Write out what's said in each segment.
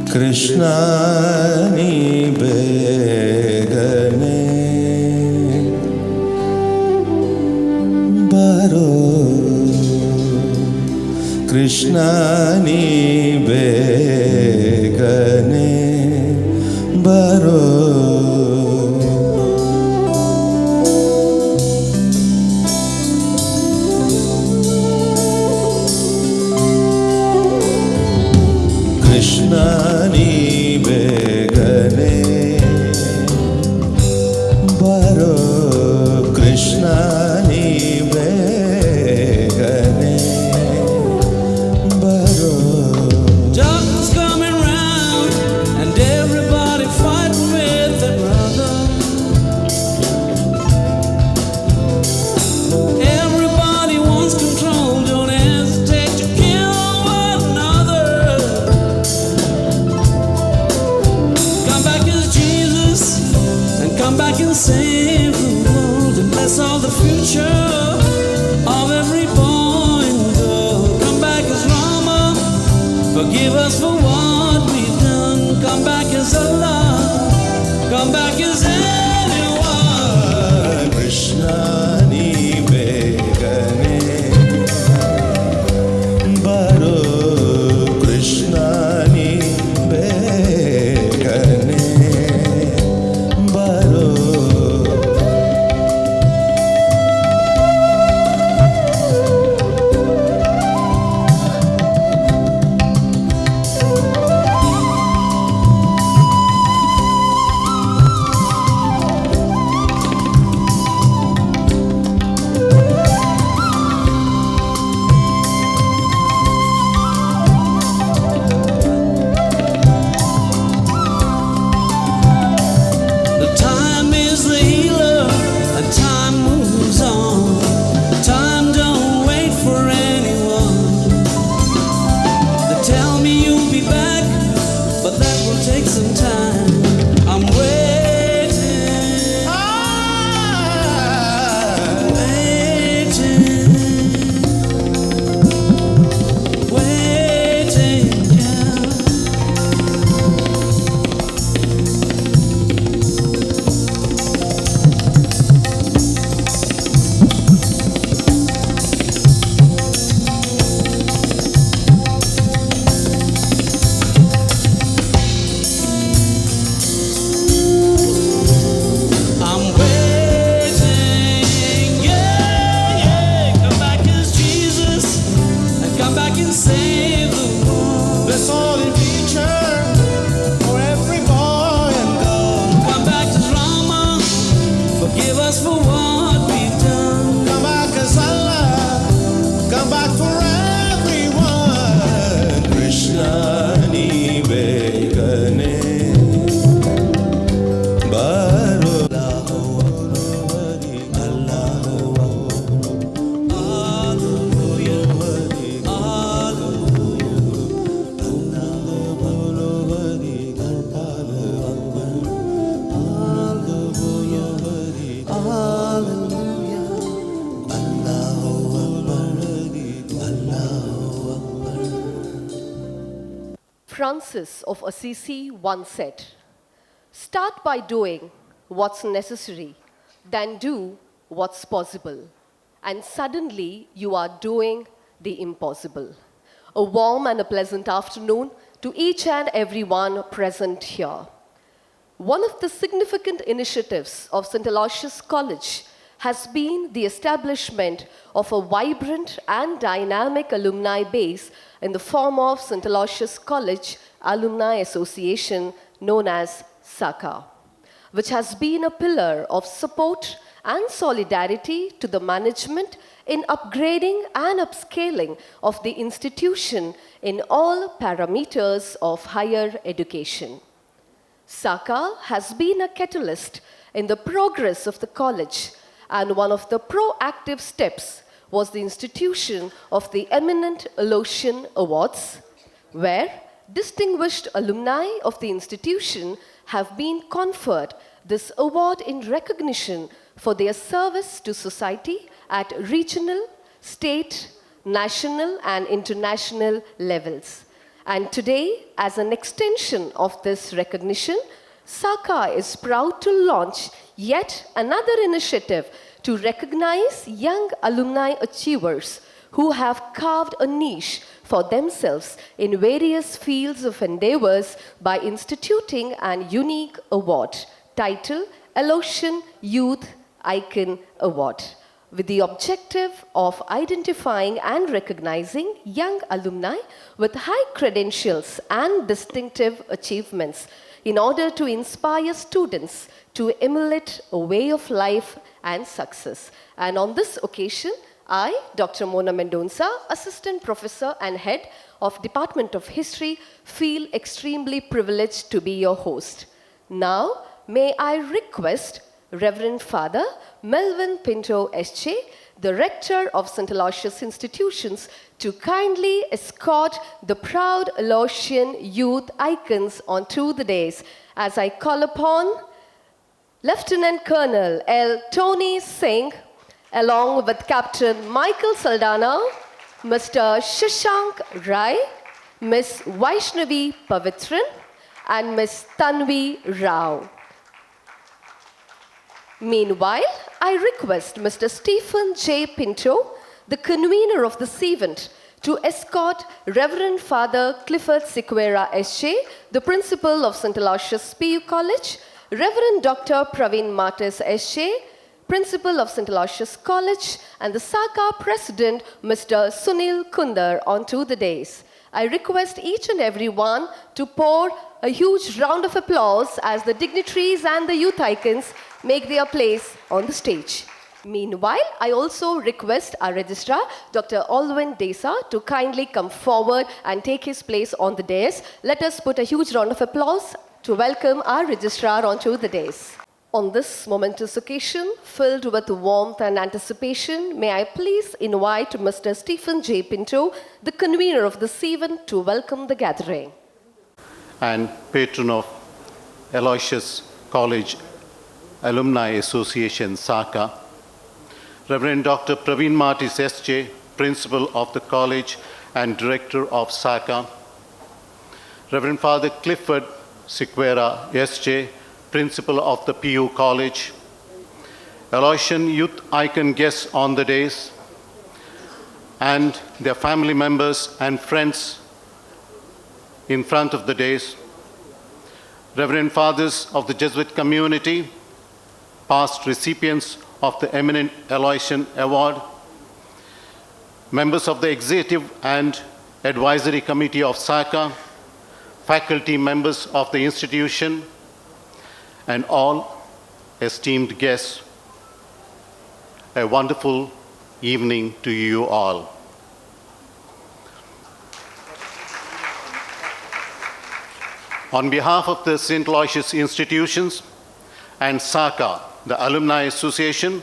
Krishna ni begane baro, Krishna ni begane baro. Krishna ni begane baro, Krishna ni begane baro. Darkness coming round and everybody fighting with their brother. Everybody wants control, don't hesitate to kill one another. Come back as Jesus and come back and save the world and bless all the future of every boy and girl. Come back as Rama, forgive us for what we've done. Come back as Allah, come back as anyone. Krishna ni begane baro, Krishna ni begane baro. The time is the healer and time moves on. Time don't wait for anyone. They tell me you'll be back, but that will take some time. I'm waiting, waiting, yeah. I'm waiting, yeah, yeah. Come back as Jesus and come back and save the world. Bless all the future for every boy and girl. Come back as Rama, forgive us for what we've done. Come back as Allah, come back for everyone. Krishna ni begane baro. Francis of Assisi once said, "Start by doing what's necessary, then do what's possible, and suddenly you are doing the impossible." A warm and a pleasant afternoon to each and everyone present here. One of the significant initiatives of St. Aloysius College has been the establishment of a vibrant and dynamic alumni base in the form of St. Aloysius College Alumni Association, known as SACA, which has been a pillar of support and solidarity to the management in upgrading and upscaling of the institution in all parameters of higher education. SACA has been a catalyst in the progress of the college, and one of the proactive steps was the institution of the eminent Aloysian Awards, where distinguished alumni of the institution have been conferred this award in recognition for their service to society at regional, state, national and international levels. And today, as an extension of this recognition, SACA is proud to launch yet another initiative to recognize young alumni achievers who have carved a niche for themselves in various fields of endeavors by instituting an unique award titled Aloysian Youth Icon Award, with the objective of identifying and recognizing young alumni with high credentials and distinctive achievements in order to inspire students to emulate a way of life and success. And on this occasion, I, Dr. Mona Mendonça, Assistant Professor and Head of Department of History, feel extremely privileged to be your host. Now, may I request Reverend Father Melvin Pinto SJ, the Rector of St. Aloysius Institutions, to kindly escort the proud Aloysian youth icons onto the dais, as I call upon Lieutenant Colonel L. Tony Singh, along with Captain Michael Saldana, Mr. Shashank Rai, Ms. Vaishnavi Pavitran, and Ms. Tanvi Rao. Meanwhile, I request Mr. Stephen J. Pinto, the convener of this event, to escort Reverend Father Clifford Sequeira SJ, the principal of St. Aloysius PU College, Reverend Dr. Praveen Martis SJ, principal of St. Aloysius College, and the SACA president, Mr. Sunil Kundar, onto the dais. I request each and every one to pour a huge round of applause as the dignitaries and the youth icons make their place on the stage. Meanwhile, I also request our registrar, Dr. Alwyn Desa, to kindly come forward and take his place on the dais. Let us put a huge round of applause to welcome our registrar onto the dais. On this momentous occasion, filled with warmth and anticipation, may I please invite Mr. Stephen J. Pinto, the convener of this event, to welcome the gathering. And patron of Aloysius College Alumni Association, SACA, Reverend Dr. Praveen Martis SJ, Principal of the College and Director of SACA, Reverend Father Clifford Sequeira SJ, Principal of the PU College, Aloysian Youth Icon guests on the dais, and their family members and friends in front of the dais, Reverend Fathers of the Jesuit community, past recipients of the eminent Aloysian Award, members of the Executive and Advisory Committee of SACA, faculty members of the institution, and all esteemed guests, a wonderful evening to you all. On behalf of the St. Aloysius Institutions and SACA, the Alumni Association,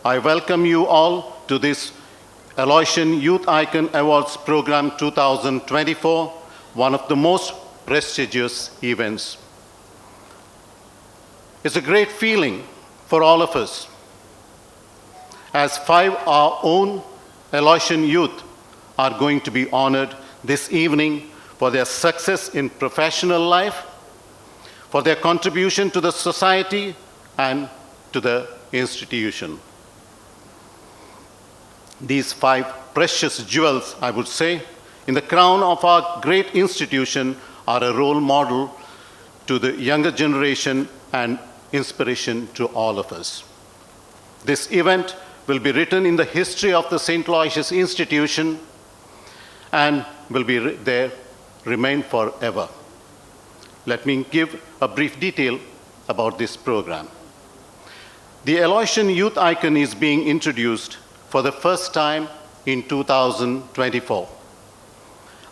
I welcome you all to this Aloysian Youth Icon Awards Program 2024, one of the most prestigious events. It's a great feeling for all of us, as 5 our own Aloysian youth are going to be honored this evening for their success in professional life, for their contribution to the society and to the institution. These 5 precious jewels, I would say, in the crown of our great institution are a role model to the younger generation and inspiration to all of us. This event will be written in the history of the St. Aloysius Institution and will be there, remain forever. Let me give a brief detail about this program. The Aloysian Youth Icon is being introduced for the first time in 2024.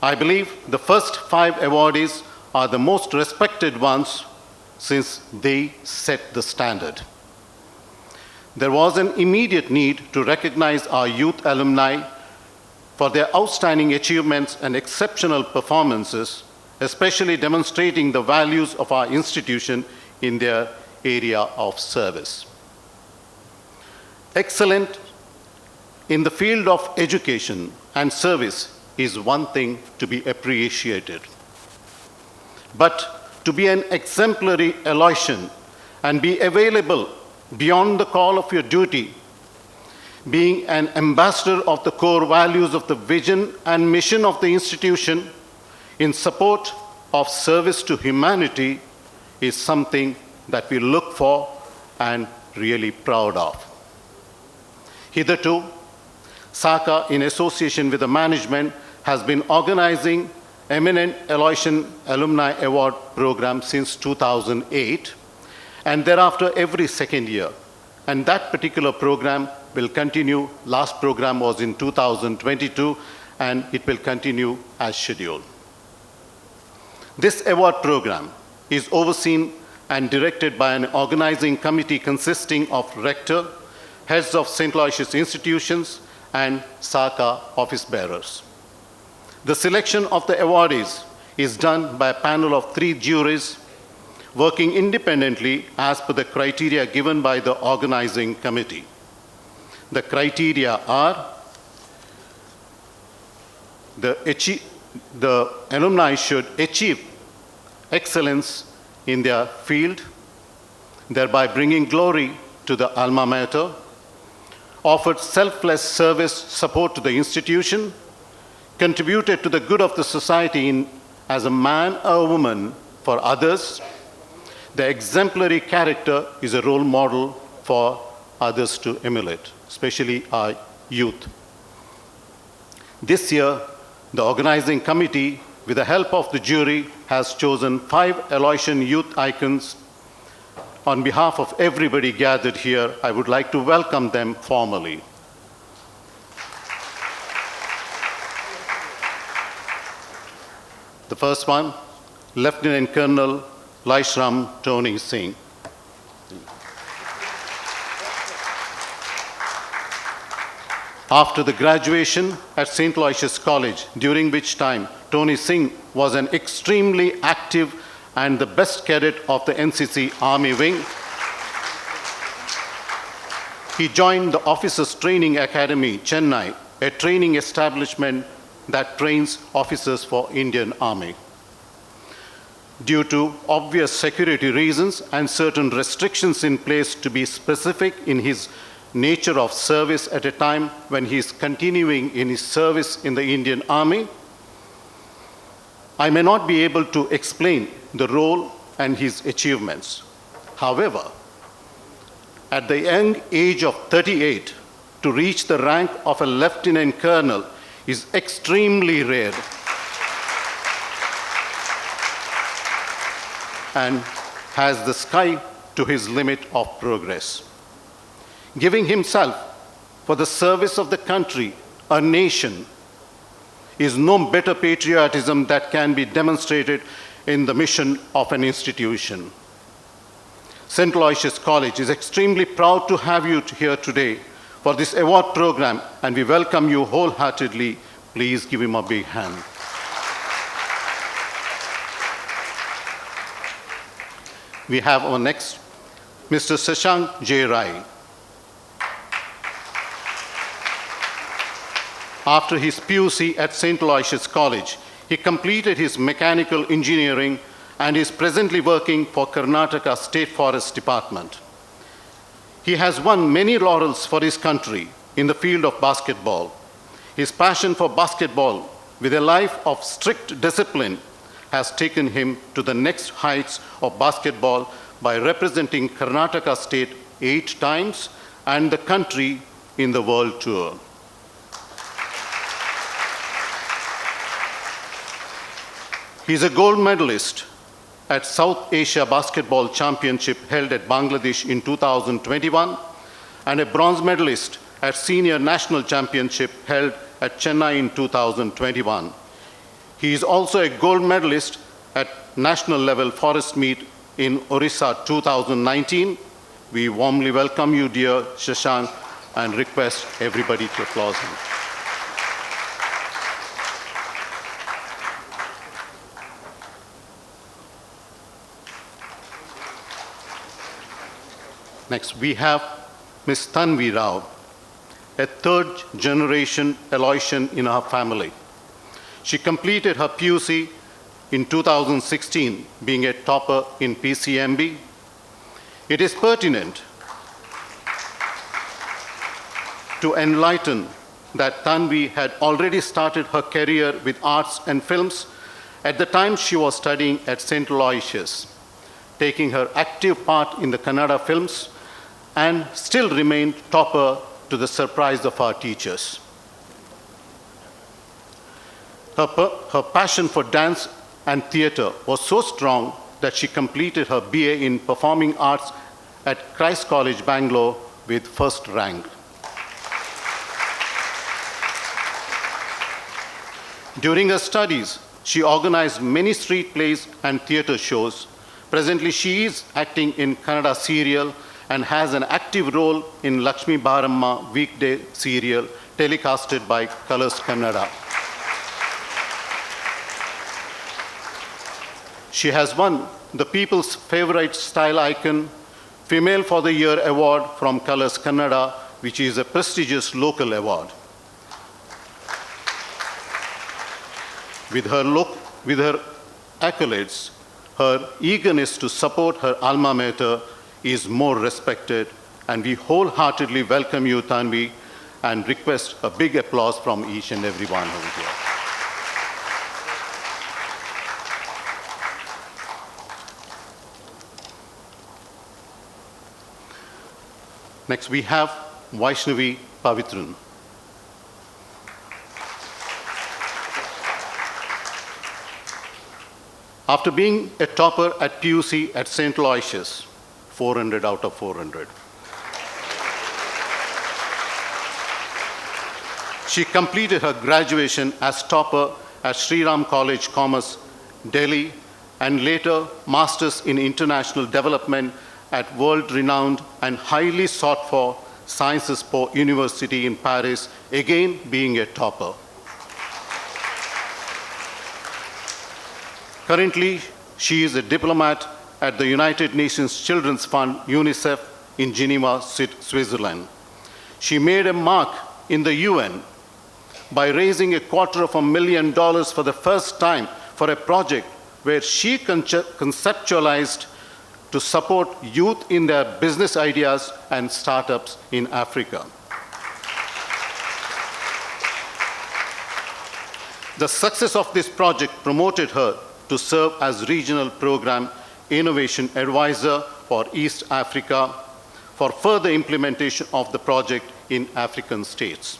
I believe the first 5 awardees are the most respected ones since they set the standard. There was an immediate need to recognize our youth alumni for their outstanding achievements and exceptional performances, especially demonstrating the values of our institution in their area of service. Excellent in the field of education and service is one thing to be appreciated. But to be an exemplary Aloysian and be available beyond the call of your duty, being an ambassador of the core values of the vision and mission of the institution in support of service to humanity is something that we look for and really proud of. Hitherto, SACA, in association with the management, has been organizing Eminent Aloysian Alumni Award program since 2008, and thereafter every second year. And that particular program will continue. Last program was in 2022, and it will continue as scheduled. This award program is overseen and directed by an organizing committee consisting of rector, heads of St. Aloysius institutions, and SACA office bearers. The selection of the awardees is done by a panel of 3 juries working independently as per the criteria given by the organizing committee. The criteria are the alumni should achieve excellence in their field, thereby bringing glory to the alma mater, offered selfless service support to the institution, contributed to the good of the society as a man or a woman for others. The exemplary character is a role model for others to emulate, especially our youth. This year, the organizing committee, with the help of the jury, has chosen 5 Aloysian youth icons. On behalf of everybody gathered here, I would like to welcome them formally. The first one, Lieutenant Colonel Laishram Tony Singh. After the graduation at St. Aloysius College, during which time Tony Singh was an extremely active and the best cadet of the NCC Army Wing, he joined the Officers Training Academy, Chennai, a training establishment that trains officers for Indian Army. Due to obvious security reasons and certain restrictions in place, to be specific, in his nature of service at a time when he is continuing in his service in the Indian Army, I may not be able to explain the role and his achievements. However, at the young age of 38, to reach the rank of a lieutenant colonel is extremely rare and has the sky to his limit of progress. Giving himself for the service of the country, a nation, is no better patriotism that can be demonstrated in the mission of an institution. St. Aloysius College is extremely proud to have you here today for this award program, and we welcome you wholeheartedly. Please give him a big hand. We have our next, Mr. Shashank J. Rai. After his PUC at St. Aloysius College, he completed his mechanical engineering and is presently working for Karnataka State Forest Department. He has won many laurels for his country in the field of basketball. His passion for basketball, with a life of strict discipline, has taken him to the next heights of basketball by representing Karnataka State 8 times and the country in the world tour. He is a gold medalist at South Asia Basketball Championship held at Bangladesh in 2021 and a bronze medalist at Senior National Championship held at Chennai in 2021. He is also a gold medalist at national level forest meet in Orissa 2019. We warmly welcome you, dear Shashank, and request everybody to applaud him. Next, we have Ms. Tanvi Rao, a third-generation Aloysian in her family. She completed her PUC in 2016, being a topper in PCMB. It is pertinent to enlighten that Tanvi had already started her career with arts and films at the time she was studying at St. Aloysius, taking her active part in the Kannada films, and still remained topper to the surprise of our teachers. Her passion for dance and theatre was so strong that she completed her BA in Performing Arts at Christ College, Bangalore with first rank. During her studies, she organized many street plays and theatre shows. Presently, she is acting in Kannada serial and has an active role in Lakshmi Bharamma weekday serial telecasted by Colors Kannada. She has won the People's Favorite Style Icon Female for the Year award from Colors Kannada, which is a prestigious local award. With her accolades, her eagerness to support her alma mater is more respected, and we wholeheartedly welcome you, Tanvi, and request a big applause from each and every one over here. Next, we have Vaishnavi Pavitran. After being a topper at PUC at St. Aloysius, 400 out of 400, she completed her graduation as topper at Sri Ram College, Commerce, Delhi, and later Masters in International Development at world-renowned and highly sought-for Sciences Po University in Paris, again being a topper. Currently, she is a diplomat at the United Nations Children's Fund, UNICEF, in Geneva, Switzerland. She made a mark in the UN by raising $250,000 for the first time for a project where she conceptualized to support youth in their business ideas and startups in Africa. The success of this project promoted her to serve as Regional Program Innovation Advisor for East Africa for further implementation of the project in African states.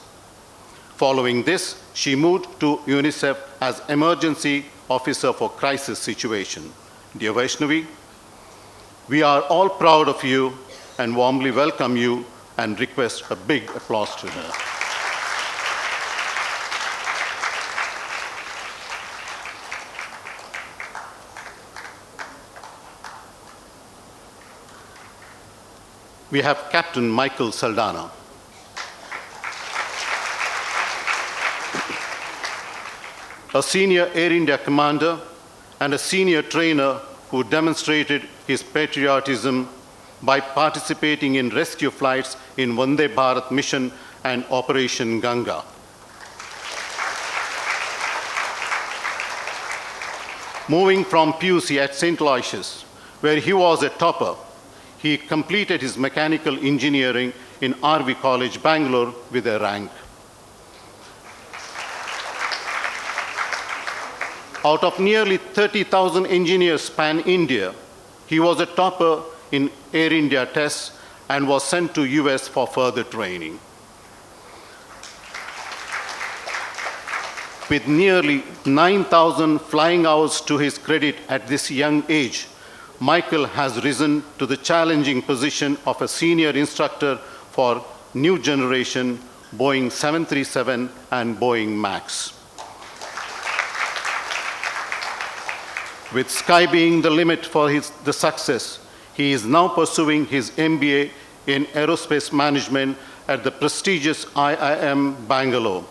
Following this, she moved to UNICEF as Emergency Officer for Crisis Situation. Dear Vaishnavi, we are all proud of you and warmly welcome you and request a big applause to her. We have Captain Michael Saldana. A senior Air India commander and a senior trainer who demonstrated his patriotism by participating in rescue flights in Vande Bharat mission and Operation Ganga. Moving from PUC at St. Aloysius, where he was a topper, he completed his mechanical engineering in RV College, Bangalore with a rank. Out of nearly 30,000 engineers pan-India, he was a topper in Air India tests and was sent to US for further training. With nearly 9,000 flying hours to his credit at this young age, Michael has risen to the challenging position of a senior instructor for new generation Boeing 737 and Boeing MAX. With sky being the limit for the success, he is now pursuing his MBA in aerospace management at the prestigious IIM Bangalore.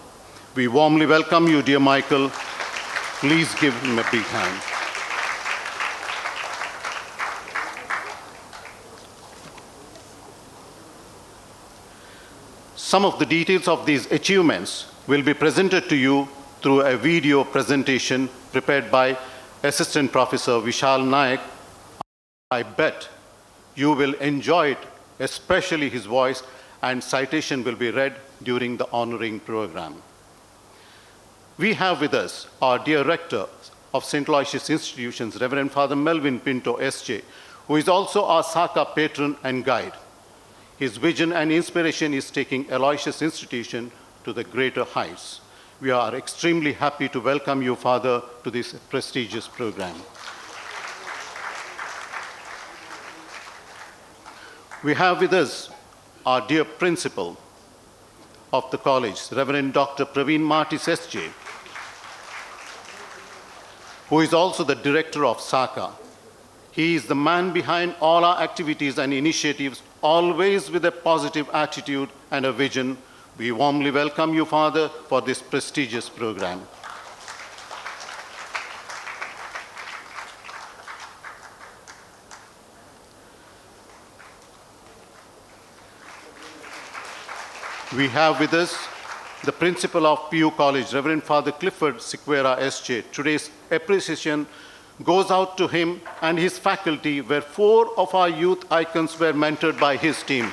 We warmly welcome you, dear Michael. Please give him a big hand. Some of the details of these achievements will be presented to you through a video presentation prepared by Assistant Professor Vishal Naik. I bet you will enjoy it, especially his voice, and citation will be read during the honoring program. We have with us our dear rector of St. Aloysius Institutions, Reverend Father Melvin Pinto, SJ, who is also our SACA patron and guide. His vision and inspiration is taking Aloysius Institution to the greater heights. We are extremely happy to welcome you, Father, to this prestigious program. We have with us our dear principal of the college, Reverend Dr. Praveen Martis, SJ, who is also the director of SACA. He is the man behind all our activities and initiatives, always with a positive attitude and a vision. We warmly welcome you, Father, for this prestigious program. We have with us the principal of PU College, Reverend Father Clifford Siqueira, SJ. Today's appreciation goes out to him and his faculty, where 4 of our youth icons were mentored by his team.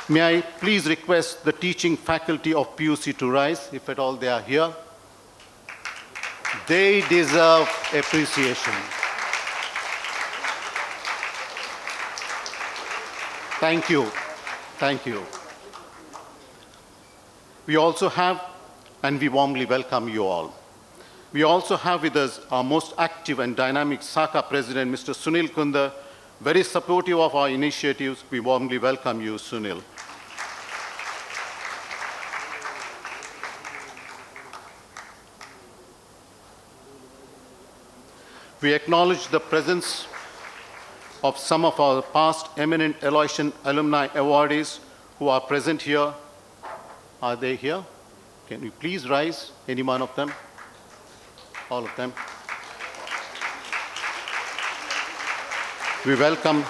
May I please request the teaching faculty of PUC to rise, if at all they are here. They deserve appreciation. Thank you. Thank you. We also have, and we warmly welcome you all. We also have with us our most active and dynamic SACA president, Mr. Sunil Kundar, very supportive of our initiatives. We warmly welcome you, Sunil. We acknowledge the presence of some of our past eminent Aloysian alumni awardees who are present here. Are they here? Can you please rise, any one of them? All of them. We welcome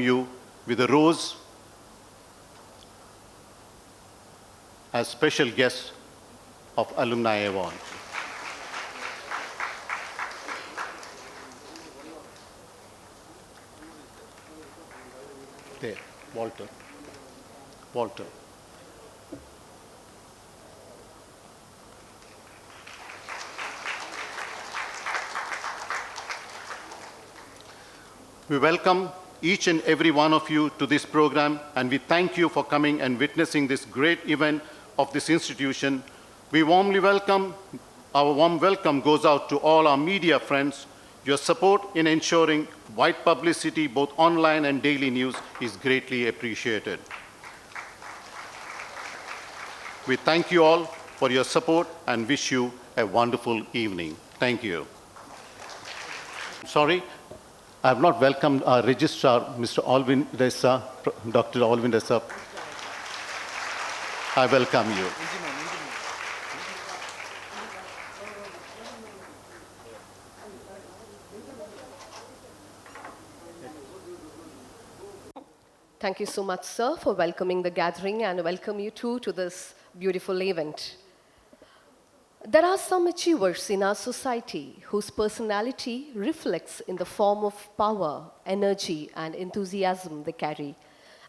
you with a rose as special guest of Alumni Award. There, Walter. Walter. We welcome each and every one of you to this program, and we thank you for coming and witnessing this great event of this institution. We warmly welcome, our warm welcome goes out to all our media friends. Your support in ensuring wide publicity, both online and daily news, is greatly appreciated. We thank you all for your support and wish you a wonderful evening. Thank you. Sorry, I have not welcomed our registrar, Mr. Alvin Dessa, Dr. Alvin Dessa. I welcome you. Thank you so much, sir, for welcoming the gathering, and welcome you too to this beautiful event. There are some achievers in our society whose personality reflects in the form of power, energy, and enthusiasm they carry.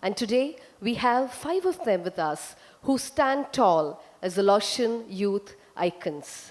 And today, we have 5 of them with us who stand tall as Aloysian youth icons.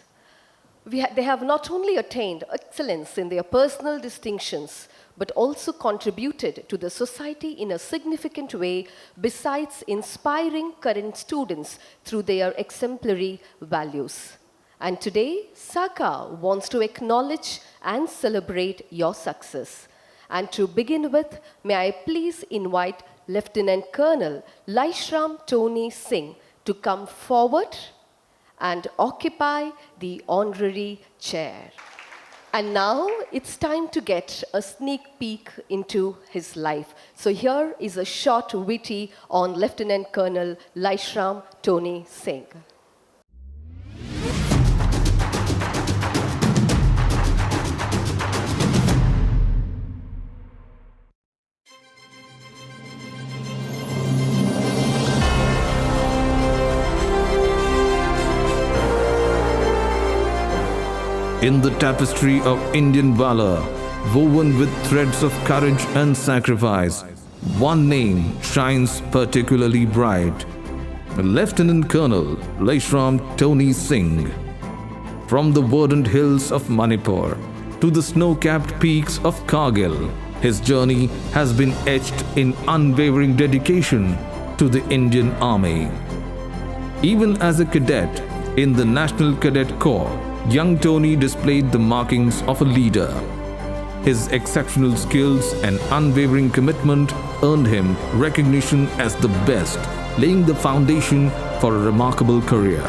They have not only attained excellence in their personal distinctions, but also contributed to the society in a significant way, besides inspiring current students through their exemplary values. And today, SACA wants to acknowledge and celebrate your success. And to begin with, may I please invite Lieutenant Colonel Laishram Tony Singh to come forward and occupy the honorary chair. And now it's time to get a sneak peek into his life. So here is a short witty on Lieutenant Colonel Laishram Tony Singh. In the tapestry of Indian valor, woven with threads of courage and sacrifice, one name shines particularly bright. Lieutenant Colonel Laishram Tony Singh. From the verdant hills of Manipur to the snow-capped peaks of Kargil, his journey has been etched in unwavering dedication to the Indian Army. Even as a cadet in the National Cadet Corps, young Tony displayed the markings of a leader. His exceptional skills and unwavering commitment earned him recognition as the best, laying the foundation for a remarkable career.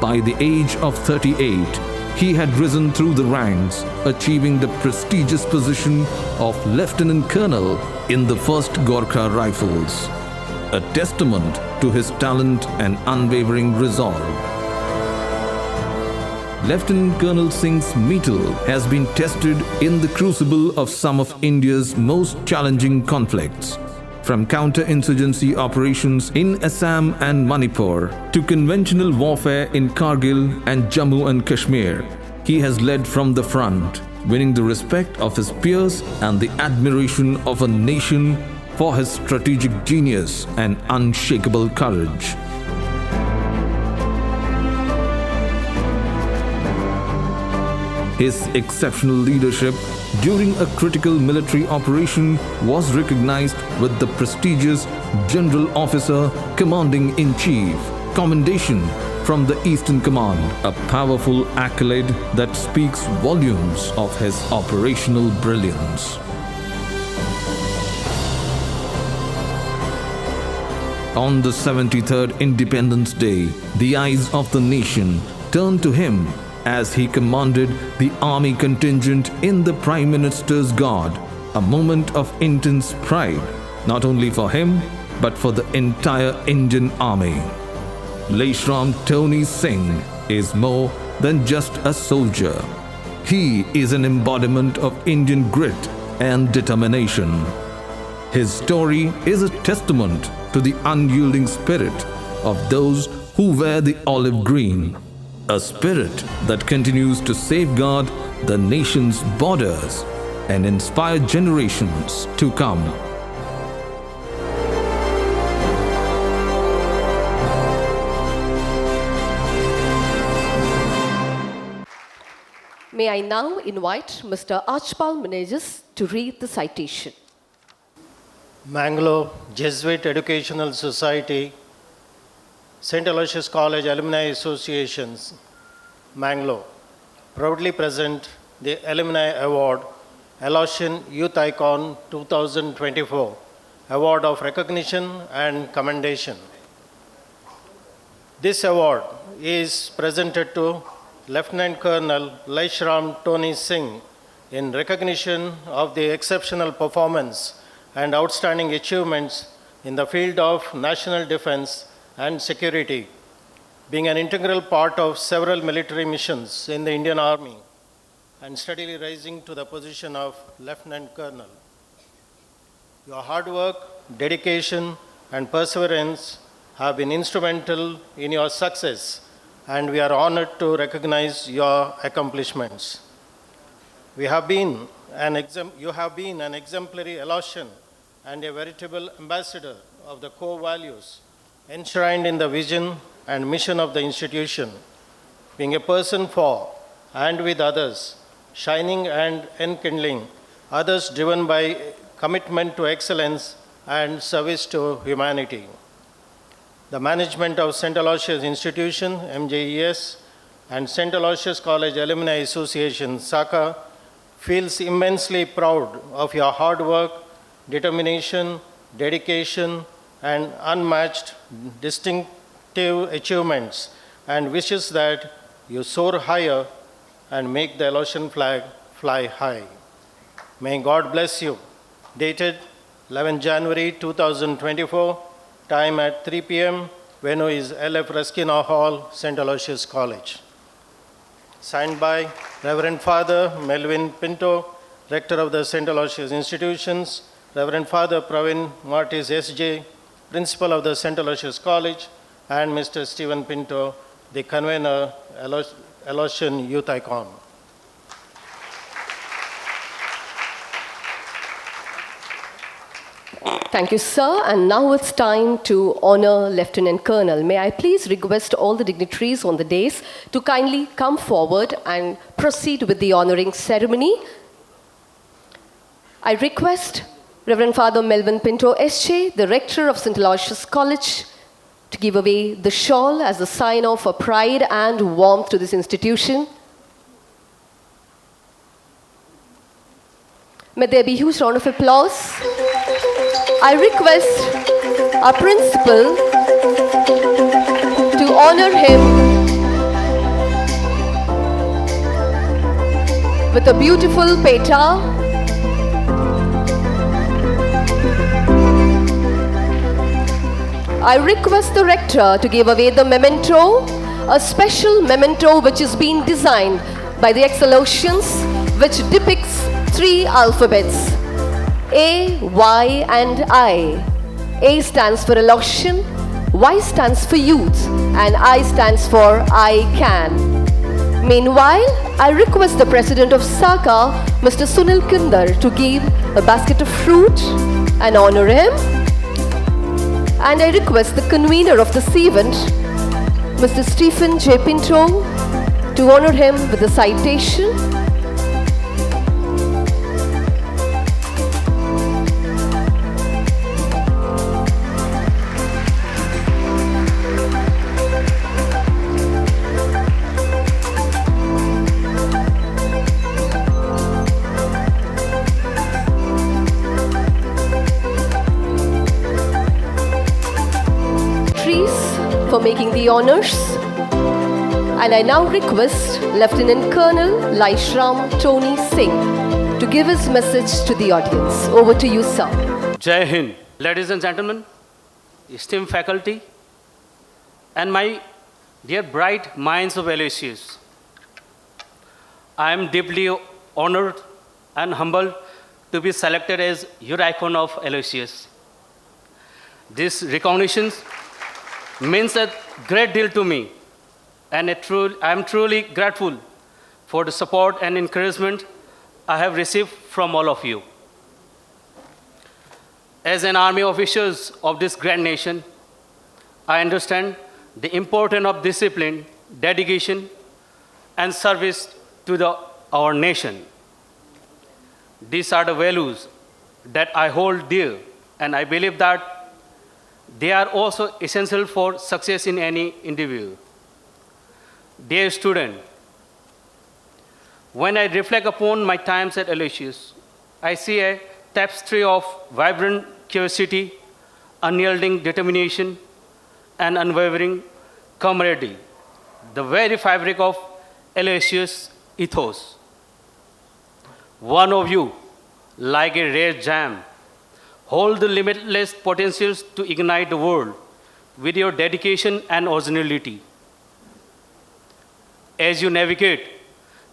By the age of 38, he had risen through the ranks, achieving the prestigious position of Lieutenant Colonel in the 1st Gorkha Rifles, a testament to his talent and unwavering resolve. Lieutenant Colonel Singh's mettle has been tested in the crucible of some of India's most challenging conflicts. From counter-insurgency operations in Assam and Manipur to conventional warfare in Kargil and Jammu and Kashmir, he has led from the front, winning the respect of his peers and the admiration of a nation for his strategic genius and unshakable courage. His exceptional leadership during a critical military operation was recognized with the prestigious General Officer Commanding-in-Chief Commendation from the Eastern Command, a powerful accolade that speaks volumes of his operational brilliance. On the 73rd Independence Day, the eyes of the nation turned to him as he commanded the army contingent in the Prime Minister's Guard, a moment of intense pride, not only for him, but for the entire Indian Army. Laishram Tony Singh is more than just a soldier. He is an embodiment of Indian grit and determination. His story is a testament to the unyielding spirit of those who wear the olive green, a spirit that continues to safeguard the nation's borders and inspire generations to come. May I now invite Mr. Archibald Meneges to read the citation. Mangalore Jesuit Educational Society, St. Aloysius College Alumni Associations, Mangalore, proudly present the Alumni Award, Aloysian Youth Icon 2024, Award of Recognition and Commendation. This award is presented to Lieutenant Colonel Laishram Tony Singh in recognition of the exceptional performance and outstanding achievements in the field of national defense and security, being an integral part of several military missions in the Indian Army and steadily rising to the position of Lieutenant Colonel. Your hard work, dedication, and perseverance have been instrumental in your success, and we are honored to recognize your accomplishments. You have been an exemplary Aloysian and a veritable ambassador of the core values enshrined in the vision and mission of the institution, being a person for and with others, shining and enkindling others, driven by commitment to excellence and service to humanity. The management of St. Aloysius Institution, MJES, and St. Aloysius College Alumni Association, SACA, feels immensely proud of your hard work, determination, dedication, and unmatched distinctive achievements, and wishes that you soar higher and make the Aloysian flag fly high. May God bless you. Dated 11 January 2024, time at 3 p.m., venue is LF Raskina Hall, St. Aloysius College. Signed by Reverend Father Melvin Pinto, Rector of the St. Aloysius Institutions, Reverend Father Pravin Martis S.J., Principal of the St. Aloysius College, and Mr. Stephen Pinto, the Convener, Aloysian Youth Icon. Thank you, sir. And now it's time to honor Lieutenant Colonel. May I please request all the dignitaries on the dais to kindly come forward and proceed with the honoring ceremony. I request Reverend Father Melvin Pinto S.J., the rector of St. Aloysius College, to give away the shawl as a sign of pride and warmth to this institution. May there be a huge round of applause. I request our principal to honor him with a beautiful peta. I request the rector to give away the memento, a special memento which is being designed by the ex-Aloysians, which depicts 3 alphabets, A, Y, and I. A stands for Aloysian, Y stands for youth, and I stands for I can. Meanwhile, I request the president of SACA, Mr. Sunil Kundar, to give a basket of fruit and honor him. And I request the convener of this event, Mr. Stephen J. Pinto, to honor him with a citation. For making the honors. And I now request Lieutenant Colonel Laishram Tony Singh to give his message to the audience. Over to you, sir. Jai Hind. Ladies and gentlemen, esteemed faculty, and my dear bright minds of Aloysius, I am deeply honored and humbled to be selected as your icon of Aloysius. This recognition means a great deal to me, and I am truly grateful for the support and encouragement I have received from all of you. As an army officers of this great nation, I understand the importance of discipline, dedication, and service to our nation. These are the values that I hold dear, and I believe that they are also essential for success in any individual. Dear student, when I reflect upon my times at Aloysius, I see a tapestry of vibrant curiosity, unyielding determination, and unwavering camaraderie, the very fabric of Aloysius' ethos. One of you, like a rare gem, hold the limitless potentials to ignite the world with your dedication and originality. As you navigate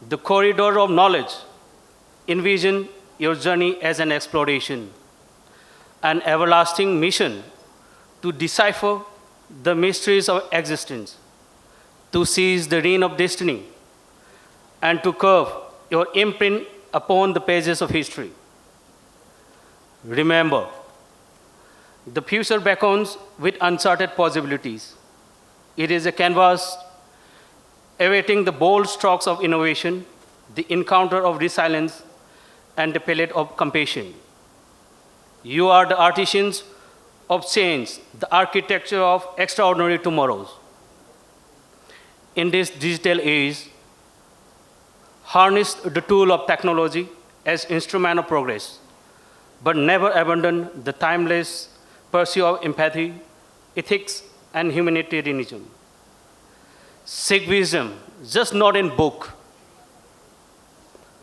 the corridor of knowledge, envision your journey as an exploration, an everlasting mission to decipher the mysteries of existence, to seize the rein of destiny, and to carve your imprint upon the pages of history. Remember, the future beckons with uncharted possibilities. It is a canvas awaiting the bold strokes of innovation, the encounter of resilience, and the palette of compassion. You are the artisans of change, the architecture of extraordinary tomorrows. In this digital age, harness the tool of technology as instrument of progress, but never abandon the timeless pursuit of empathy, ethics, and humanitarianism. Seek wisdom, just not in book,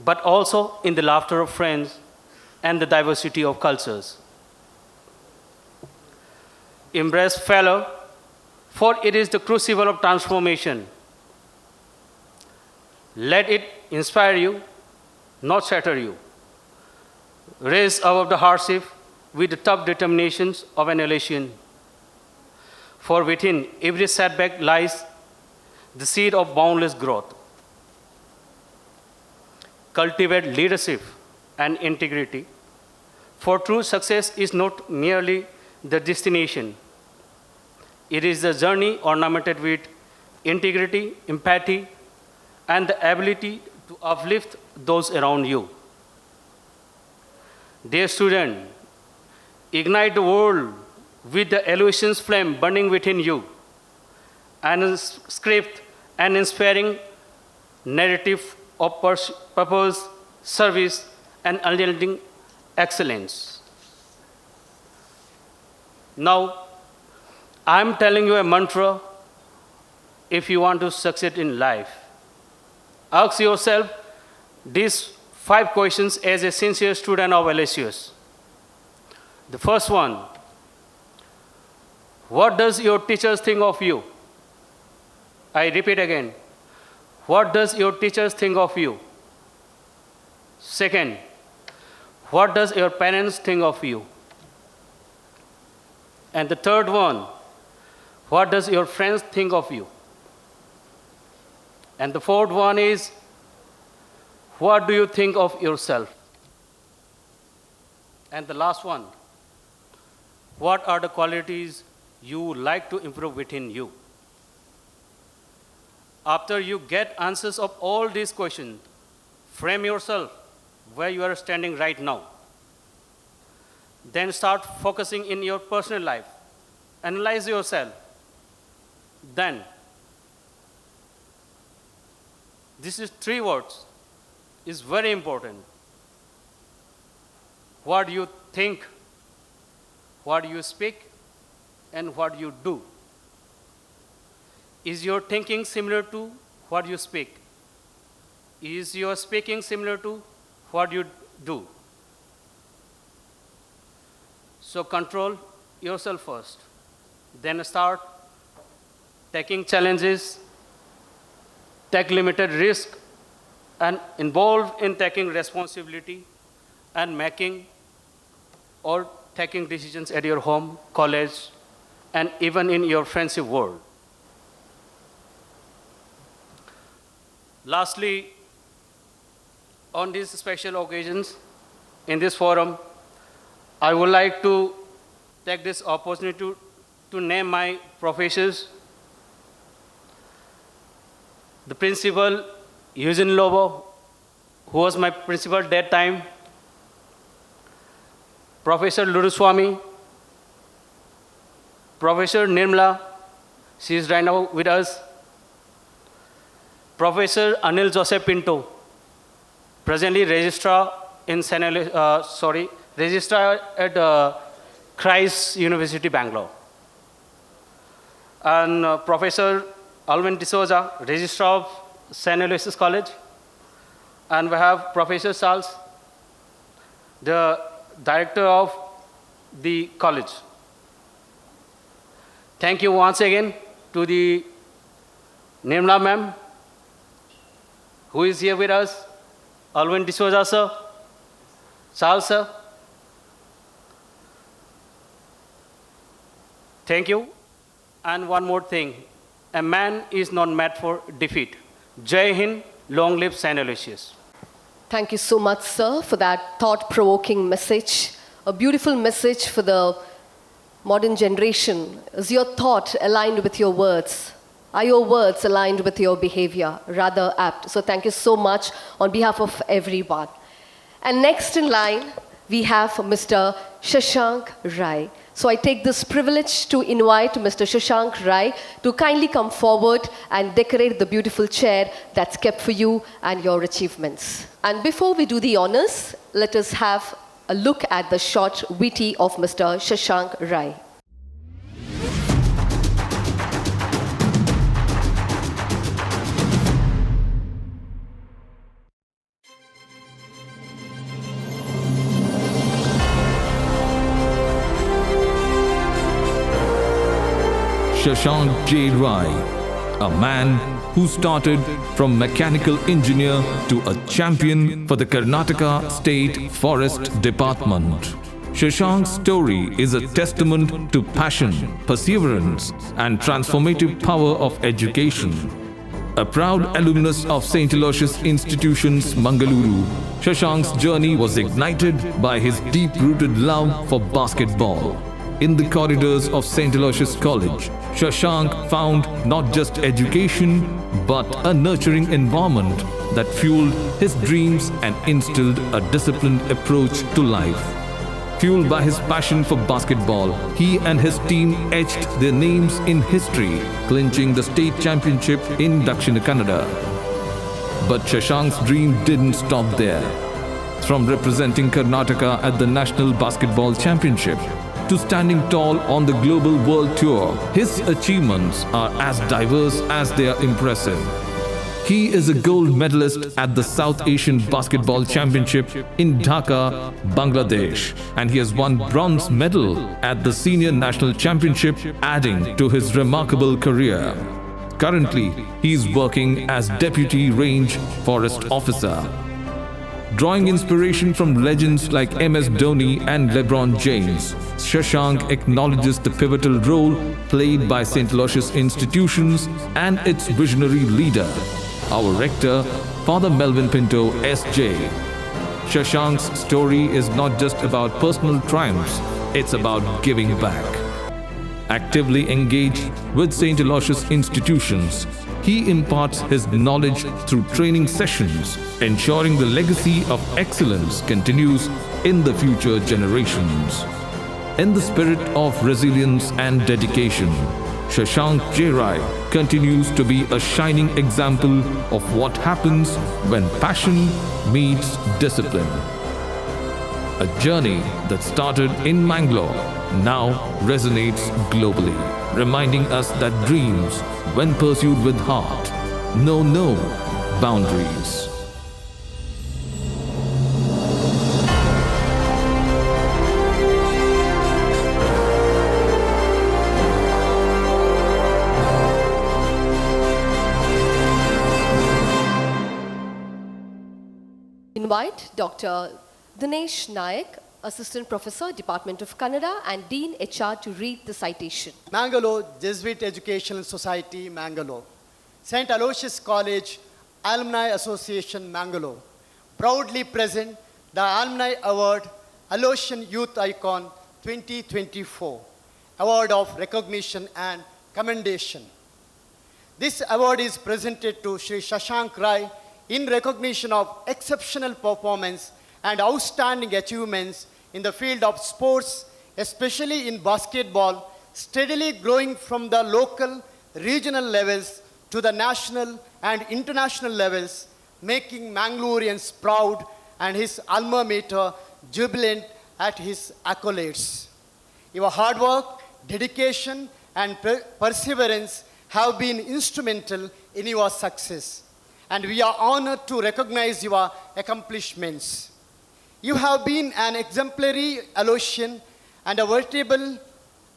but also in the laughter of friends and the diversity of cultures. Embrace failure, for it is the crucible of transformation. Let it inspire you, not shatter you. Rise above the hardship with the tough determinations of an Aloysian. For within every setback lies the seed of boundless growth. Cultivate leadership and integrity, For true success is not merely the destination. It is the journey ornamented with integrity, empathy, and the ability to uplift those around you. Dear student, ignite the world with the Aloysian flame burning within you, and script an inspiring narrative of purpose, service, and unyielding excellence. Now, I'm telling you a mantra if you want to succeed in life. Ask yourself these 5 questions as a sincere student of Aloysius. The first one, what does your teachers think of you? I repeat again, what does your teachers think of you? Second, what does your parents think of you? And the third one, what does your friends think of you? And the fourth one is, what do you think of yourself? And the last one, what are the qualities you would like to improve within you? After you get answers of all these questions, frame yourself where you are standing right now. Then start focusing in your personal life. Analyze yourself. Then, this is 3 words, is very important. What you think, what you speak, and what you do. Is your thinking similar to what you speak? Is your speaking similar to what you do? So control yourself first. Then start taking challenges, take limited risk, and involved in taking responsibility and making or taking decisions at your home, college, and even in your friendship world. Lastly, on these special occasions, in this forum, I would like to take this opportunity to name my professors. The principal, Eugene Lobo, who was my principal at that time. Professor Luduswamy, Professor Nirmala, she is right now with us. Professor Anil Joseph Pinto, presently registrar registrar at Christ University, Bangalore. And Professor Alvin D'Souza, registrar of St. Aloysius College. And we have Professor Charles, the director of the college. Thank you once again to the Nirmala ma'am, who is here with us, Alvin D'Souza sir, Charles sir. Thank you. And one more thing, a man is not made for defeat. Jai Hind, long live St. Aloysius. Thank you so much, sir, for that thought-provoking message. A beautiful message for the modern generation. Is your thought aligned with your words? Are your words aligned with your behavior? Rather apt. So thank you so much on behalf of everyone. And next in line, we have Mr. Shashank Rai. So I take this privilege to invite Mr. Shashank Rai to kindly come forward and decorate the beautiful chair that's kept for you and your achievements. And before we do the honors, let us have a look at the short witty of Mr. Shashank Rai. Shashank J. Rai, a man who started from mechanical engineer to a champion for the Karnataka State Forest Department. Shashank's story is a testament to passion, perseverance, and transformative power of education. A proud alumnus of St. Aloysius Institutions, Mangaluru, Shashank's journey was ignited by his deep-rooted love for basketball. In the corridors of St. Aloysius College, Shashank found not just education, but a nurturing environment that fueled his dreams and instilled a disciplined approach to life. Fueled by his passion for basketball, he and his team etched their names in history, clinching the state championship in Dakshina Kannada. But Shashank's dream didn't stop there. From representing Karnataka at the National Basketball Championship to standing tall on the Global World Tour, his achievements are as diverse as they are impressive. He is a gold medalist at the South Asian Basketball Championship in Dhaka, Bangladesh, and he has won bronze medal at the Senior National Championship, adding to his remarkable career. Currently, he is working as Deputy Range Forest Officer. Drawing inspiration from legends like MS Dhoni and LeBron James, Shashank acknowledges the pivotal role played by St. Aloysius Institutions and its visionary leader, our rector, Father Melvin Pinto, S.J. Shashank's story is not just about personal triumphs, it's about giving back. Actively engaged with St. Aloysius Institutions, he imparts his knowledge through training sessions, ensuring the legacy of excellence continues in the future generations. In the spirit of resilience and dedication, Shashank J. Rai continues to be a shining example of what happens when passion meets discipline. A journey that started in Mangalore now resonates globally, reminding us that dreams, when pursued with heart, know no boundaries. Invite Dr. Dinesh Nayak, Assistant Professor, Department of Kannada and Dean HR to read the citation. Mangalore Jesuit Educational Society, Mangalore. St. Aloysius College, Alumni Association, Mangalore. Proudly present the Alumni Award, Aloysian Youth Icon 2024. Award of recognition and commendation. This award is presented to Sri Shashank Rai in recognition of exceptional performance and outstanding achievements in the field of sports, especially in basketball, steadily growing from the local, regional levels to the national and international levels, making Mangaloreans proud and his alma mater jubilant at his accolades. Your hard work, dedication, and perseverance have been instrumental in your success, and we are honored to recognize your accomplishments. You have been an exemplary Aloysian and a veritable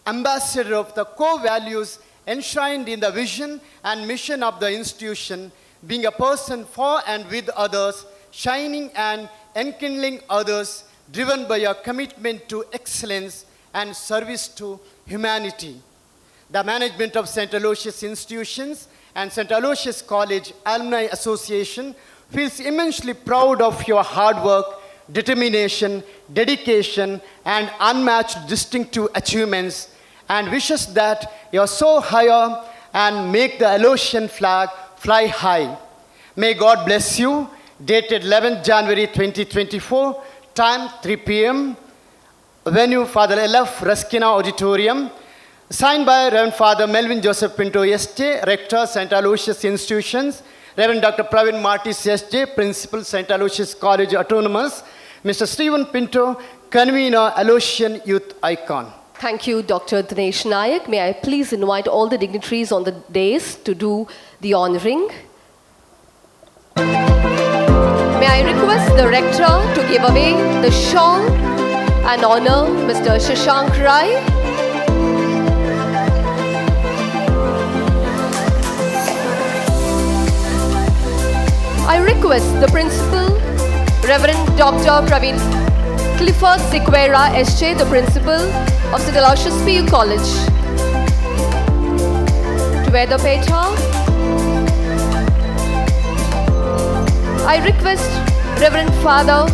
ambassador of the core values enshrined in the vision and mission of the institution, being a person for and with others, shining and enkindling others, driven by your commitment to excellence and service to humanity. The management of St. Aloysius Institutions and St. Aloysius College Alumni Association feels immensely proud of your hard work, determination, dedication, and unmatched distinctive achievements, and wishes that you are so higher and make the Aloysian flag fly high. May God bless you. Dated 11th January 2024, time 3 p.m. Venue Father L.F. Raskina Auditorium. Signed by Reverend Father Melvin Joseph Pinto S.J., Rector, St. Aloysius Institutions, Reverend Dr. Pravin Martis S.J., Principal, St. Aloysius College Autonomous, Mr. Stephen Pinto, Convener, Aloysian Youth Icon. Thank you, Dr. Dinesh Nayak. May I please invite all the dignitaries on the dais to do the honoring. May I request the Rector to give away the shawl and honor Mr. Shashank Rai. I request the Principal, Reverend Dr. Pravin Clifford Sequeira S.J., the Principal of St. Aloysius PU College, to wear the peta. I request Reverend Father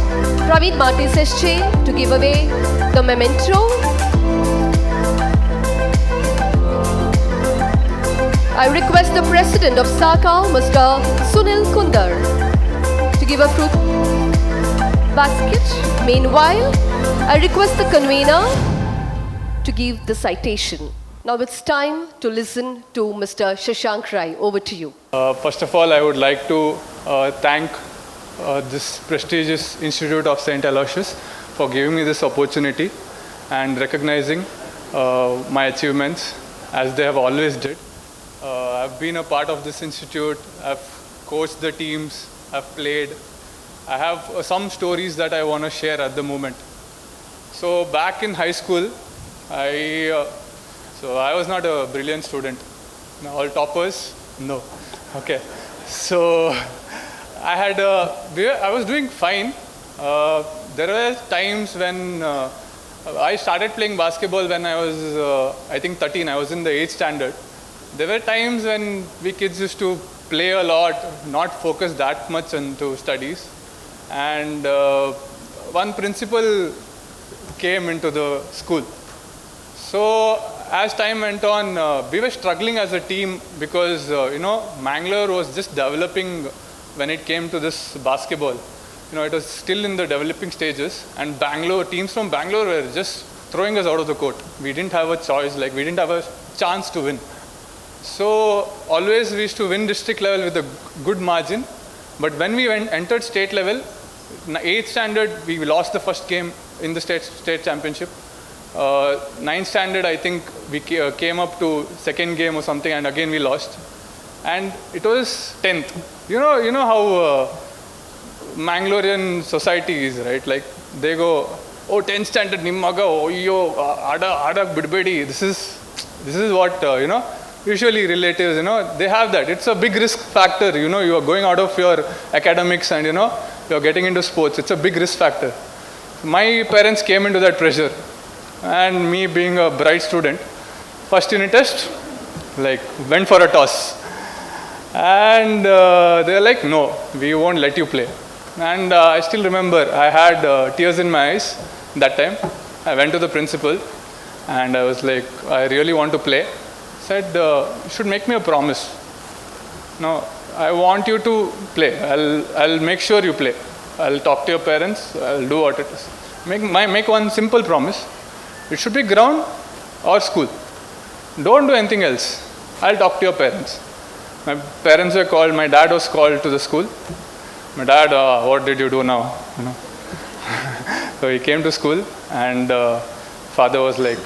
Praveen Martis SJ to give away the memento. I request the President of SACA, Mr. Sunil Kundar, to give a fruit basket. Meanwhile, I request the convener to give the citation. Now it's time to listen to Mr. Shashank Rai. Over to you. First of all, I would like to thank this prestigious Institute of St. Aloysius for giving me this opportunity and recognizing my achievements as they have always did. I've been a part of this institute, I've coached the teams, I've played. I have some stories that I want to share at the moment. So back in high school, I was not a brilliant student. All toppers? No. Okay. So I was doing fine. There were times when I started playing basketball when I was, I think 13. I was in the 8th standard. There were times when we kids used to play a lot, not focus that much into studies. And one principal came into the school. So as time went on, we were struggling as a team because, Mangalore was just developing when it came to this basketball. It was still in the developing stages, and teams from Bangalore were just throwing us out of the court. We didn't have a choice, we didn't have a chance to win. So always we used to win district level with a good margin, but when we entered state level, in 8th standard, we lost the first game in the state championship. 9th standard, I think we came up to second game or something, and again we lost. And it was 10th. You know how Mangalorean society is, right? They go, oh, 10th standard, nimmaga, oh, yo, ada bidbedi. This is what, usually relatives, they have that. It's a big risk factor, you are going out of your academics and, you're getting into sports. It's a big risk factor. My parents came into that pressure. And me being a bright student, first unit test, went for a toss. And they're like, no, we won't let you play. And I still remember, I had tears in my eyes that time. I went to the principal and I was like, I really want to play. Said, you should make me a promise. No, I want you to play. I'll make sure you play. I'll talk to your parents. I'll do what it is. Make one simple promise. It should be ground or school. Don't do anything else. I'll talk to your parents. My parents were called. My dad was called to the school. My dad, what did you do now? So he came to school, and father was like,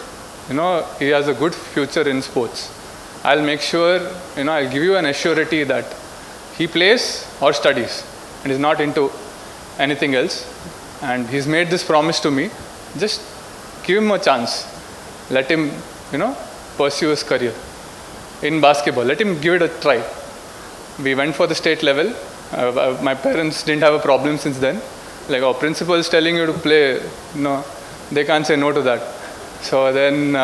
he has a good future in sports. I'll make sure, I'll give you an assurity that he plays or studies and is not into anything else. And he's made this promise to me. Just give him a chance. Let him, pursue his career in basketball. Let him give it a try. We went for the state level. My parents didn't have a problem since then. Principal is telling you to play. No, they can't say no to that. So then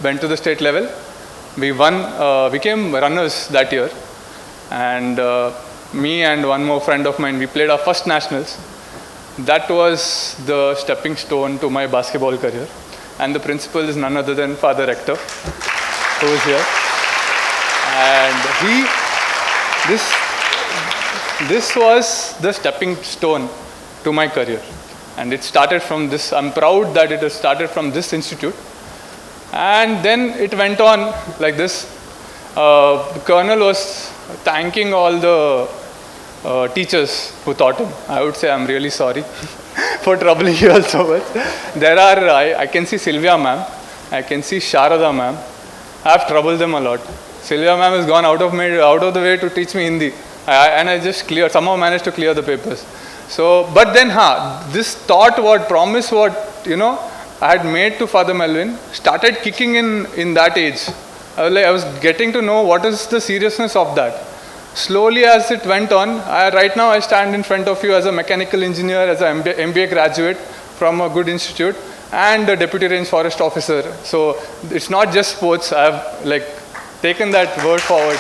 went to the state level. We won, became runners that year. And me and one more friend of mine, we played our first nationals. That was the stepping stone to my basketball career. And the principal is none other than Father Rector, who is here. And this was the stepping stone to my career. And it started from this. I'm proud that it has started from this institute. And then it went on like this. The colonel was thanking all the teachers who taught him. I would say I'm really sorry for troubling you all so much. There are, I can see Sylvia ma'am, I can see Sharada ma'am. I have troubled them a lot. Sylvia ma'am has gone out of the way to teach me Hindi. And I just somehow managed to clear the papers. So, but then, this thought, promise, I had made to Father Melvin, started kicking in that age. I was getting to know what is the seriousness of that. Slowly as it went on, right now I stand in front of you as a mechanical engineer, as an MBA graduate from a good institute, and a deputy range forest officer. So it's not just sports. I've taken that word forward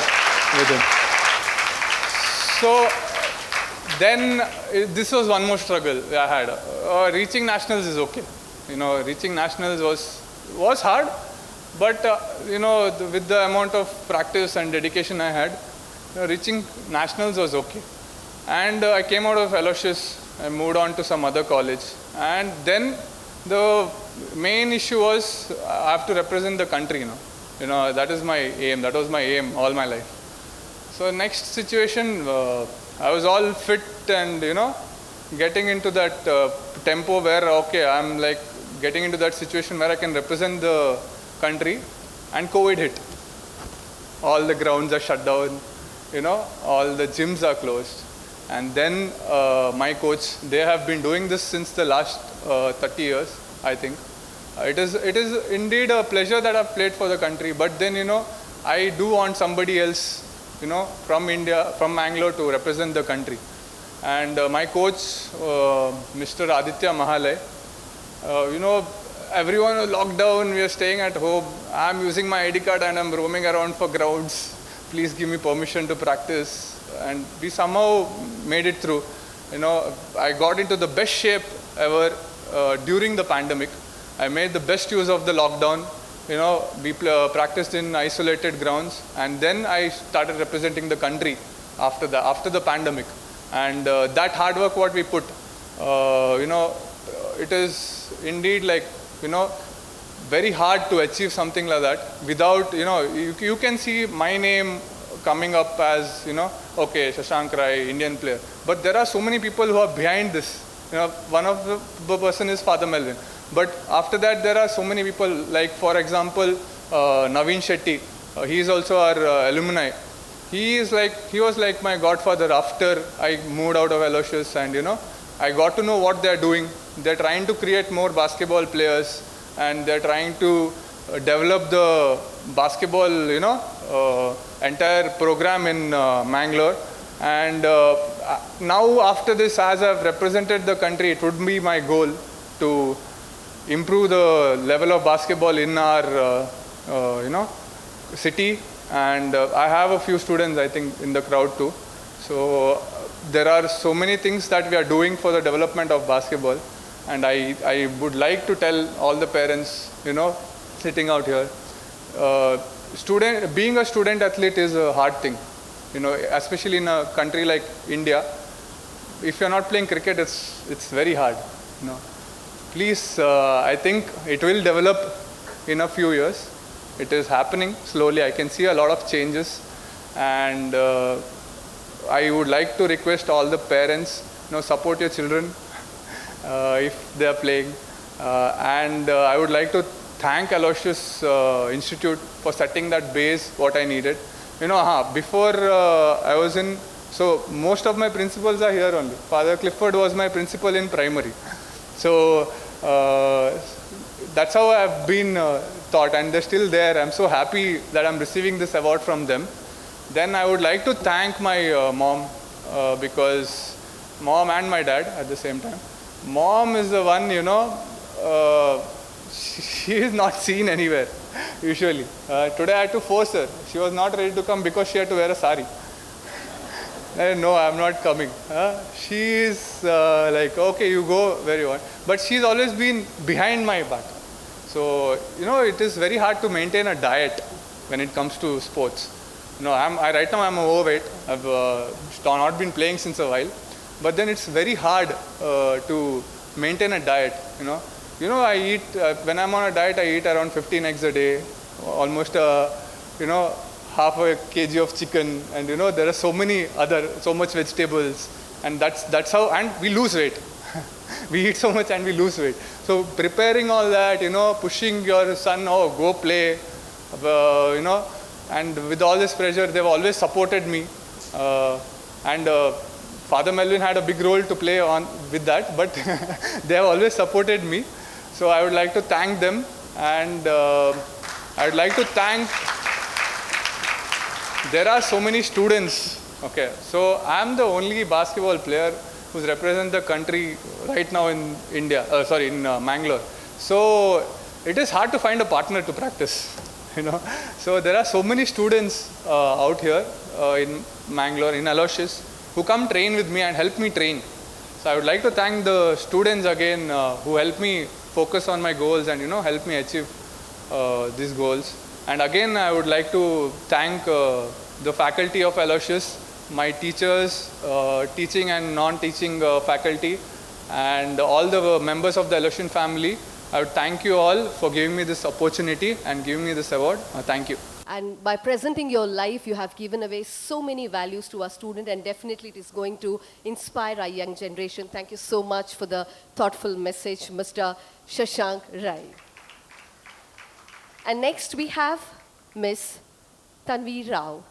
with him. So then this was one more struggle I had. Reaching nationals is okay. Reaching nationals was hard, but with the amount of practice and dedication I had, reaching nationals was okay. And I came out of Aloysius, I moved on to some other college, and then the main issue was I have to represent the country. That is my aim. That was my aim all my life. So next situation, I was all fit and getting into that tempo where I'm like getting into that situation where I can represent the country, and COVID hit. All the grounds are shut down, all the gyms are closed. And then my coach, they have been doing this since the last 30 years, I think. It is indeed a pleasure that I've played for the country, but then, I do want somebody else, from India, from Mangalore to represent the country. And my coach, Mr. Aditya Mahalay, everyone was locked down, we are staying at home. I'm using my ID card and I'm roaming around for grounds. Please give me permission to practice. And we somehow made it through. I got into the best shape ever during the pandemic. I made the best use of the lockdown. We practiced in isolated grounds, and then I started representing the country after the pandemic. And that hard work what we put, it is indeed like, very hard to achieve something like that without, you can see my name coming up as, okay, Shashank Rai, Indian player. But there are so many people who are behind this. One of the person is Father Melvin. But after that, there are so many people, like, for example, Naveen Shetty. He is also our alumni. He was like my godfather after I moved out of Aloysius, and, I got to know what they're doing. They're trying to create more basketball players, and they're trying to develop the basketball, entire program in Mangalore. And now after this, as I've represented the country, it would be my goal to improve the level of basketball in our, city. And I have a few students, I think, in the crowd too. So there are so many things that we are doing for the development of basketball. And I would like to tell all the parents, sitting out here, being a student athlete is a hard thing, especially in a country like India. If you're not playing cricket, it's very hard. Please, I think it will develop in a few years. It is happening slowly. I can see a lot of changes, and I would like to request all the parents, support your children if they are playing. And I would like to thank Aloysius Institute for setting that base, what I needed. Before I was in, so most of my principals are here only. Father Clifford was my principal in primary. So that's how I've been taught, and they're still there. I'm so happy that I'm receiving this award from them. Then I would like to thank my mom, because mom and my dad at the same time. Mom is the one, she is not seen anywhere, usually. Today I had to force her. She was not ready to come because she had to wear a sari. No, I'm not coming. She is like, okay, you go where you want. But she's always been behind my back. So, it is very hard to maintain a diet when it comes to sports. Right now I'm overweight. I've not been playing since a while. But then it's very hard to maintain a diet, I eat, when I'm on a diet, I eat around 15 eggs a day, almost, half a kg of chicken, and, there are so much vegetables, and that's how, and we lose weight. We eat so much and we lose weight. So preparing all that, pushing your son, go play, and with all this pressure, they've always supported me. And Father Melvin had a big role to play on with that, but they have always supported me. So I would like to thank them, and I would like to thank, there are so many students. Okay, so I'm the only basketball player who's represent the country right now in India, in Mangalore. So it is hard to find a partner to practice, So there are so many students out here in Mangalore, in Aloysius, who come train with me and help me train. So I would like to thank the students again who helped me focus on my goals and help me achieve these goals. And again, I would like to thank the faculty of Aloysius, my teachers, teaching and non-teaching faculty, and all the members of the Aloysian family. I would thank you all for giving me this opportunity and giving me this award. Thank you. And by presenting your life, you have given away so many values to our student, and definitely it is going to inspire our young generation. Thank you so much for the thoughtful message, Mr. Shashank Rai. And next we have Miss Tanvi Rao.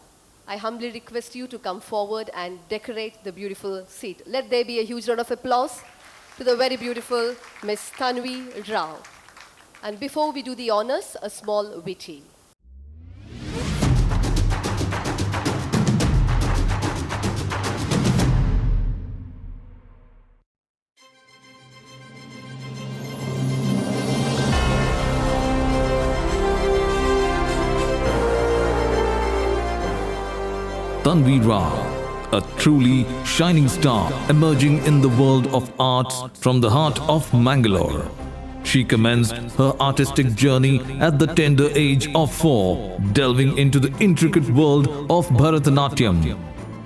I humbly request you to come forward and decorate the beautiful seat. Let there be a huge round of applause to the very beautiful Miss Tanvi Rao. And before we do the honors, a small witty. Tanvi Rao, a truly shining star emerging in the world of arts from the heart of Mangalore. She commenced her artistic journey at the tender age of 4, delving into the intricate world of Bharatanatyam.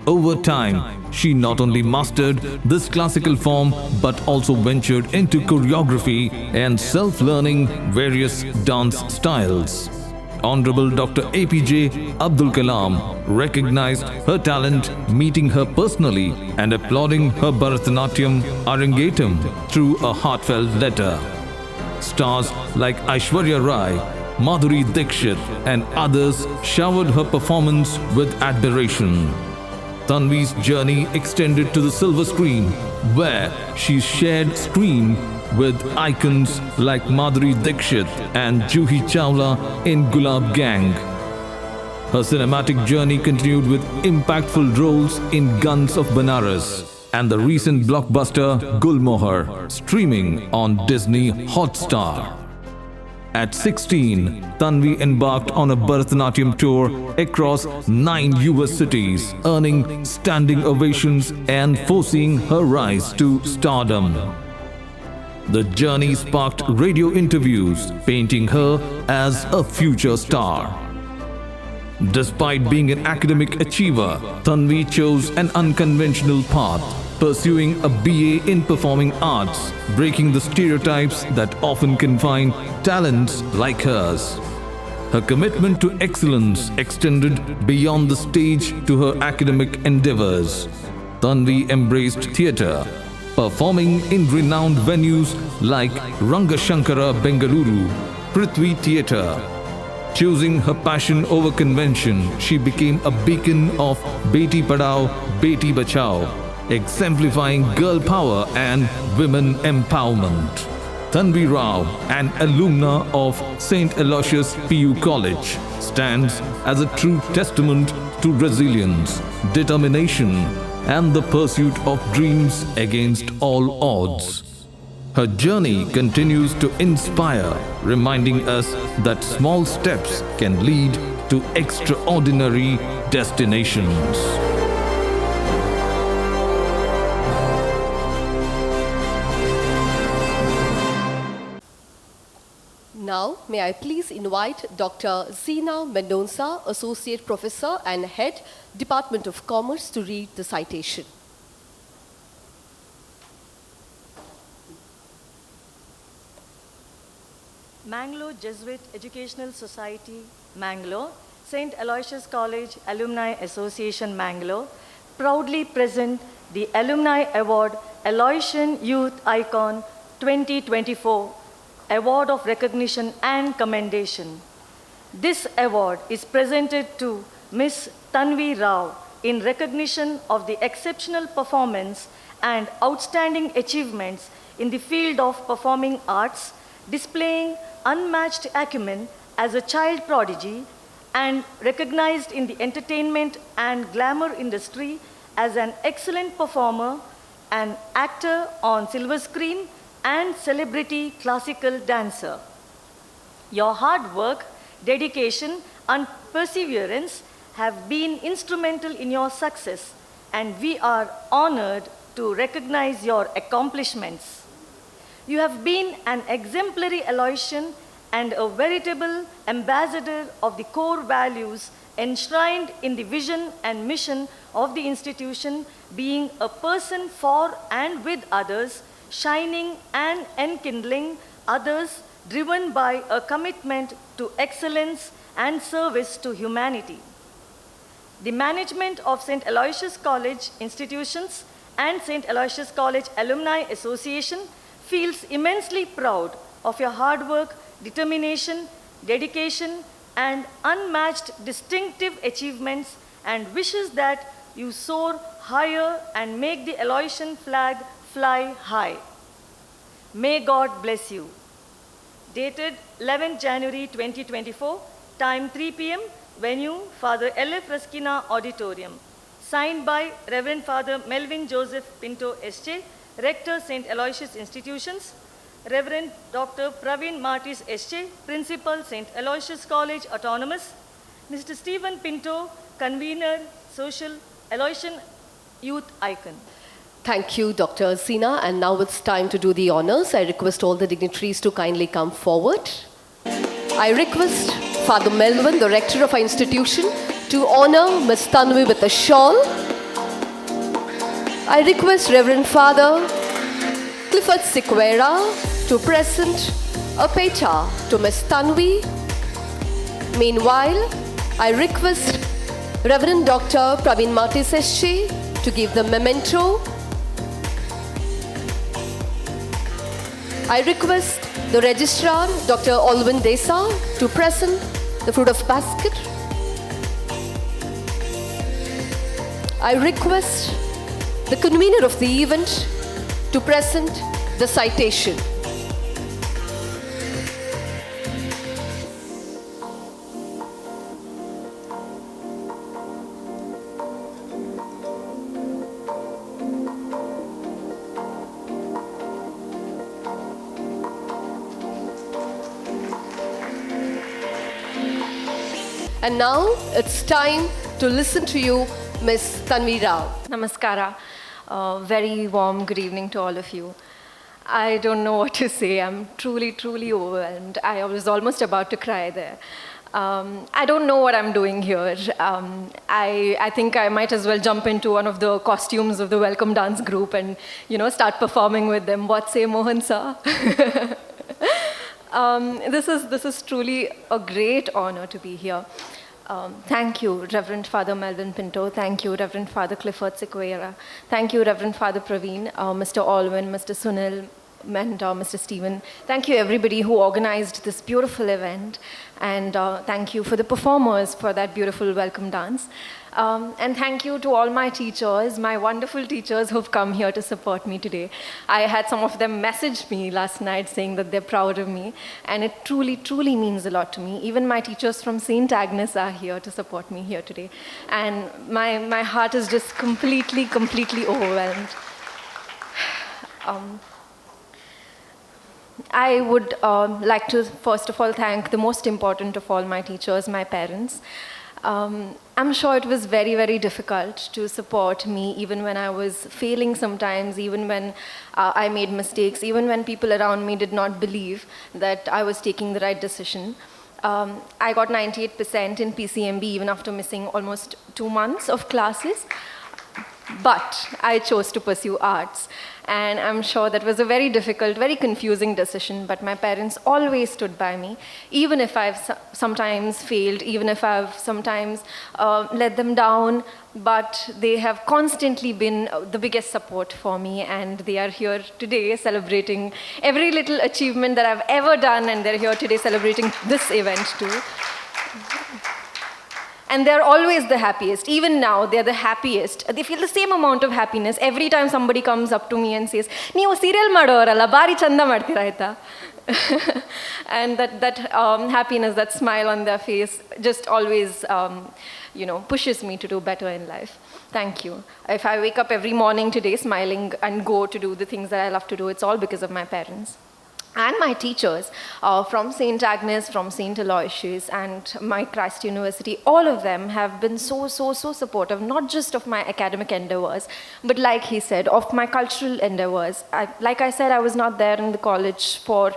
Over time, she not only mastered this classical form but also ventured into choreography and self-learning various dance styles. Honorable Dr. APJ Abdul Kalam recognized her talent, meeting her personally and applauding her Bharatanatyam Arangetam through a heartfelt letter. Stars like Aishwarya Rai, Madhuri Dixit and others showered her performance with admiration. Tanvi's journey extended to the silver screen, where she shared screen with icons like Madhuri Dixit and Juhi Chawla in Gulab Gang. Her cinematic journey continued with impactful roles in Guns of Banaras and the recent blockbuster Gulmohar, streaming on Disney Hotstar. At 16, Tanvi embarked on a Bharatanatyam tour across 9 US cities, earning standing ovations and foreseeing her rise to stardom. The journey sparked radio interviews, painting her as a future star. Despite being an academic achiever, Tanvi chose an unconventional path, pursuing a BA in performing arts, breaking the stereotypes that often confine talents like hers. Her commitment to excellence extended beyond the stage to her academic endeavors. Tanvi embraced theatre, performing in renowned venues like Rangashankara Bengaluru, Prithvi Theatre. Choosing her passion over convention, she became a beacon of Beti Padhao, Beti Bachao, exemplifying girl power and women empowerment. Tanvi Rao, an alumna of St. Aloysius PU College, stands as a true testament to resilience, determination, and the pursuit of dreams against all odds. Her journey continues to inspire, reminding us that small steps can lead to extraordinary destinations. Now, may I please invite Dr. Zina Mendonça, Associate Professor and Head, Department of Commerce, to read the citation. Mangalore Jesuit Educational Society, Mangalore, St. Aloysius College Alumni Association, Mangalore, proudly present the Alumni Award Aloysian Youth Icon 2024, Award of Recognition and Commendation. This award is presented to Ms. Tanvi Rao in recognition of the exceptional performance and outstanding achievements in the field of performing arts, displaying unmatched acumen as a child prodigy and recognized in the entertainment and glamour industry as an excellent performer, an actor on silver screen, and celebrity classical dancer. Your hard work, dedication, and perseverance have been instrumental in your success, and we are honored to recognize your accomplishments. You have been an exemplary Aloysian and a veritable ambassador of the core values enshrined in the vision and mission of the institution, being a person for and with others, shining and enkindling others, driven by a commitment to excellence and service to humanity. The management of St. Aloysius College institutions and St. Aloysius College Alumni Association feels immensely proud of your hard work, determination, dedication, and unmatched distinctive achievements, and wishes that you soar higher and make the Aloysian flag fly high. May God bless you. Dated 11 January 2024, time 3 p.m., venue Father L.F. Raskina Auditorium. Signed by Reverend Father Melvin Joseph Pinto S.J., Rector St. Aloysius Institutions, Reverend Dr. Praveen Martis S.J., Principal St. Aloysius College Autonomous, Mr. Stephen Pinto, Convener, Social Aloysian Youth Icon. Thank you, Dr. Zina. And now it's time to do the honors. I request all the dignitaries to kindly come forward. I request Father Melvin, the rector of our institution, to honor Ms. Tanvi with a shawl. I request Reverend Father Clifford Sequeira to present a peta to Ms. Tanvi. Meanwhile, I request Reverend Dr. Praveen Martis SC to give the memento. I request the Registrar, Dr. Alwyn Desa, to present the fruit of basket. I request the convener of the event to present the citation. And now it's time to listen to you, Ms. Tanvi Rao. Namaskara. Very warm good evening to all of you. I don't know what to say. I'm truly, truly overwhelmed. I was almost about to cry there. I don't know what I'm doing here. I think I might as well jump into one of the costumes of the welcome dance group and, start performing with them. What say, Mohan sir? This is truly a great honor to be here. Thank you, Reverend Father Melvin Pinto. Thank you, Reverend Father Clifford Sequeira. Thank you, Reverend Father Praveen, Mr. Alwyn, Mr. Sunil, and Mr. Stephen. Thank you, everybody who organized this beautiful event. And thank you for the performers for that beautiful welcome dance. And thank you to all my teachers, my wonderful teachers who've come here to support me today. I had some of them message me last night saying that they're proud of me, and it truly, truly means a lot to me. Even my teachers from St. Agnes are here to support me here today. And my heart is just completely, completely overwhelmed. I would like to, first of all, thank the most important of all my teachers, my parents. I'm sure it was very, very difficult to support me even when I was failing sometimes, even when I made mistakes, even when people around me did not believe that I was taking the right decision. I got 98% in PCMB even after missing almost 2 months of classes. But I chose to pursue arts. And I'm sure that was a very difficult, very confusing decision, but my parents always stood by me, even if I've sometimes failed, even if I've sometimes let them down, but they have constantly been the biggest support for me, and they are here today celebrating every little achievement that I've ever done, and they're here today celebrating this event too. And they're always the happiest. Even now, they're the happiest. They feel the same amount of happiness every time somebody comes up to me and says, "Neevu serial madovaralla, bari chanda martira aita." And that happiness, that smile on their face, just always, pushes me to do better in life. Thank you. If I wake up every morning today smiling and go to do the things that I love to do, it's all because of my parents. and my teachers from St. Agnes, from St. Aloysius, and my Christ University, all of them have been so supportive, not just of my academic endeavors, but like he said, of my cultural endeavors. Like I said, I was not there in the college for,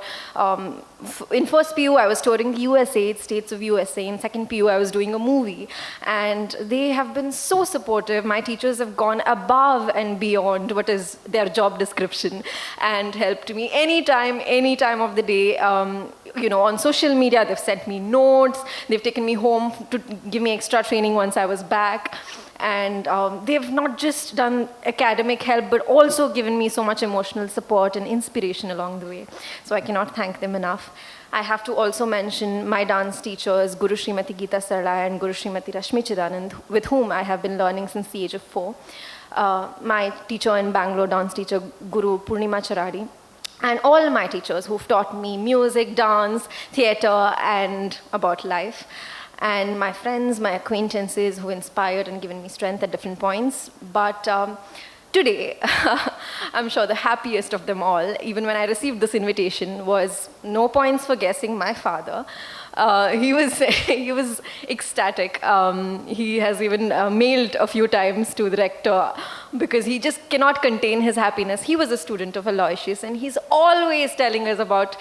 in first PU, I was touring the USA, states of USA. In second PU, I was doing a movie. And they have been so supportive. My teachers have gone above and beyond what is their job description and helped me any time of the day. On social media, they've sent me notes. They've taken me home to give me extra training once I was back. And they've not just done academic help, but also given me so much emotional support and inspiration along the way. So I cannot thank them enough. I have to also mention my dance teachers, Guru Srimati Geeta Sarla and Guru Srimati Rashmi Chidanand, with whom I have been learning since the age of 4. My teacher in Bangalore, dance teacher, Guru Purnima Charadi. And all my teachers who've taught me music, dance, theater, and about life. And my friends, my acquaintances who inspired and given me strength at different points. But today, I'm sure the happiest of them all, even when I received this invitation, was no points for guessing my father. He was ecstatic. He has even mailed a few times to the rector because he just cannot contain his happiness. He was a student of Aloysius, and he's always telling us about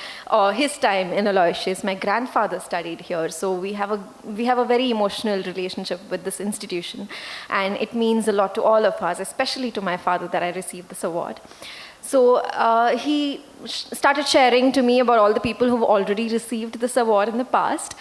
his time in Aloysius. My grandfather studied here, so we have a very emotional relationship with this institution, and it means a lot to all of us, especially to my father, that I received this award. So he started sharing to me about all the people who've already received this award in the past.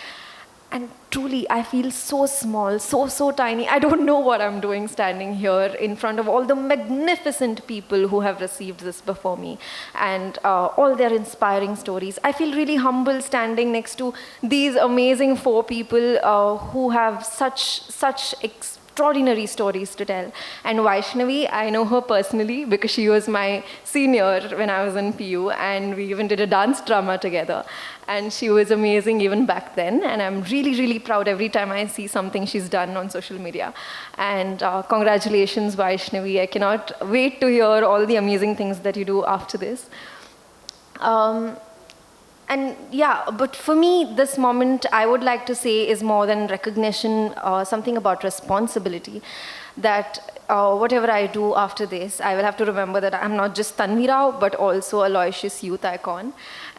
And truly, I feel so small, so tiny. I don't know what I'm doing standing here in front of all the magnificent people who have received this before me and all their inspiring stories. I feel really humble standing next to these amazing 4 people who have such extraordinary stories to tell. And Vaishnavi, I know her personally because she was my senior when I was in PU, and we even did a dance drama together. And she was amazing even back then, and I'm really proud every time I see something she's done on social media. And congratulations, Vaishnavi. I cannot wait to hear all the amazing things that you do after this. And yeah, but for me, this moment, I would like to say, is more than recognition, something about responsibility. That whatever I do after this, I will have to remember that I'm not just Tanvi Rao, but also Aloysius youth icon.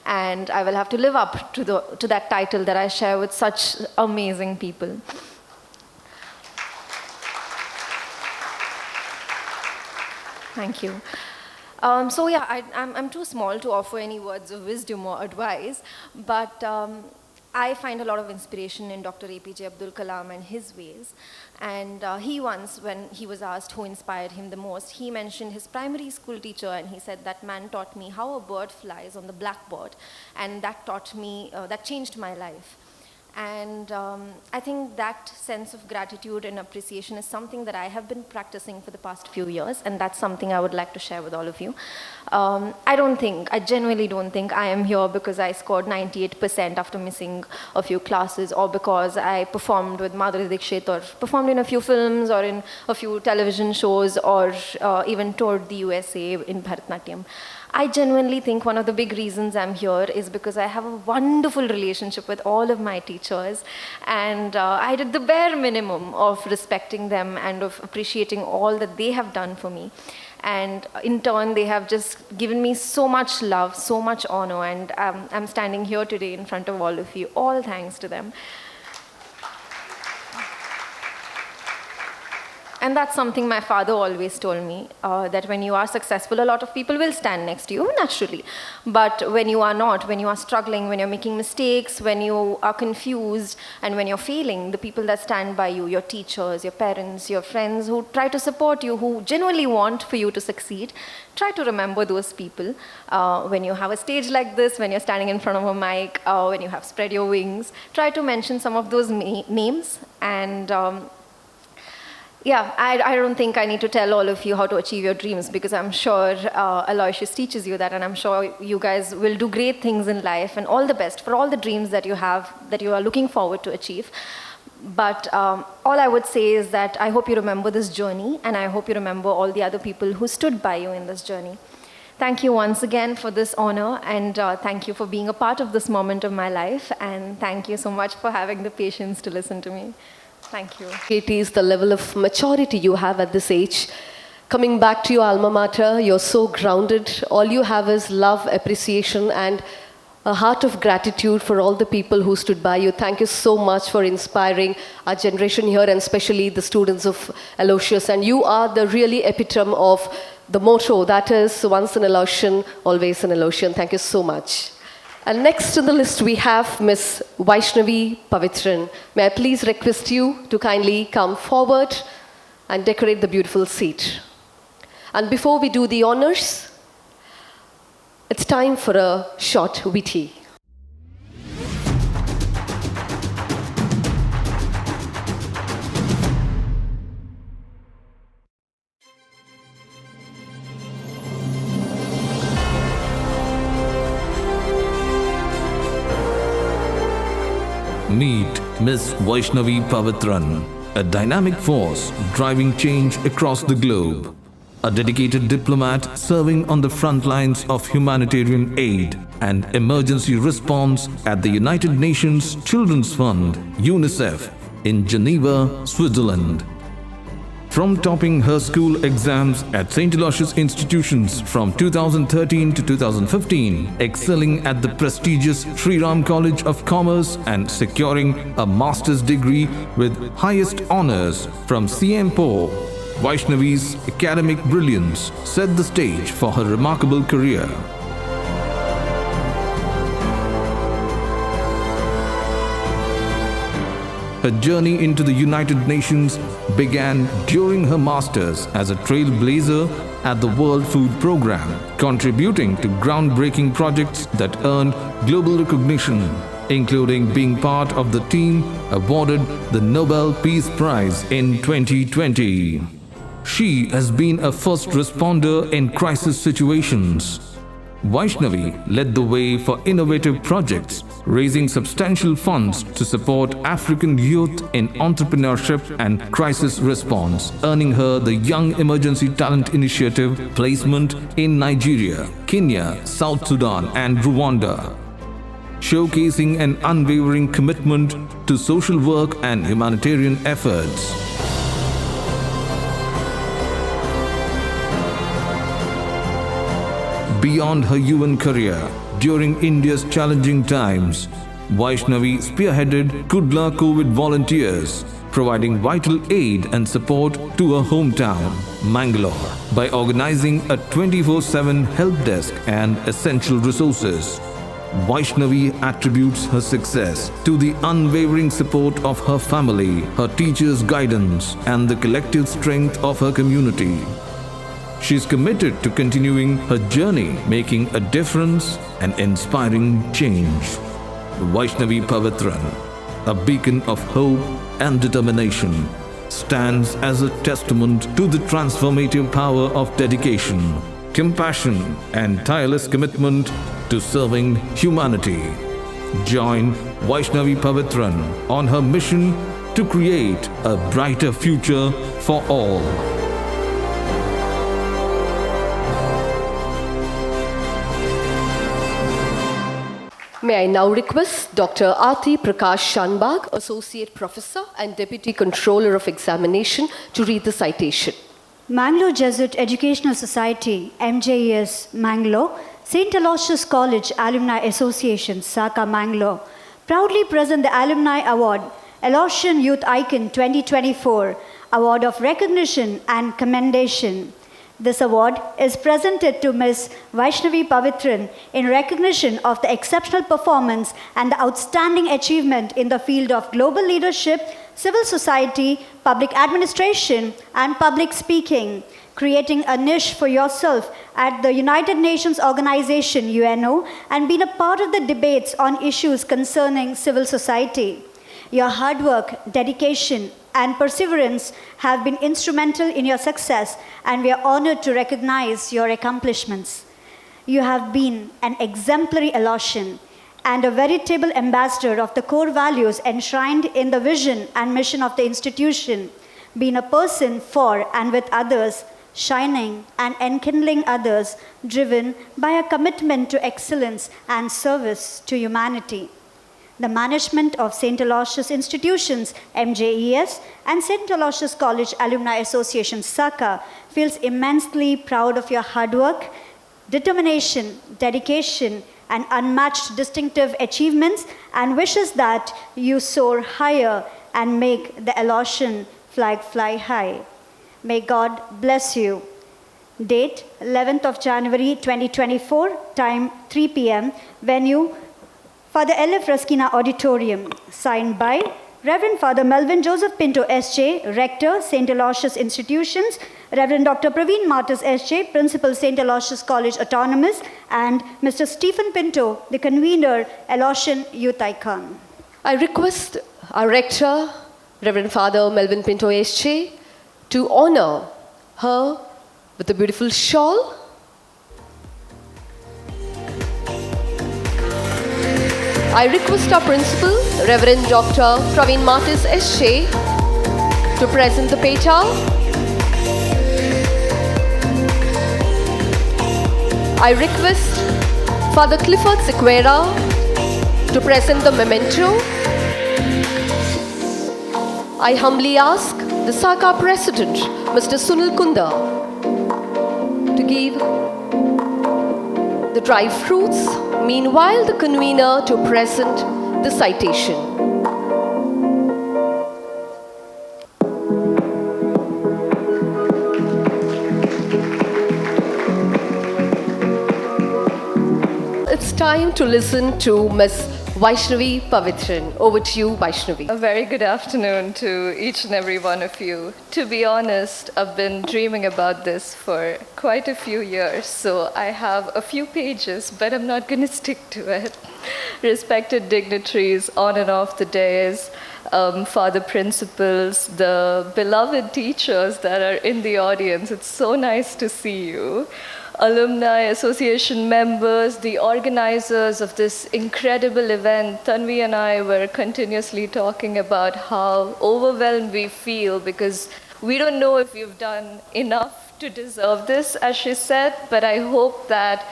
And I will have to live up to that title that I share with such amazing people. Thank you. So yeah, I'm too small to offer any words of wisdom or advice, but I find a lot of inspiration in Dr. APJ Abdul Kalam and his ways. And he once, when he was asked who inspired him the most, he mentioned his primary school teacher, and he said, that man taught me how a bird flies on the blackboard, and that taught me, that changed my life. And I think that sense of gratitude and appreciation is something that I have been practicing for the past few years, and that's something I would like to share with all of you. I genuinely don't think I am here because I scored 98% after missing a few classes, or because I performed with Madhuri Dixit, or performed in a few films, or in a few television shows, or even toured the USA in Bharatanatyam. I genuinely think one of the big reasons I'm here is because I have a wonderful relationship with all of my teachers, and I did the bare minimum of respecting them and of appreciating all that they have done for me. And in turn, they have just given me so much love, so much honor, and I'm standing here today in front of all of you, all thanks to them. And that's something my father always told me, that when you are successful, a lot of people will stand next to you, naturally. But when you are not, when you are struggling, when you're making mistakes, when you are confused, and when you're failing, the people that stand by you, your teachers, your parents, your friends, who try to support you, who genuinely want for you to succeed, try to remember those people. When you have a stage like this, when you're standing in front of a mic, when you have spread your wings, try to mention some of those names. And yeah, I don't think I need to tell all of you how to achieve your dreams, because I'm sure Aloysius teaches you that, and I'm sure you guys will do great things in life, and all the best for all the dreams that you have, that you are looking forward to achieve. But all I would say is that I hope you remember this journey, and I hope you remember all the other people who stood by you in this journey. Thank you once again for this honor, and thank you for being a part of this moment of my life, and thank you so much for having the patience to listen to me. Thank you. It is the level of maturity you have at this age. Coming back to your alma mater, you're so grounded. All you have is love, appreciation, and a heart of gratitude for all the people who stood by you. Thank you so much for inspiring our generation here, and especially the students of Aloysius. And you are the really epitome of the motto, that is, once an Aloysian, always an Aloysian. Thank you so much. And next on the list, we have Miss Vaishnavi Pavitran. May I please request you to kindly come forward and decorate the beautiful seat. And before we do the honors, it's time for a short witty. Meet Miss Vaishnavi Pavitran, a dynamic force driving change across the globe. A dedicated diplomat serving on the front lines of humanitarian aid and emergency response at the United Nations Children's Fund, UNICEF, in Geneva, Switzerland. From topping her school exams at St. Aloysius institutions from 2013 to 2015, excelling at the prestigious Sri Ram College of Commerce and securing a master's degree with highest honors from CMPO, Vaishnavi's academic brilliance set the stage for her remarkable career. Her journey into the United Nations began during her masters as a trailblazer at the World Food Programme, contributing to groundbreaking projects that earned global recognition, including being part of the team awarded the Nobel Peace Prize in 2020. She has been a first responder in crisis situations. Vaishnavi led the way for innovative projects, raising substantial funds to support African youth in entrepreneurship and crisis response, earning her the Young Emergency Talent Initiative placement in Nigeria, Kenya, South Sudan, and Rwanda, showcasing an unwavering commitment to social work and humanitarian efforts. Beyond her UN career, during India's challenging times, Vaishnavi spearheaded Kudla COVID volunteers, providing vital aid and support to her hometown, Mangalore, by organizing a 24/7 help desk and essential resources. Vaishnavi attributes her success to the unwavering support of her family, her teachers' guidance, and the collective strength of her community. She is committed to continuing her journey, making a difference and inspiring change. Vaishnavi Pavitran, a beacon of hope and determination, stands as a testament to the transformative power of dedication, compassion, and tireless commitment to serving humanity. Join Vaishnavi Pavitran on her mission to create a brighter future for all. May I now request Dr. Aarti Prakash Shanbag, Associate Professor and Deputy Controller of Examination, to read the citation. Mangalore Jesuit Educational Society, MJES, Mangalore, St. Aloysius College Alumni Association, Saka, Mangalore, proudly present the Alumni Award, Aloysian Youth Icon 2024, Award of Recognition and Commendation. This award is presented to Ms. Vaishnavi Pavitran in recognition of the exceptional performance and the outstanding achievement in the field of global leadership, civil society, public administration, and public speaking, creating a niche for yourself at the United Nations Organization, UNO, and being a part of the debates on issues concerning civil society. Your hard work, dedication, and perseverance have been instrumental in your success, and we are honored to recognize your accomplishments. You have been an exemplary Aloysian and a veritable ambassador of the core values enshrined in the vision and mission of the institution, being a person for and with others, shining and enkindling others, driven by a commitment to excellence and service to humanity. The management of St. Aloysius Institutions, MJES, and St. Aloysius College Alumni Association, SACA, feels immensely proud of your hard work, determination, dedication, and unmatched distinctive achievements, and wishes that you soar higher and make the Aloysian flag fly high. May God bless you. Date 11th of January 2024, time 3 p.m. Venue Father L.F. Raskina Auditorium. Signed by Reverend Father Melvin Joseph Pinto S.J., Rector, St. Aloysius Institutions, Reverend Dr. Praveen Martis S.J., Principal, St. Aloysius College Autonomous, and Mr. Stephen Pinto, the Convener, Aloysian Youth Icon. I request our Rector, Reverend Father Melvin Pinto S.J., to honor her with a beautiful shawl. I request our Principal, Reverend Dr. Praveen Martis S.J., to present the peta. I request Father Clifford Sequeira to present the memento. I humbly ask the SACA President, Mr. Sunil Kunda, to give the dry fruits. Meanwhile, the convener to present the citation. It's time to listen to Ms. Vaishnavi Pavitran. Over to you, Vaishnavi. A very good afternoon to each and every one of you. To be honest, I've been dreaming about this for quite a few years, so I have a few pages, but I'm not going to stick to it. Respected dignitaries on and off the dais, father principals, the beloved teachers that are in the audience, it's so nice to see you. Alumni Association members, the organizers of this incredible event. Tanvi and I were continuously talking about how overwhelmed we feel because we don't know if we've done enough to deserve this, as she said, but I hope that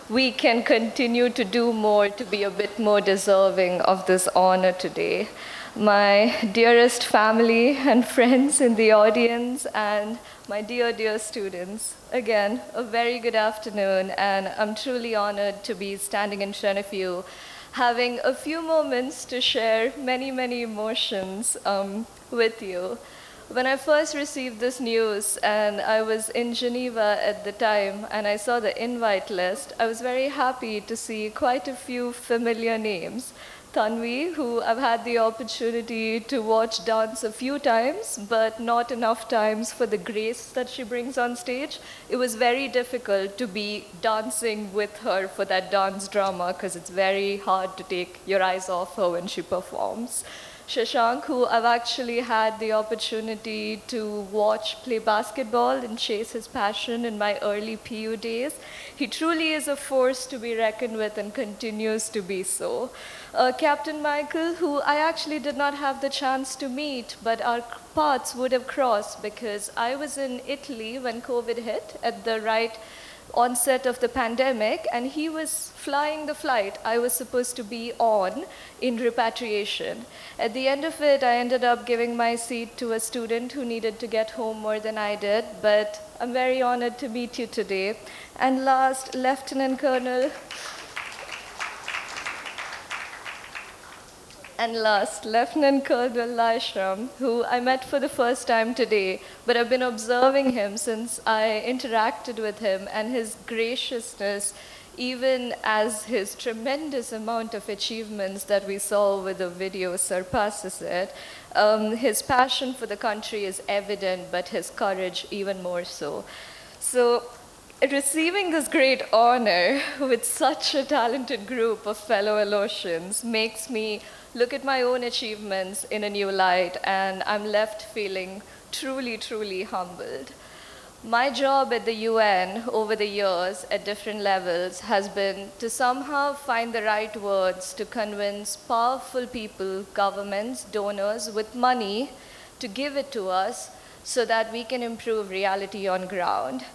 we can continue to do more to be a bit more deserving of this honor today. My dearest family and friends in the audience and my dear students, again, a very good afternoon, and I'm truly honored to be standing in front of you, having a few moments to share many emotions with you. When I first received this news, and I was in Geneva at the time, and I saw the invite list, I was very happy to see quite a few familiar names. Tanvi, who I've had the opportunity to watch dance a few times, but not enough times for the grace that she brings on stage. It was very difficult to be dancing with her for that dance drama because it's very hard to take your eyes off her when she performs. Shashank, who I've actually had the opportunity to watch play basketball and chase his passion in my early PU days. He truly is a force to be reckoned with and continues to be so. Captain Michael, who I actually did not have the chance to meet, but our paths would have crossed because I was in Italy when COVID hit at the right onset of the pandemic, and he was flying the flight I was supposed to be on in repatriation. At the end of it, I ended up giving my seat to a student who needed to get home more than I did, but I'm very honored to meet you today. And last, Lieutenant Colonel Laishram, who I met for the first time today, but I've been observing him since I interacted with him, and his graciousness, even as his tremendous amount of achievements that we saw with the video surpasses it. His passion for the country is evident, but his courage even more so. So, receiving this great honor with such a talented group of fellow Aloysians makes me look at my own achievements in a new light, and I'm left feeling truly humbled. My job at the UN over the years at different levels has been to somehow find the right words to convince powerful people, governments, donors with money to give it to us so that we can improve reality on ground.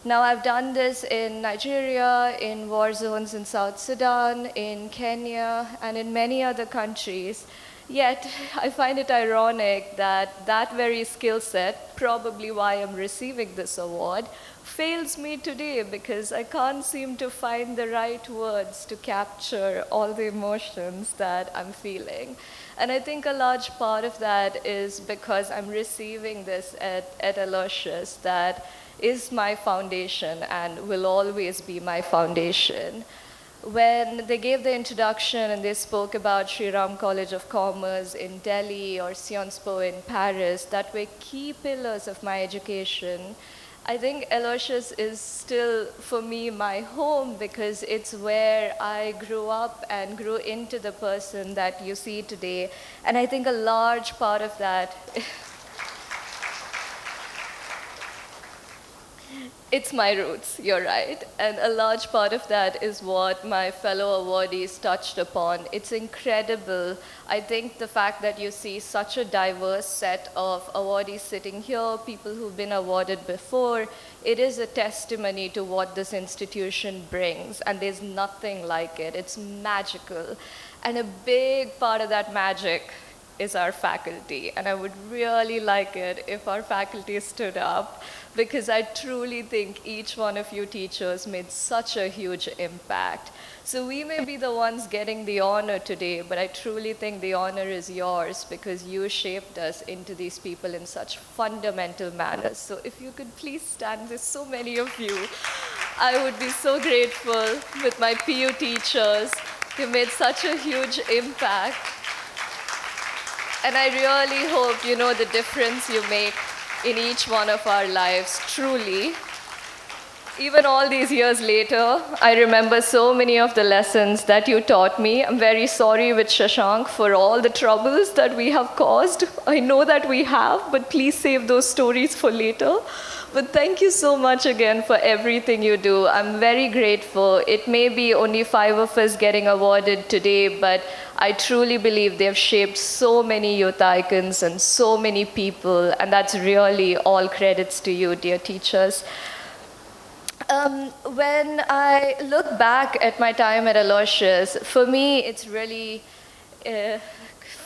Now, I've done this in Nigeria, in war zones in South Sudan, in Kenya, and in many other countries. Yet, I find it ironic that that very skill set, probably why I'm receiving this award, fails me today because I can't seem to find the right words to capture all the emotions that I'm feeling. And I think a large part of that is because I'm receiving this at Aloysius, that is my foundation and will always be my foundation. When they gave the introduction and they spoke about Sri Ram College of Commerce in Delhi or Sciences Po in Paris, that were key pillars of my education, I think Aloysius is still, for me, my home because it's where I grew up and grew into the person that you see today. And I think a large part of that it's my roots, you're right. And a large part of that is what my fellow awardees touched upon. It's incredible. I think the fact that you see such a diverse set of awardees sitting here, people who've been awarded before, it is a testimony to what this institution brings. And there's nothing like it. It's magical. And a big part of that magic is our faculty. And I would really like it if our faculty stood up, because I truly think each one of you teachers made such a huge impact. So we may be the ones getting the honor today, but I truly think the honor is yours because you shaped us into these people in such fundamental manners. So if you could please stand, there's so many of you. I would be so grateful with my PU teachers. You made such a huge impact. And I really hope you know the difference you make in each one of our lives, truly. Even all these years later, I remember so many of the lessons that you taught me. I'm very sorry with Shashank for all the troubles that we have caused. I know that we have, but please save those stories for later. But thank you so much again for everything you do. I'm very grateful. It may be only 5 of us getting awarded today, but I truly believe they've shaped so many youth icons and so many people, and that's really all credits to you, dear teachers. When I look back at my time at Aloysius, for me, it's really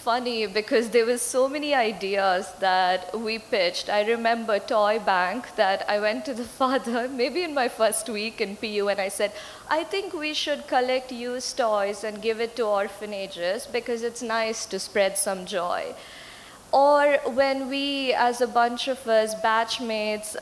funny because there were so many ideas that we pitched. I remember Toy Bank that I went to the father, maybe in my first week in PU, and I said, I think we should collect used toys and give it to orphanages because it's nice to spread some joy. Or when we, as a bunch of us, batchmates,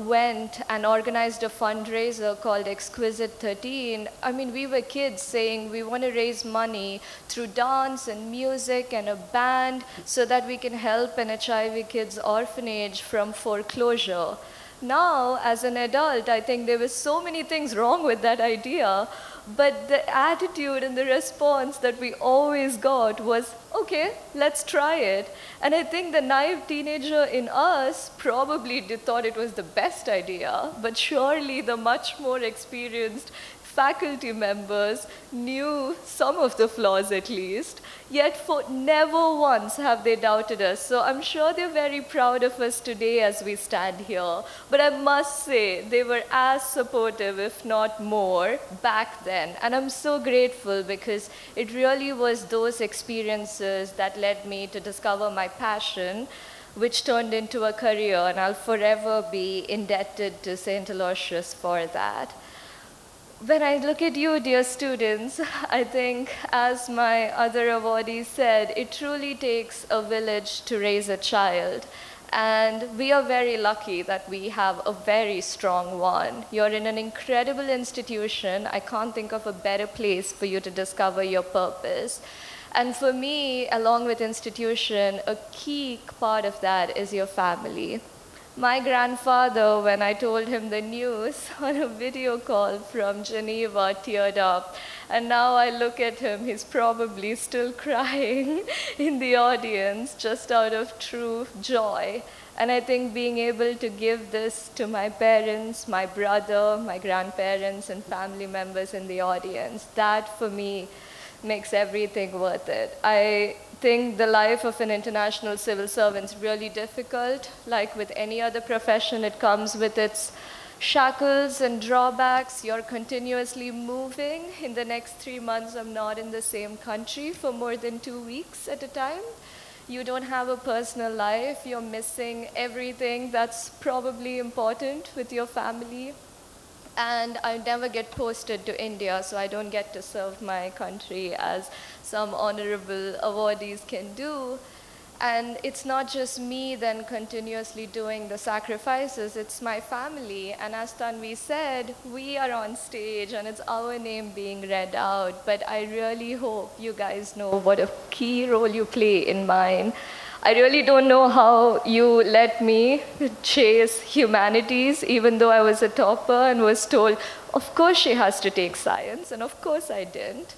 went and organized a fundraiser called Exquisite 13, I mean, we were kids saying we want to raise money through dance and music and a band so that we can help an HIV kids orphanage from foreclosure. Now, as an adult, I think there were so many things wrong with that idea, but the attitude and the response that we always got was, okay, let's try it. And I think the naive teenager in us probably thought it was the best idea, but surely the much more experienced faculty members knew some of the flaws at least, yet for never once have they doubted us. So I'm sure they're very proud of us today as we stand here. But I must say, they were as supportive, if not more, back then. And I'm so grateful because it really was those experiences that led me to discover my passion, which turned into a career, and I'll forever be indebted to St. Aloysius for that. When I look at you, dear students, I think, as my other awardee said, it truly takes a village to raise a child. And we are very lucky that we have a very strong one. You're in an incredible institution. I can't think of a better place for you to discover your purpose. And for me, along with institution, a key part of that is your family. My grandfather, when I told him the news on a video call from Geneva, teared up. And now I look at him, he's probably still crying in the audience, just out of true joy. And I think being able to give this to my parents, my brother, my grandparents, and family members in the audience, that for me makes everything worth it. I think the life of an international civil servant is really difficult. Like with any other profession, it comes with its shackles and drawbacks. You're continuously moving. In the next 3 months, I'm not in the same country for more than 2 weeks at a time. You don't have a personal life. You're missing everything that's probably important with your family. And I never get posted to India, so I don't get to serve my country as some honorable awardees can do. And it's not just me then continuously doing the sacrifices, it's my family. And as Tanvi said, we are on stage and it's our name being read out. But I really hope you guys know what a key role you play in mine. I really don't know how you let me chase humanities, even though I was a topper and was told, of course she has to take science, and of course I didn't.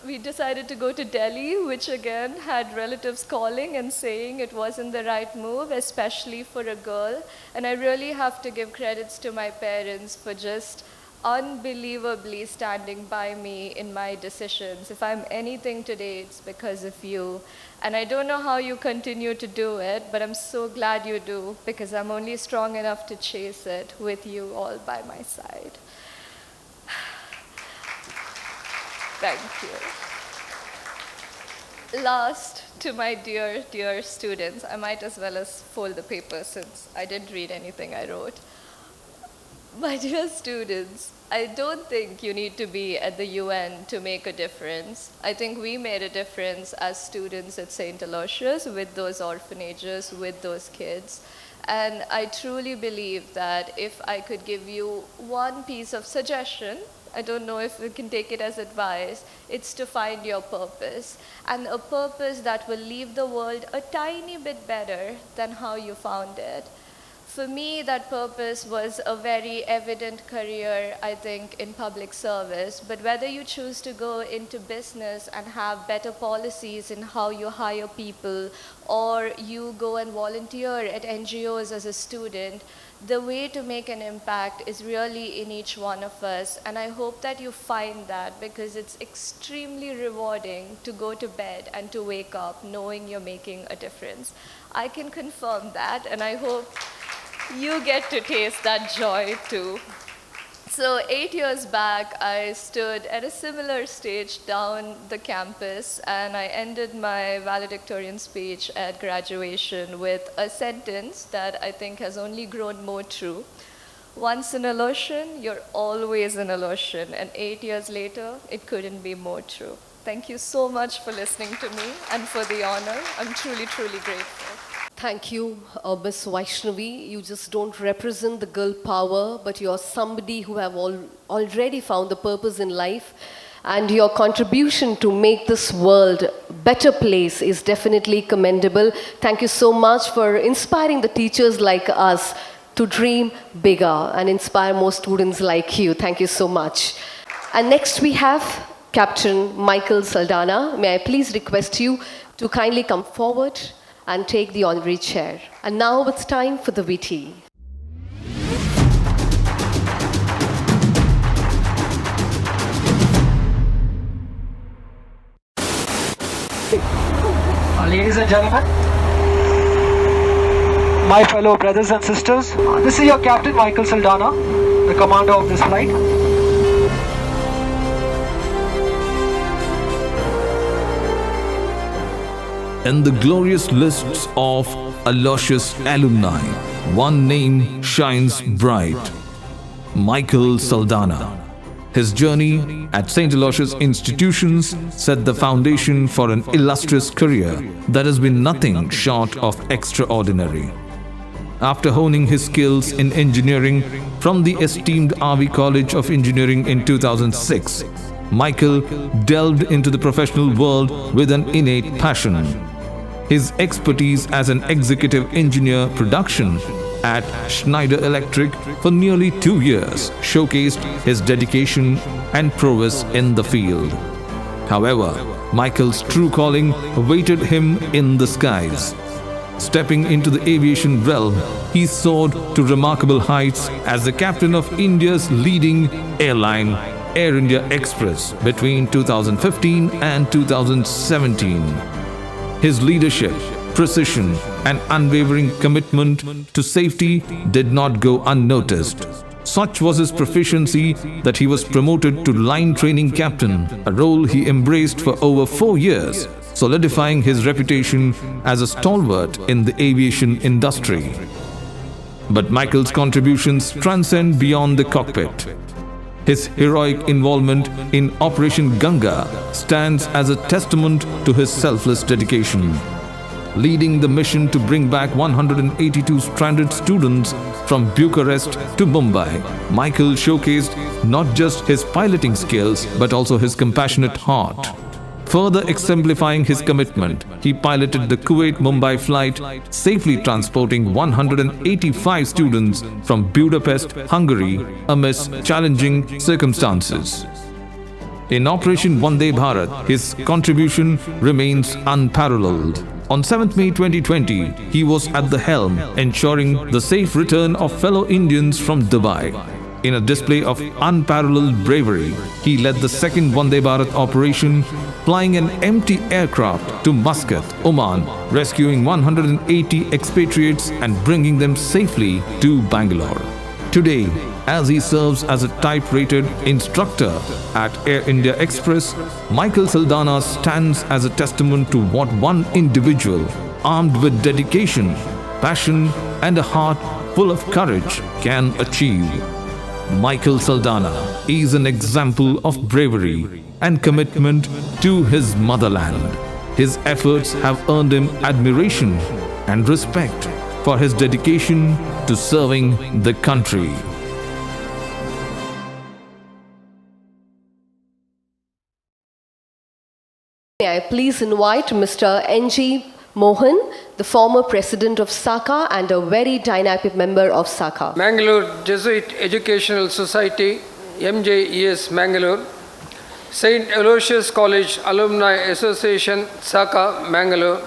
We decided to go to Delhi, which again had relatives calling and saying it wasn't the right move, especially for a girl. And I really have to give credits to my parents for just unbelievably standing by me in my decisions. If I'm anything today, it's because of you. And I don't know how you continue to do it, but I'm so glad you do, because I'm only strong enough to chase it with you all by my side. Thank you. Last, to my dear, dear students, I might as well as fold the paper since I didn't read anything I wrote. My dear students, I don't think you need to be at the UN to make a difference. I think we made a difference as students at St. Aloysius with those orphanages, with those kids. And I truly believe that if I could give you one piece of suggestion, I don't know if you can take it as advice, it's to find your purpose. And a purpose that will leave the world a tiny bit better than how you found it. For me, that purpose was a very evident career, I think, in public service. But whether you choose to go into business and have better policies in how you hire people, or you go and volunteer at NGOs as a student, the way to make an impact is really in each one of us. And I hope that you find that, because it's extremely rewarding to go to bed and to wake up knowing you're making a difference. I can confirm that, and I hope you get to taste that joy too. So 8 years back, I stood at a similar stage down the campus, and I ended my valedictorian speech at graduation with a sentence that I think has only grown more true. Once an Aloysian, you're always an Aloysian, and 8 years later, it couldn't be more true. Thank you so much for listening to me and for the honor. I'm truly, truly grateful. Thank you, Ms. Vaishnavi. You just don't represent the girl power, but you're somebody who have already found the purpose in life. And your contribution to make this world a better place is definitely commendable. Thank you so much for inspiring the teachers like us to dream bigger and inspire more students like you. Thank you so much. And next we have Captain Michael Saldana. May I please request you to kindly come forward and take the honorary chair. And now it's time for the VT. Ladies and gentlemen, my fellow brothers and sisters, this is your Captain Michael Saldana, the commander of this flight. In the glorious lists of Aloysius alumni, one name shines bright: Michael Saldana. His journey at St. Aloysius institutions set the foundation for an illustrious career that has been nothing short of extraordinary. After honing his skills in engineering from the esteemed RV College of Engineering in 2006, Michael delved into the professional world with an innate passion. His expertise as an executive engineer production at Schneider Electric for nearly 2 years showcased his dedication and prowess in the field. However, Michael's true calling awaited him in the skies. Stepping into the aviation realm, he soared to remarkable heights as the captain of India's leading airline, Air India Express between 2015 and 2017. His leadership, precision, and unwavering commitment to safety did not go unnoticed. Such was his proficiency that he was promoted to line training captain, a role he embraced for over 4 years, solidifying his reputation as a stalwart in the aviation industry. But Michael's contributions transcend beyond the cockpit. His heroic involvement in Operation Ganga stands as a testament to his selfless dedication. Leading the mission to bring back 182 stranded students from Bucharest to Mumbai, Michael showcased not just his piloting skills but also his compassionate heart. Further exemplifying his commitment, he piloted the Kuwait-Mumbai flight, safely transporting 185 students from Budapest, Hungary, amidst challenging circumstances. In Operation Vande Bharat, his contribution remains unparalleled. On 7th May 2020, he was at the helm, ensuring the safe return of fellow Indians from Dubai. In a display of unparalleled bravery, he led the second Vande Bharat operation, flying an empty aircraft to Muscat, Oman, rescuing 180 expatriates and bringing them safely to Bangalore. Today, as he serves as a type-rated instructor at Air India Express, Michael Saldanha stands as a testament to what one individual, armed with dedication, passion, and a heart full of courage, can achieve. Michael Saldanha is an example of bravery and commitment to his motherland. His efforts have earned him admiration and respect for his dedication to serving the country. May I please invite Mr. N.G. Mohan, the former president of SACA and a very dynamic member of SACA. Mangalore Jesuit Educational Society, MJES Mangalore, St. Aloysius College Alumni Association, SACA, Mangalore,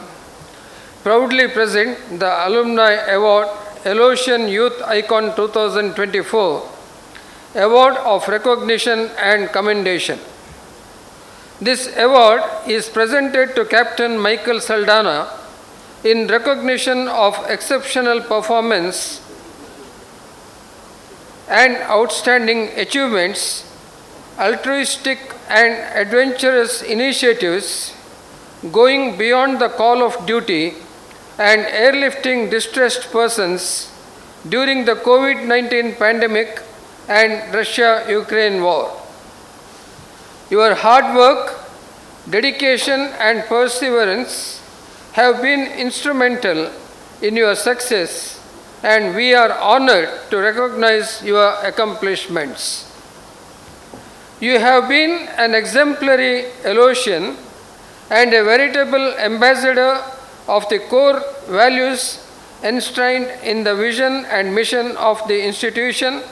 proudly present the Alumni Award Aloysian Youth Icon 2024, Award of Recognition and Commendation. This award is presented to Captain Michael Saldanha in recognition of exceptional performance and outstanding achievements, altruistic and adventurous initiatives, going beyond the call of duty and airlifting distressed persons during the COVID-19 pandemic and Russia-Ukraine war. Your hard work, dedication, and perseverance have been instrumental in your success, and we are honored to recognize your accomplishments. You have been an exemplary Aloysian and a veritable ambassador of the core values enshrined in the vision and mission of the institution,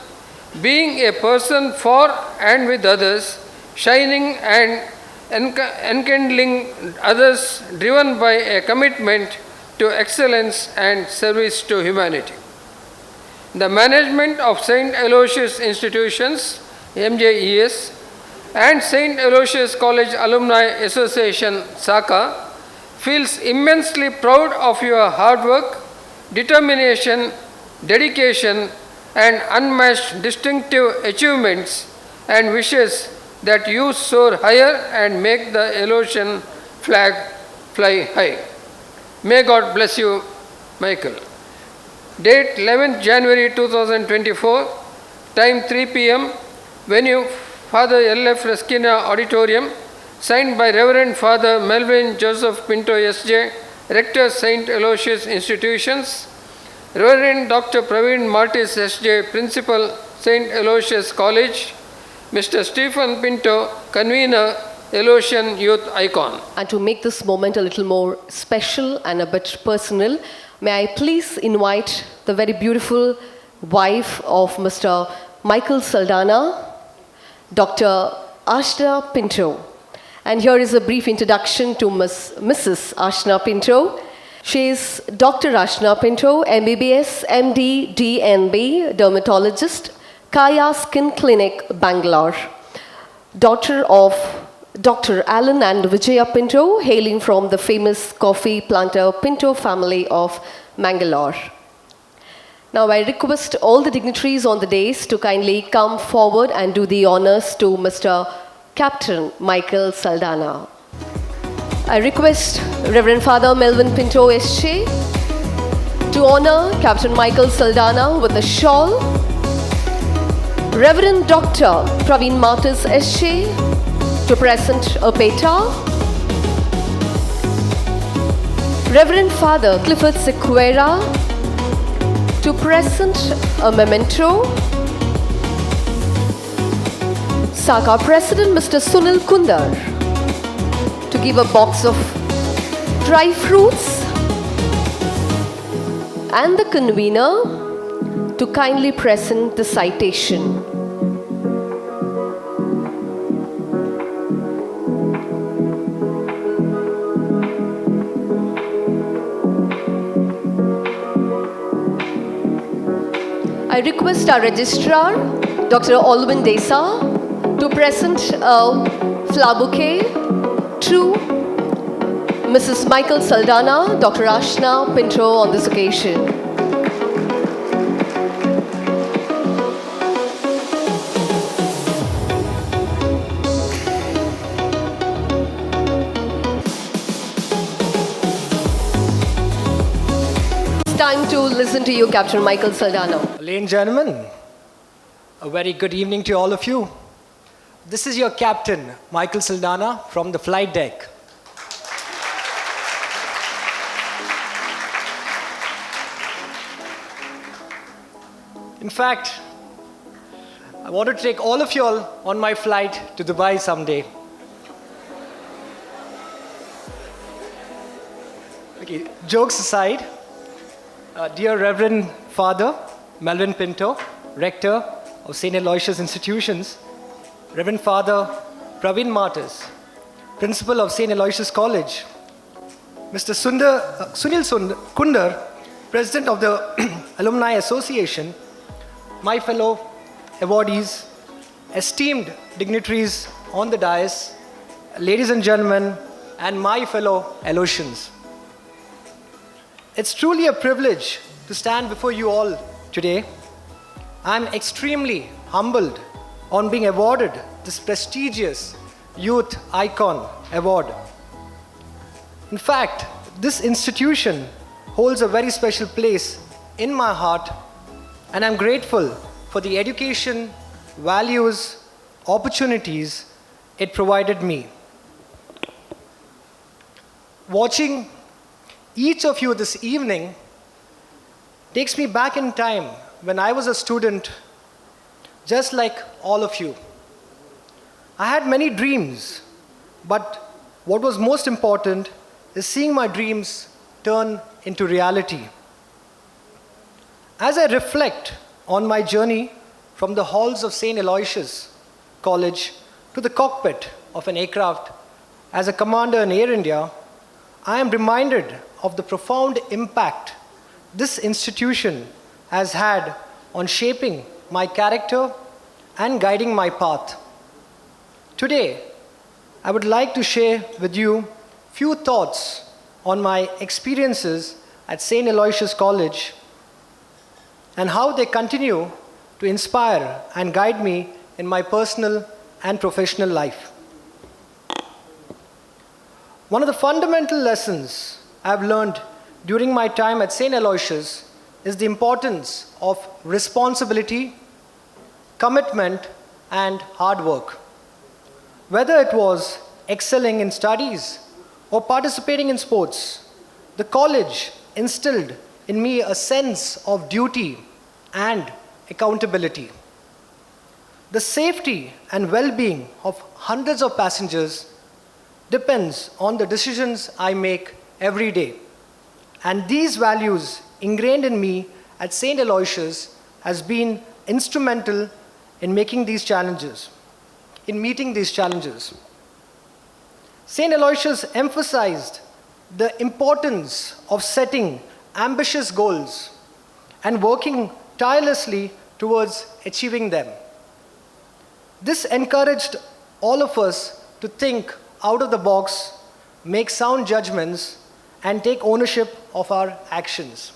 being a person for and with others, shining and enkindling others, driven by a commitment to excellence and service to humanity. The management of St. Aloysius Institutions, MJES, and St. Aloysius College Alumni Association, SACA, feels immensely proud of your hard work, determination, dedication, and unmatched distinctive achievements, and wishes that you soar higher and make the Aloysian flag fly high. May God bless you, Michael. Date 11th January 2024, time 3 p.m., venue Father L.F. Reskina Auditorium, signed by Reverend Father Melvin Joseph Pinto S.J., Rector St. Aloysius Institutions, Reverend Dr. Praveen Martis S.J., Principal St. Aloysius College, Mr. Stephen Pinto, Convener, Aloysian Youth Icon. And to make this moment a little more special and a bit personal, may I please invite the very beautiful wife of Mr. Michael Saldanha, Dr. Ashna Pinto. And here is a brief introduction to Mrs. Ashna Pinto. She is Dr. Ashna Pinto, MBBS, MD, DNB, dermatologist, Kaya Skin Clinic, Bangalore. daughter of Dr. Alan and Vijaya Pinto, hailing from the famous coffee planter Pinto family of Mangalore. Now I request all the dignitaries on the dais to kindly come forward and do the honors to Mr. Captain Michael Saldana. I request Reverend Father Melvin Pinto SJ to honor Captain Michael Saldana with a shawl. Reverend Dr. Praveen Martis SJ to present a peta. Reverend Father Clifford Sequeira to present a memento. SACA President Mr. Sunil Kundar to give a box of dry fruits, and the convener to kindly present the citation. I request our registrar, Dr. Olwin Desa, to present a flower bouquet to Mrs. Michael Saldana, Dr. Ashna Pinto on this occasion. It's time to listen to you, Captain Michael Saldana. Ladies and gentlemen, a very good evening to all of you. This is your captain, Michael Saldana, from the flight deck. In fact, I want to take all of you all on my flight to Dubai someday. Okay, jokes aside, dear Reverend Father Melvin Pinto, Rector of St. Aloysius Institutions, Reverend Father Praveen Martis, Principal of St. Aloysius College, Mr. Sunil Kundar, President of the Alumni Association, my fellow awardees, esteemed dignitaries on the dais, ladies and gentlemen, and my fellow Aloysians. It's truly a privilege to stand before you all today. I'm extremely humbled on being awarded this prestigious Youth Icon Award. In fact, this institution holds a very special place in my heart, and I'm grateful for the education, values, opportunities it provided me. Watching each of you this evening takes me back in time when I was a student, just like all of you. I had many dreams, but what was most important is seeing my dreams turn into reality. As I reflect on my journey from the halls of St. Aloysius College to the cockpit of an aircraft as a commander in Air India, I am reminded of the profound impact this institution has had on shaping my character and guiding my path. Today, I would like to share with you few thoughts on my experiences at St. Aloysius College and how they continue to inspire and guide me in my personal and professional life. One of the fundamental lessons I've learned during my time at St. Aloysius is the importance of responsibility, commitment, and hard work. Whether it was excelling in studies or participating in sports, the college instilled in me a sense of duty and accountability. The safety and well-being of hundreds of passengers depends on the decisions I make every day. And these values ingrained in me at St. Aloysius has been instrumental in meeting these challenges. St. Aloysius emphasized the importance of setting ambitious goals and working tirelessly towards achieving them. This encouraged all of us to think out of the box, make sound judgments, and take ownership of our actions.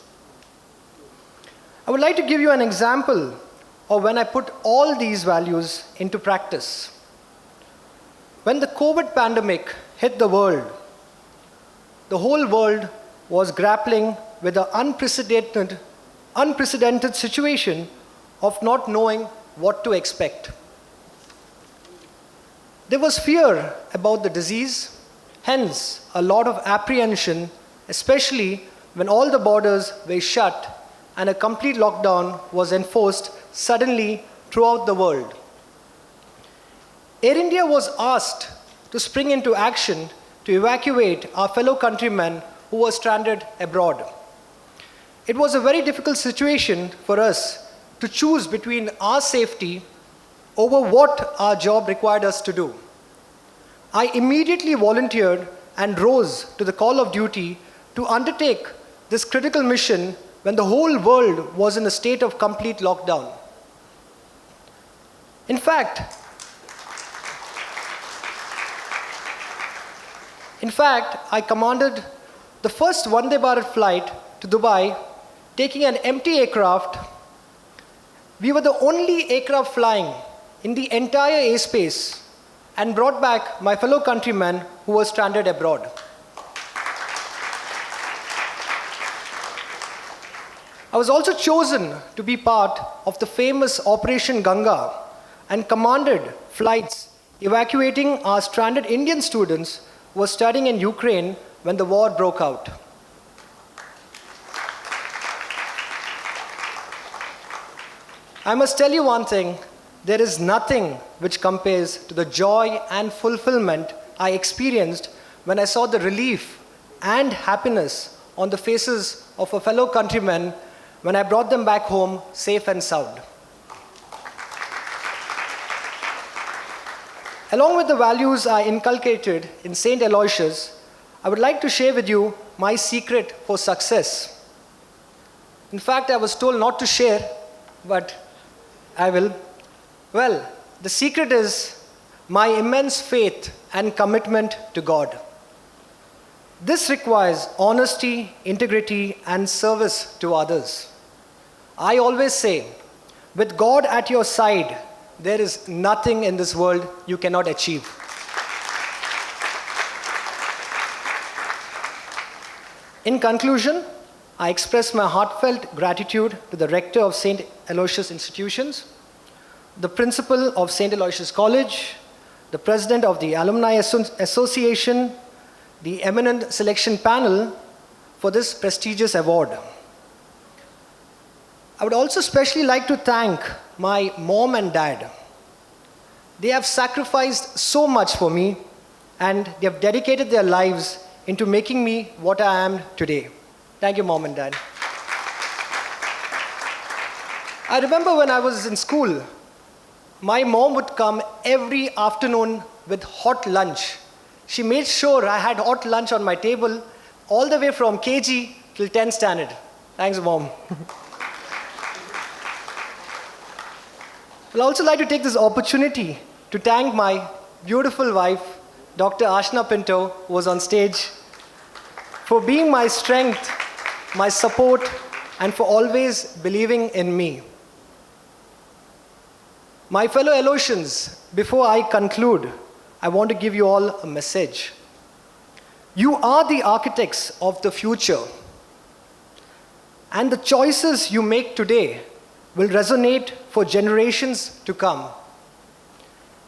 I would like to give you an example of when I put all these values into practice. When the COVID pandemic hit the world, the whole world was grappling with the unprecedented situation of not knowing what to expect. There was fear about the disease, hence a lot of apprehension, especially when all the borders were shut and a complete lockdown was enforced suddenly throughout the world. Air India was asked to spring into action to evacuate our fellow countrymen who were stranded abroad. It was a very difficult situation for us to choose between our safety over what our job required us to do. I immediately volunteered and rose to the call of duty to undertake this critical mission when the whole world was in a state of complete lockdown. In fact, I commanded the first Vande Bharat flight to Dubai, taking an empty aircraft. We were the only aircraft flying in the entire airspace and brought back my fellow countrymen who were stranded abroad. I was also chosen to be part of the famous Operation Ganga and commanded flights evacuating our stranded Indian students who were studying in Ukraine when the war broke out. I must tell you one thing, there is nothing which compares to the joy and fulfillment I experienced when I saw the relief and happiness on the faces of a fellow countrymen when I brought them back home safe and sound. Along with the values I inculcated in St. Aloysius, I would like to share with you my secret for success. In fact, I was told not to share, but I will. Well, the secret is my immense faith and commitment to God. This requires honesty, integrity, and service to others. I always say, with God at your side, there is nothing in this world you cannot achieve. In conclusion, I express my heartfelt gratitude to the rector of St. Aloysius Institutions, the principal of St. Aloysius College, the president of the Alumni Association, the eminent selection panel for this prestigious award. I would also especially like to thank my mom and dad. They have sacrificed so much for me and they have dedicated their lives into making me what I am today. Thank you, Mom and Dad. I remember when I was in school, my mom would come every afternoon with hot lunch. She made sure I had hot lunch on my table all the way from KG till 10th standard. Thanks, Mom. I'd also like to take this opportunity to thank my beautiful wife, Dr. Ashna Pinto, who was on stage, for being my strength, my support, and for always believing in me. My fellow Aloysians, before I conclude, I want to give you all a message. You are the architects of the future, and the choices you make today will resonate for generations to come.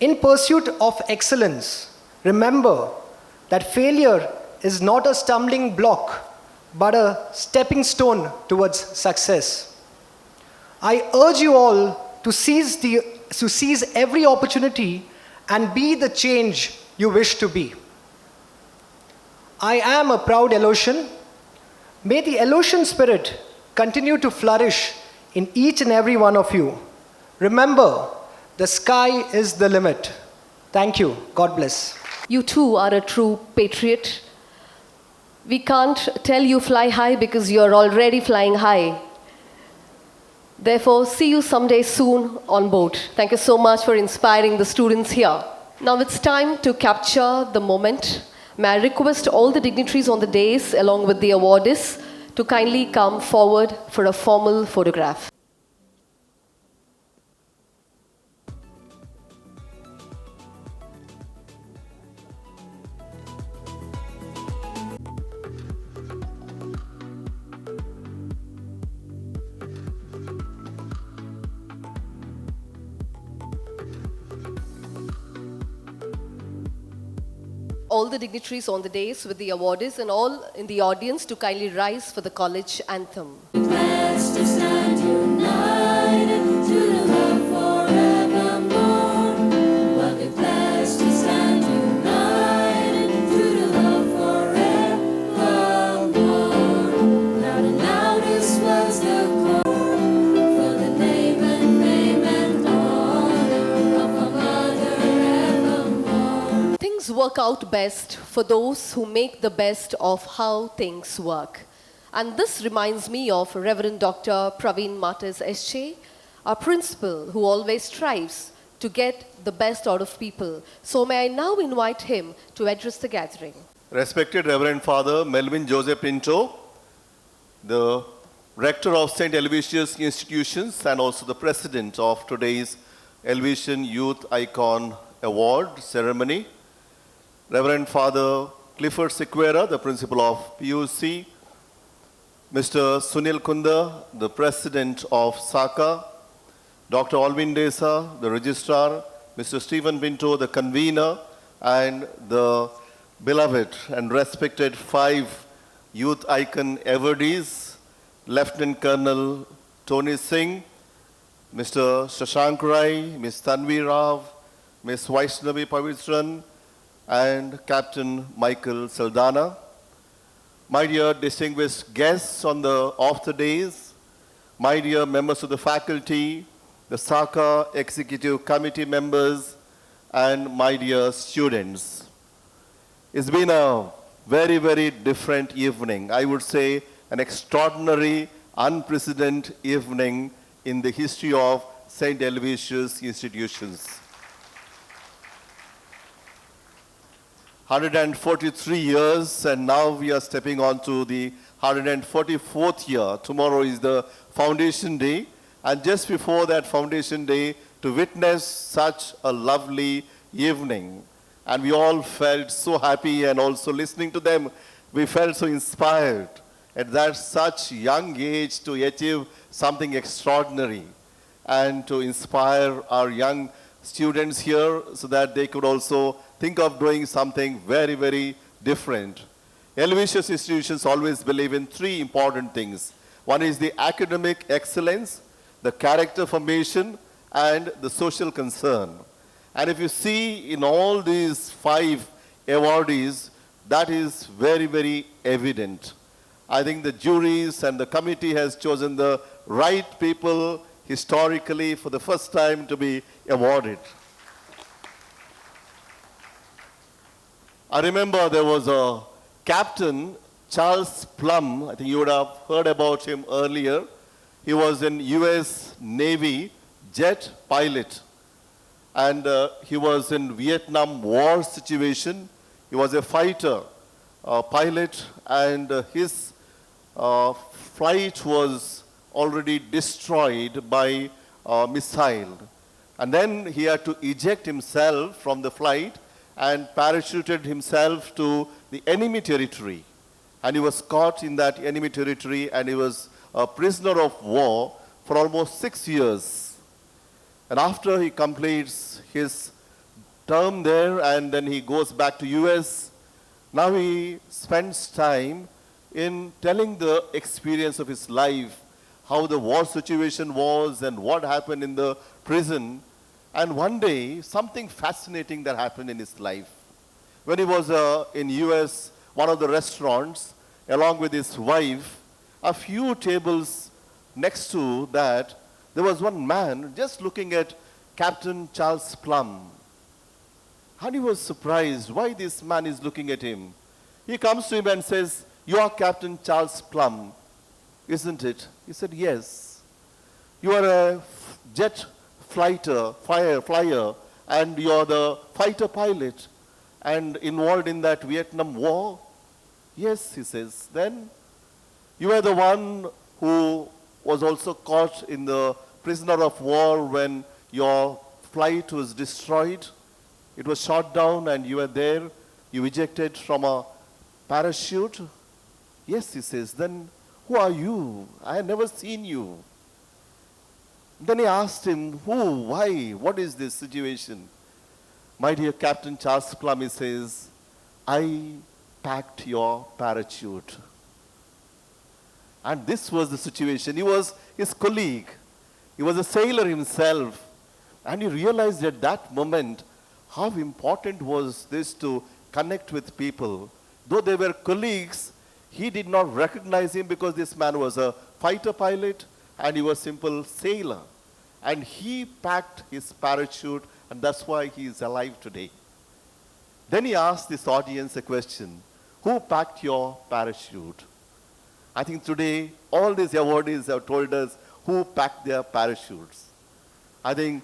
In pursuit of excellence, remember that failure is not a stumbling block, but a stepping stone towards success. I urge you all to seize every opportunity and be the change you wish to be. I am a proud Aloysian. May the Aloysian spirit continue to flourish in each and every one of you. Remember, the sky is the limit. Thank you. God bless. You too are a true patriot. We can't tell you fly high because you're already flying high. Therefore, see you someday soon on board. Thank you so much for inspiring the students here. Now it's time to capture the moment. May I request all the dignitaries on the dais along with the awardees to kindly come forward for a formal photograph. All the dignitaries on the dais with the awardees and all in the audience to kindly rise for the college anthem. Blessed to stand united to the love forevermore. We'll be blessed to stand united to the love forevermore. Loud and loudest was the call for the name and fame and honor of our mother evermore. Things work out best for those who make the best of how things work. And this reminds me of Reverend Dr. Praveen Martyrs SJ, our principal who always strives to get the best out of people. So may I now invite him to address the gathering. Respected Reverend Father Melvin Joseph Pinto, the Rector of St. Aloysius Institutions and also the President of today's Aloysian Youth Icon Award ceremony, Reverend Father Clifford Sequeira, the Principal of PUC, Mr. Sunil Kunda, the President of SACA, Dr. Alvin Desa, the Registrar, Mr. Stephen Pinto, the Convener, and the beloved and respected 5 Youth Icon awardees, Lieutenant Colonel Tony Singh, Mr. Shashank Rai, Ms. Tanvi Rao, Ms. Vaishnavi Pavitran, and Captain Michael Saldana. My dear distinguished guests of the days, my dear members of the faculty, the SACA Executive Committee members, and my dear students. It's been a very, very different evening. I would say an extraordinary, unprecedented evening in the history of St. Aloysius Institutions. 143 years, and now we are stepping on to the 144th year. Tomorrow is the foundation day, and just before that foundation day, to witness such a lovely evening. And we all felt so happy, and also listening to them, we felt so inspired at that such young age to achieve something extraordinary and to inspire our young students here so that they could also think of doing something very, very different. Aloysius institutions always believe in 3 important things. One is the academic excellence, the character formation, and the social concern. And if you see in all these 5 awardees, that is very, very evident. I think the juries and the committee has chosen the right people historically for the first time to be awarded. I remember there was a captain, Charles Plum. I think you would have heard about him earlier. He was an US Navy jet pilot. And he was in Vietnam War situation. He was a fighter, pilot, and his flight was already destroyed by a missile. And then he had to eject himself from the flight and parachuted himself to the enemy territory. And he was caught in that enemy territory, and he was a prisoner of war for almost 6 years. And after he completes his term there, and then he goes back to US, now he spends time in telling the experience of his life, how the war situation was and what happened in the prison. And one day, something fascinating that happened in his life. When he was in US, one of the restaurants, along with his wife, a few tables next to that, there was one man just looking at Captain Charles Plum. And he was surprised why this man is looking at him. He comes to him and says, "You are Captain Charles Plum, isn't it?" He said, "Yes." "You are a jet flyer, and you're the fighter pilot and involved in that Vietnam War. Yes, he says, then you were the one who was also caught in the prisoner of war when your flight was destroyed. It was shot down and you were there. You ejected from a parachute. Yes, he says, then who are you? I have never seen you. Then he asked him, who, why, what is this situation? My dear Captain Charles Plum, he says, I packed your parachute. And this was the situation. He was his colleague. He was a sailor himself. And he realized at that moment how important was this to connect with people. Though they were colleagues, he did not recognize him because this man was a fighter pilot and he was a simple sailor. And he packed his parachute, and that's why he is alive today. Then he asked this audience a question. Who packed your parachute? I think today all these awardees have told us who packed their parachutes. I think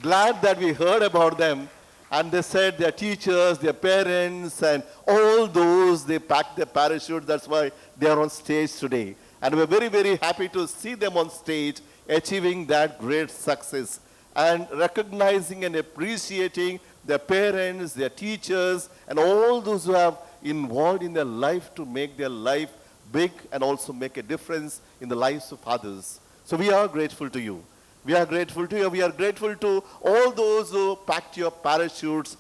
glad that we heard about them, and they said their teachers, their parents, and all those, they packed their parachute. That's why they are on stage today. And we're very, very happy to see them on stage achieving that great success and recognizing and appreciating their parents, their teachers, and all those who have involved in their life to make their life big and also make a difference in the lives of others. So we are grateful to you. We are grateful to you. We are grateful to all those who packed your parachutes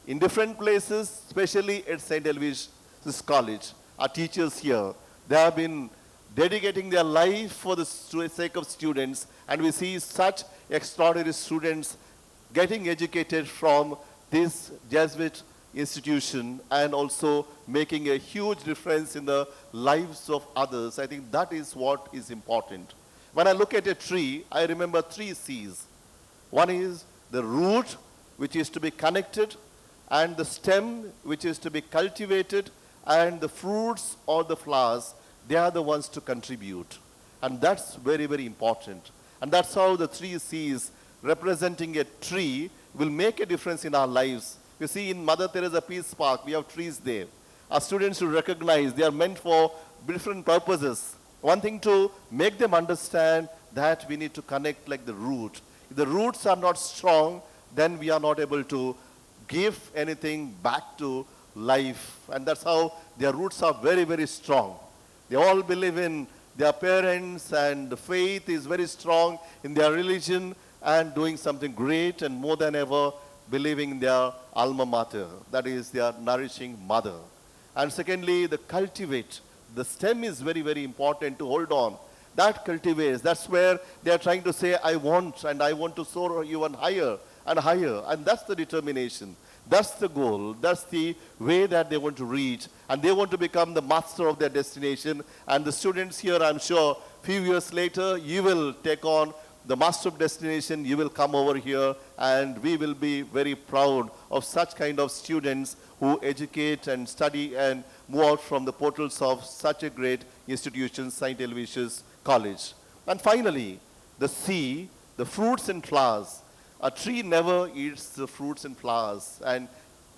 in different places, especially at St. Aloysius College. Our teachers here, they have been dedicating their life for the sake of students, and we see such extraordinary students getting educated from this Jesuit institution and also making a huge difference in the lives of others. I think that is what is important. When I look at a tree, I remember 3 C's. One is the root, which is to be connected, and the stem, which is to be cultivated, and the fruits or the flowers, they are the ones to contribute. And that's very, very important. And that's how the 3 C's representing a tree will make a difference in our lives. You see, in Mother Teresa Peace Park, we have trees there. Our students should recognize they are meant for different purposes. One thing to make them understand that we need to connect like the root. If the roots are not strong, then we are not able to give anything back to life. And that's how their roots are very, very strong. They all believe in their parents, and the faith is very strong in their religion and doing something great, and more than ever believing in their alma mater, that is their nourishing mother. And secondly, the cultivate. The stem is very, very important to hold on. That cultivates. That's where they are trying to say, I want to soar even higher and higher. And that's the determination. That's the goal. That's the way that they want to reach. And they want to become the master of their destination. And the students here, I'm sure, few years later, you will take on the master of destination. You will come over here, and we will be very proud of such kind of students who educate and study and move out from the portals of such a great institution, St. Aloysius College. And finally, the C, the fruits and flowers. A tree never eats the fruits and flowers and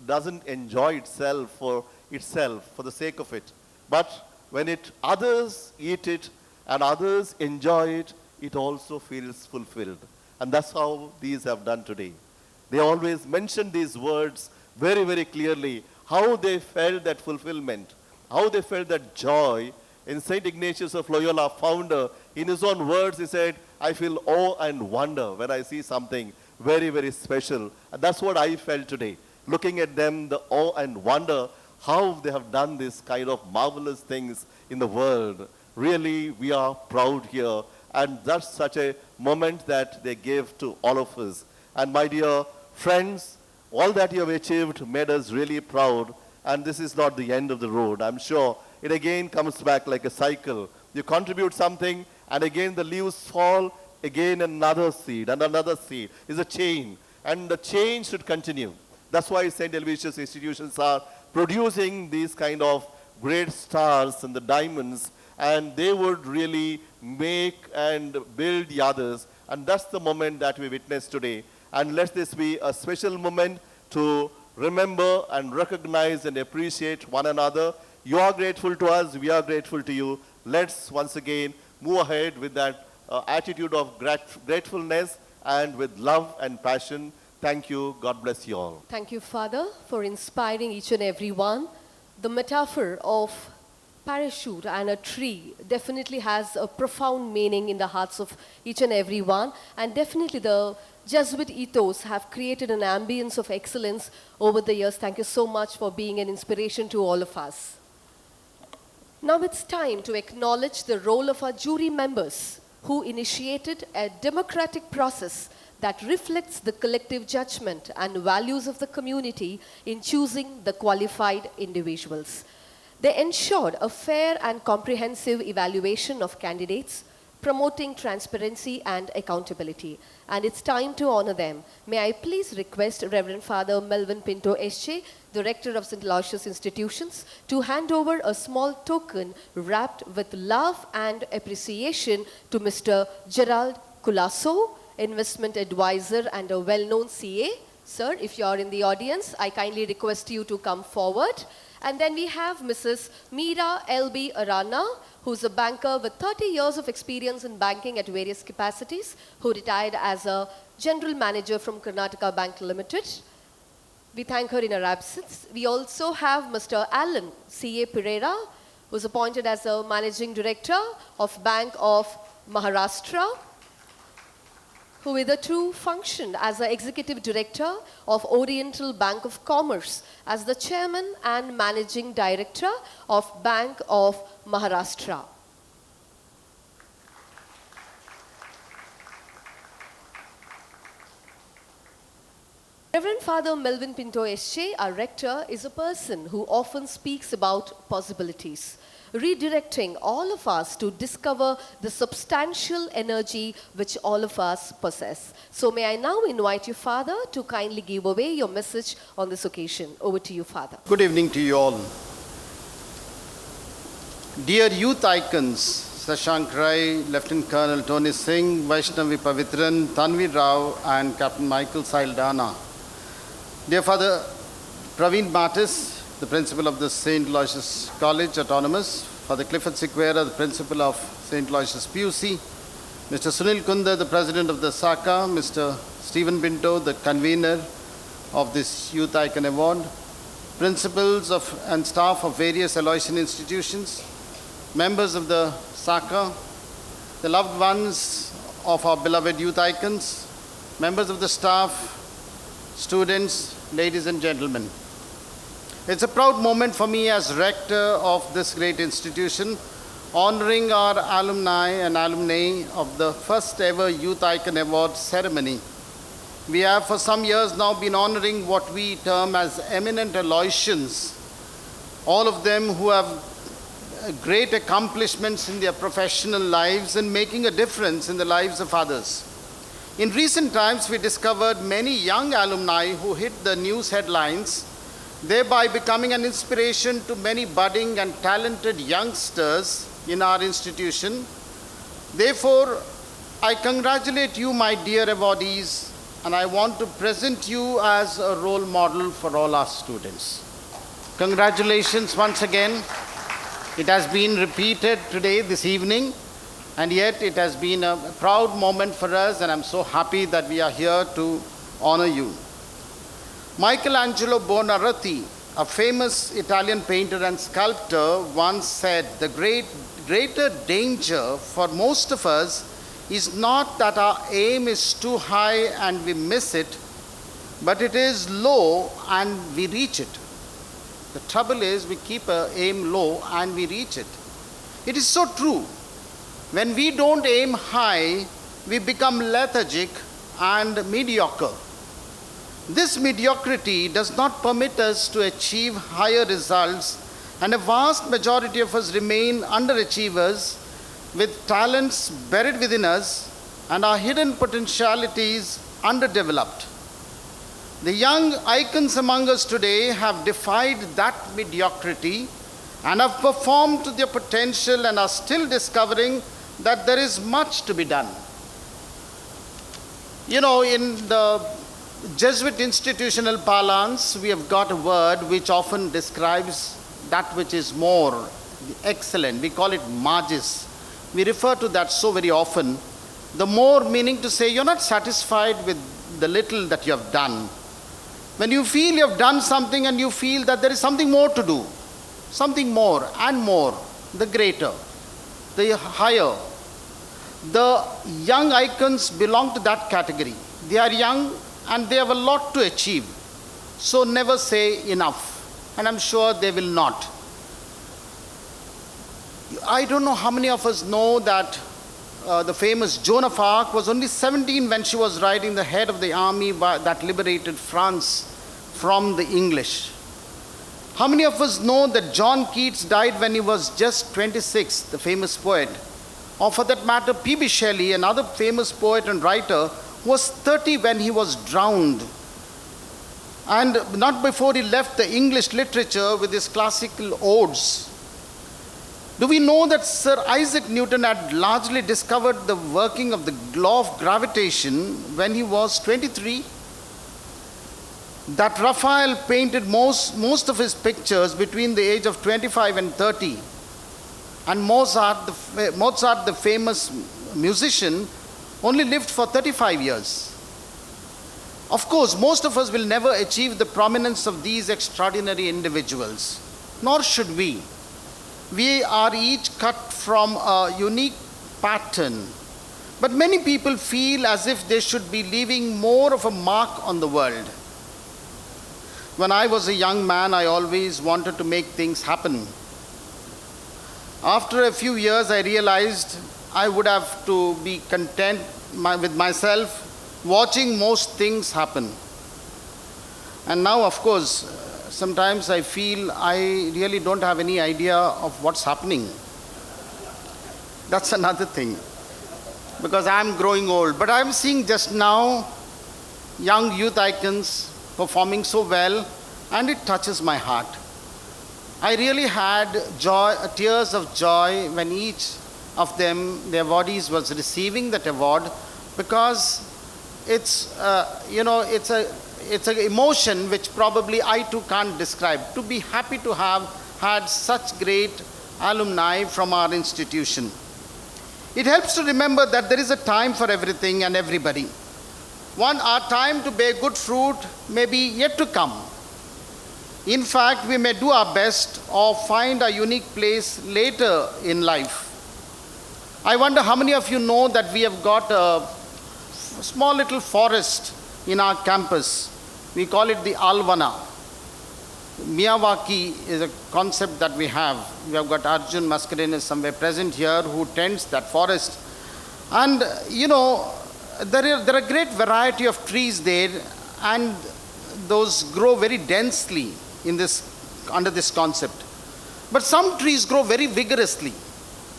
doesn't enjoy itself for the sake of it. But when others eat it and others enjoy it, it also feels fulfilled. And that's how these have done today. They always mention these words very, very clearly, how they felt that fulfillment, how they felt that joy. In St. Ignatius of Loyola, founder, in his own words, he said, I feel awe and wonder when I see something very, very special. And that's what I felt today. Looking at them, the awe and wonder, how they have done this kind of marvelous things in the world. Really, we are proud here. And that's such a moment that they gave to all of us. And my dear friends, all that you have achieved made us really proud. And this is not the end of the road. I'm sure it again comes back like a cycle. You contribute something, and again the leaves fall, again another seed, and another seed. It's a chain, and the chain should continue. That's why St. Aloysius institutions are producing these kind of great stars and the diamonds, and they would really make and build the others. And that's the moment that we witness today. and let this be a special moment to remember and recognize and appreciate one another. You are grateful to us, we are grateful to you. Let's once again move ahead with that attitude of gratefulness and with love and passion. Thank you. God bless you all. Thank you, Father, for inspiring each and every one. The metaphor of parachute and a tree definitely has a profound meaning in the hearts of each and every one. And definitely the Jesuit ethos have created an ambience of excellence over the years. Thank you so much for being an inspiration to all of us. Now it's time to acknowledge the role of our jury members who initiated a democratic process that reflects the collective judgment and values of the community in choosing the qualified individuals. They ensured a fair and comprehensive evaluation of candidates, promoting transparency and accountability. And it's time to honor them. May I please request Reverend Father Melvin Pinto S.J., the Rector of St. Aloysius Institutions, to hand over a small token wrapped with love and appreciation to Mr. Gerald Culasso, Investment Advisor and a well-known CA. Sir, if you are in the audience, I kindly request you to come forward. And then we have Mrs. Meera L.B. Arana, who's a banker with 30 years of experience in banking at various capacities, who retired as a general manager from Karnataka Bank Limited. We thank her in her absence. We also have Mr. Alan C.A. Pereira, who's appointed as a managing director of Bank of Maharashtra, who hitherto functioned as the executive director of Oriental Bank of Commerce, as the chairman and managing director of Bank of Maharashtra. Reverend Father Melvin Pinto S.J., our rector, is a person who often speaks about possibilities, redirecting all of us to discover the substantial energy which all of us possess. So may I now invite you, Father, to kindly give away your message on this occasion. Over to you, Father. Good evening to you all. Dear youth icons, Sashank Rai, Lieutenant Colonel Tony Singh, Vaishnavi Pavitran, Tanvi Rao, and Captain Michael Saldana. Dear Father Praveen Mattis, the principal of the St. Aloysius College Autonomous, Father Clifford Sequeira, the principal of St. Aloysius PUC, Mr. Sunil Kunda, the president of the SACA, Mr. Stephen Pinto, the convener of this Youth Icon Award, principals and staff of various Aloysian institutions, members of the SACA, the loved ones of our beloved youth icons, members of the staff, students, ladies and gentlemen. It's a proud moment for me as rector of this great institution, honoring our alumni and alumni of the first ever Youth Icon Award ceremony. We have for some years now been honoring what we term as eminent Aloysians, all of them who have great accomplishments in their professional lives and making a difference in the lives of others. In recent times, we discovered many young alumni who hit the news headlines, thereby becoming an inspiration to many budding and talented youngsters in our institution. Therefore, I congratulate you, my dear awardees, and I want to present you as a role model for all our students. Congratulations once again. It has been repeated today, this evening, and yet it has been a proud moment for us, and I'm so happy that we are here to honor you. Michelangelo Buonarroti, a famous Italian painter and sculptor, once said, the greater danger for most of us is not that our aim is too high and we miss it, but it is low and we reach it. The trouble is we keep our aim low and we reach it. It is so true. When we don't aim high, we become lethargic and mediocre. This mediocrity does not permit us to achieve higher results, and a vast majority of us remain underachievers with talents buried within us and our hidden potentialities underdeveloped. The young icons among us today have defied that mediocrity and have performed to their potential and are still discovering that there is much to be done. You know, in the Jesuit institutional parlance, we have got a word which often describes that which is more excellent. We call it magis. We refer to that so very often. The more meaning to say you're not satisfied with the little that you have done. When you feel you have done something and you feel that there is something more to do, something more and more, the greater, the higher. The young icons belong to that category. They are young and they have a lot to achieve. So never say enough. And I'm sure they will not. I don't know how many of us know that the famous Joan of Arc was only 17 when she was riding the head of the army that liberated France from the English. How many of us know that John Keats died when he was just 26, the famous poet? Or for that matter, P.B. Shelley, another famous poet and writer, was 30 when he was drowned. And not before he left the English literature with his classical odes. Do we know that Sir Isaac Newton had largely discovered the working of the law of gravitation when he was 23? That Raphael painted most of his pictures between the age of 25 and 30. And Mozart, the famous musician, only lived for 35 years. Of course, most of us will never achieve the prominence of these extraordinary individuals, nor should we. We are each cut from a unique pattern. But many people feel as if they should be leaving more of a mark on the world. When I was a young man, I always wanted to make things happen. After a few years, I realized I would have to be content with myself watching most things happen. And now, of course, sometimes I feel I really don't have any idea of what's happening. That's another thing, because I'm growing old. But I'm seeing just now young youth icons performing so well, and it touches my heart. I really had tears of joy when each of them, their bodies was receiving that award, because it's an emotion which probably I too can't describe. To be happy to have had such great alumni from our institution. It helps to remember that there is a time for everything and everybody. Our time to bear good fruit may be yet to come. In fact, we may do our best or find a unique place later in life. I wonder how many of you know that we have got a small little forest in our campus. We call it the Alvana. Miyawaki is a concept that we have. We have got Arjun Mascarenhas somewhere present here who tends that forest. And, there are a great variety of trees there, and those grow very densely under this concept. But some trees grow very vigorously,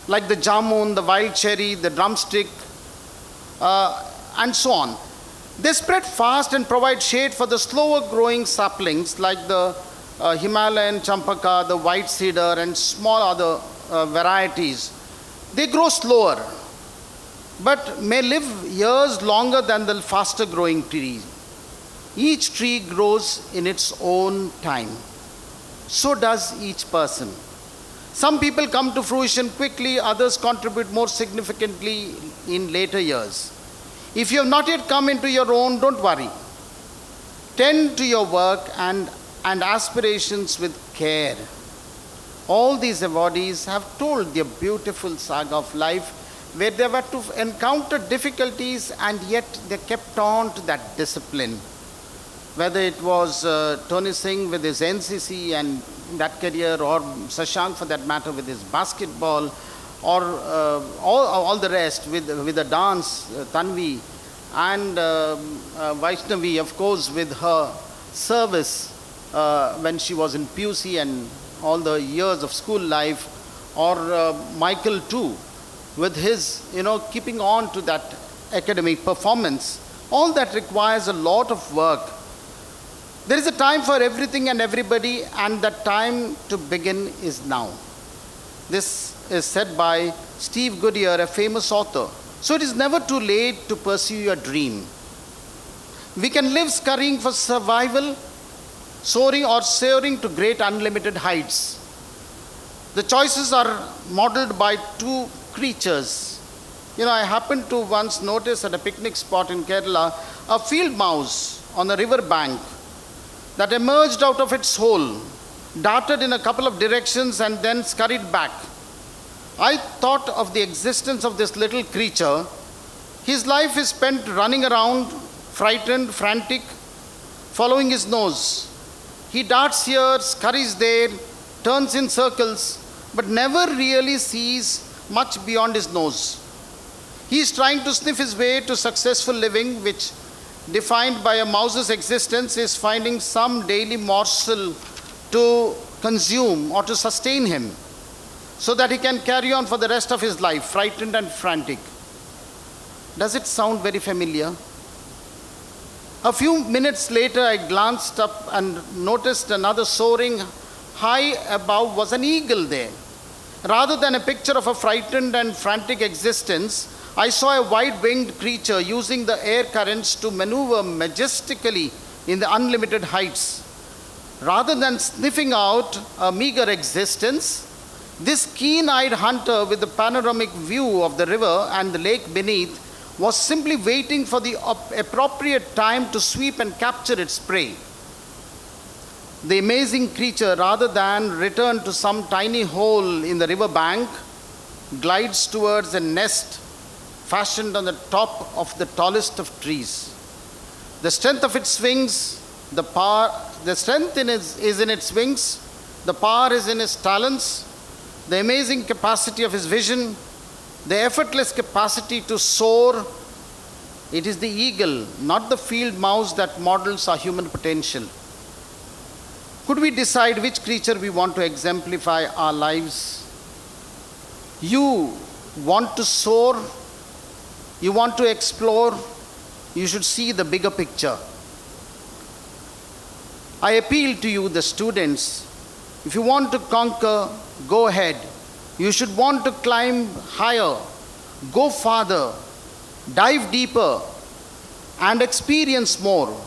like the jamun, the wild cherry, the drumstick, and so on. They spread fast and provide shade for the slower growing saplings like the Himalayan champaka, the white cedar, and small other varieties. They grow slower, but may live years longer than the faster growing trees. Each tree grows in its own time. So does each person. Some people come to fruition quickly, others contribute more significantly in later years. If you have not yet come into your own, don't worry. Tend to your work and aspirations with care. All these awardees have told their beautiful saga of life where they were to encounter difficulties and yet they kept on to that discipline. Whether it was Tony Singh with his NCC and that career, or Shashank for that matter with his basketball, or all the rest with the dance, Tanvi, and Vaishnavi, of course, with her service when she was in PUC and all the years of school life, or Michael too, with his, keeping on to that academic performance. All that requires a lot of work. There is a time for everything and everybody, and the time to begin is now. This is said by Steve Goodyear, a famous author. So it is never too late to pursue your dream. We can live scurrying for survival, soaring or soaring to great unlimited heights. The choices are modeled by two creatures. I happened to once notice at a picnic spot in Kerala a field mouse on a river bank that emerged out of its hole, darted in a couple of directions, and then scurried back. I thought of the existence of this little creature. His life is spent running around, frightened, frantic, following his nose. He darts here, scurries there, turns in circles, but never really sees much beyond his nose. He is trying to sniff his way to successful living, which, defined by a mouse's existence, is finding some daily morsel to consume or to sustain him, so that he can carry on for the rest of his life, frightened and frantic. Does it sound very familiar? A few minutes later, I glanced up and noticed another soaring high above was an eagle there. Rather than a picture of a frightened and frantic existence, I saw a wide-winged creature using the air currents to maneuver majestically in the unlimited heights. Rather than sniffing out a meager existence, this keen-eyed hunter with the panoramic view of the river and the lake beneath was simply waiting for the appropriate time to sweep and capture its prey. The amazing creature, rather than return to some tiny hole in the river bank, glides towards a nest fashioned on the top of the tallest of trees. The strength of its wings, the strength is in its wings, the power is in its talons, the amazing capacity of his vision, the effortless capacity to soar. It is the eagle, not the field mouse, that models our human potential. Could we decide which creature we want to exemplify our lives? You want to soar, you want to explore, you should see the bigger picture. I appeal to you, the students, if you want to conquer, go ahead. You should want to climb higher, go farther, dive deeper, and experience more.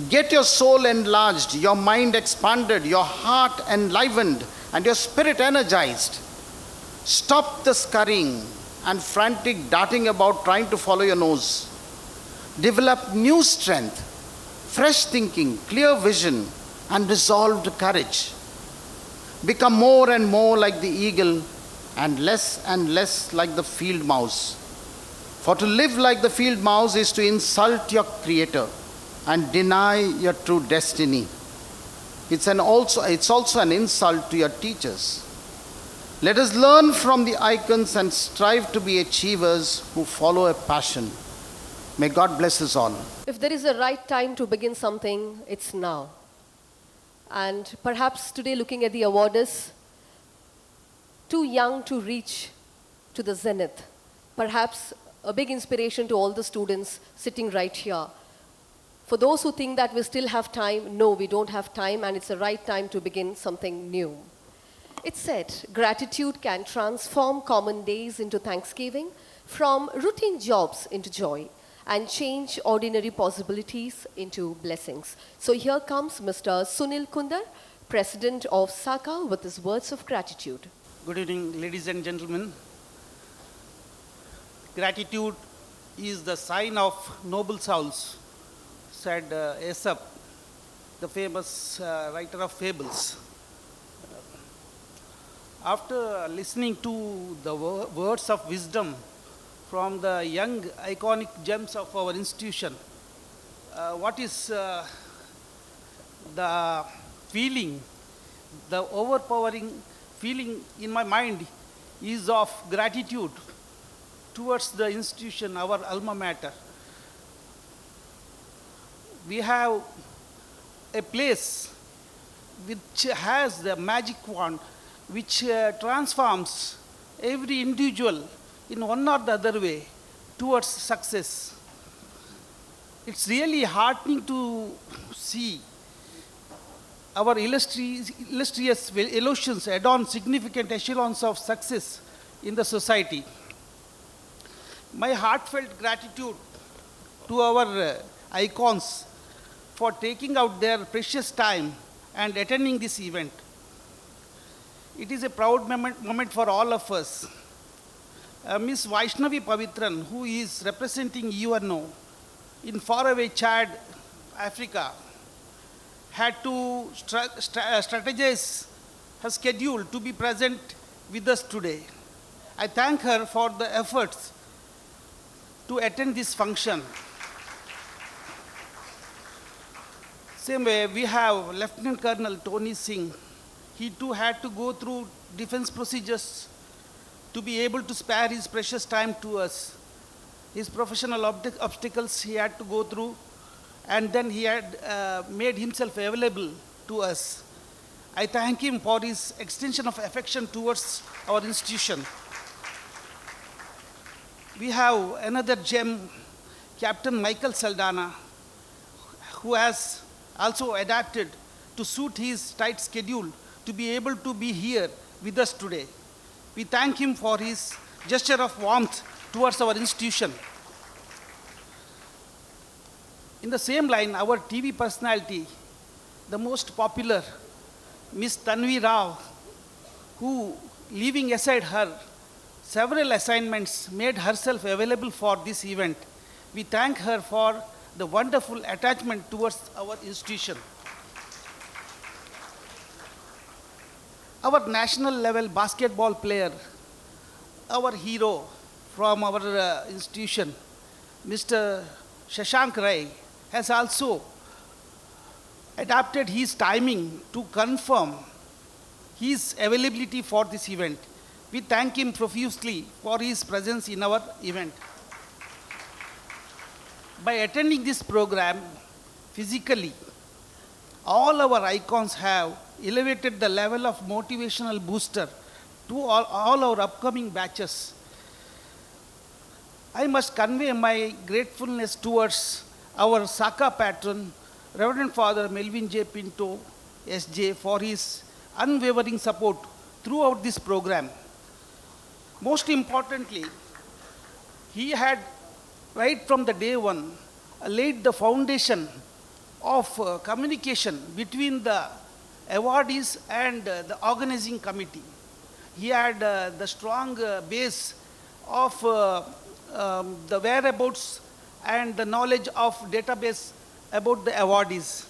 Get your soul enlarged, your mind expanded, your heart enlivened, and your spirit energized. Stop the scurrying and frantic darting about trying to follow your nose. Develop new strength, fresh thinking, clear vision, and resolved courage. Become more and more like the eagle and less like the field mouse. For to live like the field mouse is to insult your creator and deny your true destiny. It's also an insult to your teachers. Let us learn from the icons and strive to be achievers who follow a passion. May God bless us all. If there is a right time to begin something, it's now. And perhaps today, looking at the awardees, too young to reach to the zenith. Perhaps a big inspiration to all the students sitting right here. For those who think that we still have time, no, we don't have time, and it's the right time to begin something new. It's said, gratitude can transform common days into thanksgiving, from routine jobs into joy, and change ordinary possibilities into blessings. So here comes Mr. Sunil Kundar, President of SACA, with his words of gratitude. Good evening, ladies and gentlemen. Gratitude is the sign of noble souls, said Aesop, the famous writer of fables. After listening to the words of wisdom from the young iconic gems of our institution, what is the feeling, the overpowering feeling in my mind is of gratitude towards the institution, our alma mater. We have a place which has the magic wand which transforms every individual in one or the other way towards success. It's really heartening to see our illustrious Aloysians adorn significant echelons of success in the society. My heartfelt gratitude to our icons for taking out their precious time and attending this event. It is a proud moment for all of us. Ms. Vaishnavi Pavitran, who is representing UNO in faraway Chad, Africa, had to strategize her schedule to be present with us today. I thank her for the efforts to attend this function. Same way, we have Lieutenant Colonel Tony Singh. He too had to go through defense procedures to be able to spare his precious time to us. His professional obstacles he had to go through, and then he had made himself available to us. I thank him for his extension of affection towards our institution. We have another gem, Captain Michael Saldana, who has also adapted to suit his tight schedule to be able to be here with us today. We thank him for his gesture of warmth towards our institution. In the same line, our TV personality, the most popular, Miss Tanvi Rao, who, leaving aside her several assignments, made herself available for this event. We thank her for the wonderful attachment towards our institution. Our national level basketball player, our hero from our institution, Mr. Shashank Rai, has also adapted his timing to confirm his availability for this event. We thank him profusely for his presence in our event. By attending this program physically, all our icons have elevated the level of motivational booster to all our upcoming batches. I must convey my gratefulness towards our Saka patron, Reverend Father Melvin J. Pinto, SJ, for his unwavering support throughout this program. Most importantly, he had, right from the day one, laid the foundation of communication between the awardees and the organizing committee. He had the strong base of the whereabouts and the knowledge of database about the awardees.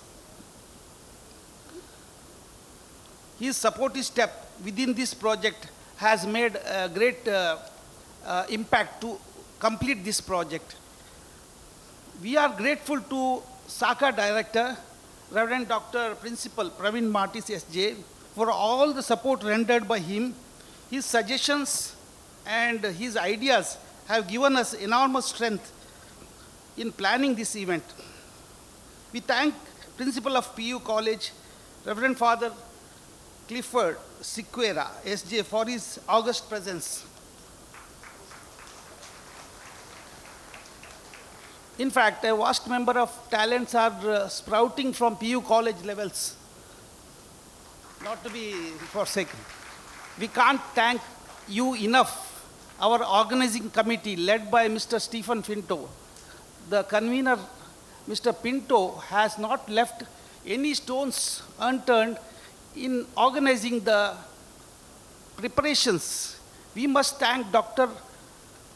His supportive step within this project has made a great impact to complete this project. We are grateful to Saka Director, Reverend Dr. Principal Praveen Martis SJ, for all the support rendered by him. His suggestions and his ideas have given us enormous strength in planning this event. We thank Principal of PU College, Reverend Father Clifford Siqueira, SJ, for his august presence. In fact, a vast number of talents are sprouting from PU college levels, not to be forsaken. We can't thank you enough, our organizing committee led by Mr. Stephen Pinto. The convener, Mr. Pinto, has not left any stones unturned in organizing the preparations. We must thank Dr.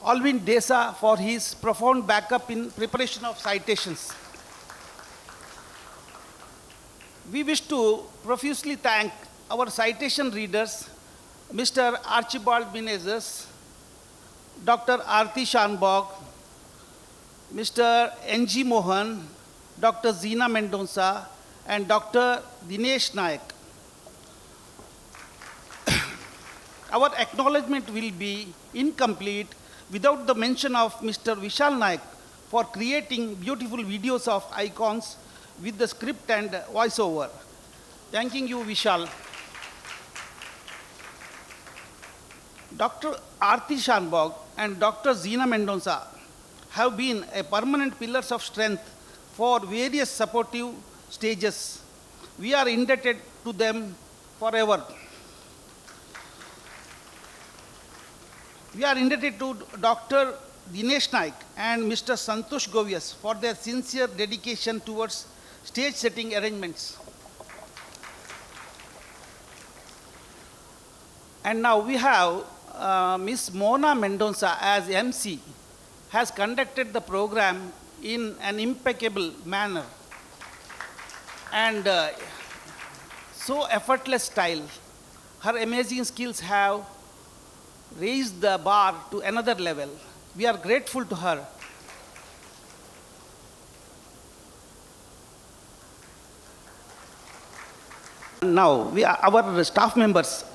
Alvin Desa for his profound backup in preparation of citations. We wish to profusely thank our citation readers, Mr. Archibald Menezes, Dr. Aarti Shanbog, Mr. N.G. Mohan, Dr. Zina Mendonça, and Dr. Dinesh Naik. Our acknowledgement will be incomplete without the mention of Mr. Vishal Naik for creating beautiful videos of icons with the script and voiceover. Thanking you, Vishal. Dr. Aarti Shanbog and Dr. Zina Mendonça have been a permanent pillars of strength for various supportive stages. We are indebted to them forever. We are indebted to Dr. Dinesh Naik and Mr. Santosh Govias for their sincere dedication towards stage setting arrangements. And now we have Ms. Mona Mendonça as MC, has conducted the program in an impeccable manner and so effortless style. Her amazing skills have raised the bar to another level. We are grateful to her. Now, our staff members,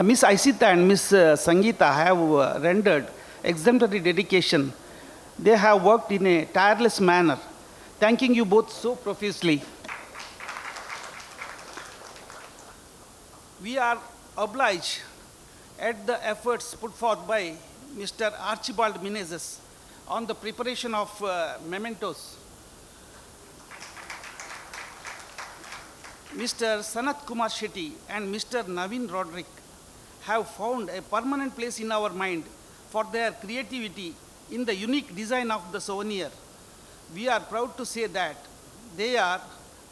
Ms. Aisita and Ms. Sangeeta have rendered exemplary dedication. They have worked in a tireless manner. Thanking you both so profusely. We are obliged at the efforts put forth by Mr. Archibald Menezes on the preparation of mementos. Mr. Sanat Kumar Shetty and Mr. Naveen Roderick have found a permanent place in our mind for their creativity in the unique design of the souvenir. We are proud to say that they are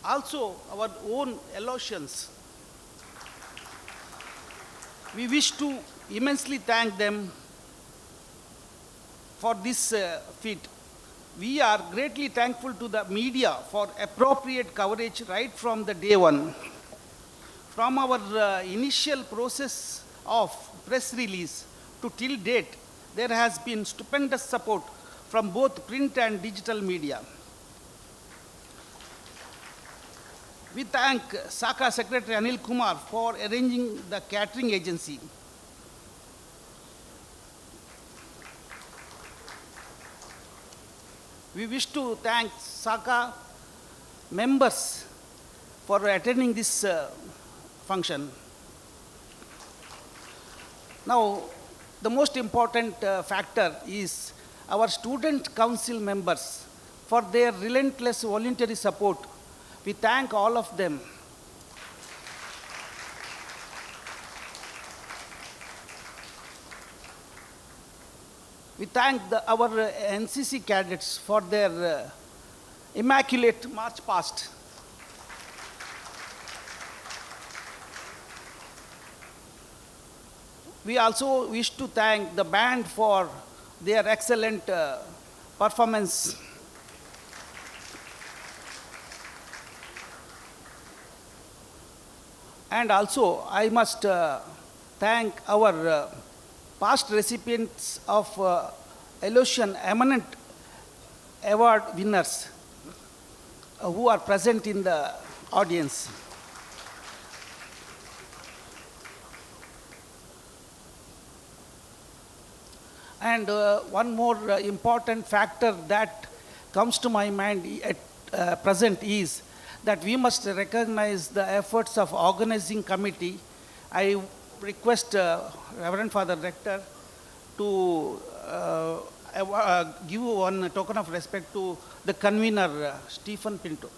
also our own Aloysians. We wish to immensely thank them for this feat. We are greatly thankful to the media for appropriate coverage right from the day one. From our initial process of press release to till date, there has been stupendous support from both print and digital media. We thank SACA Secretary Anil Kumar for arranging the catering agency. We wish to thank SACA members for attending this function. Now, the most important factor is our student council members for their relentless voluntary support. We thank all of them. We thank our NCC cadets for their immaculate march past. We also wish to thank the band for their excellent performance. And also, I must thank our past recipients of Aloysian Eminent Award winners who are present in the audience. And one more important factor that comes to my mind at present is that we must recognize the efforts of organizing committee. I request Reverend Father Rector to give one token of respect to the convener, Stephen Pinto.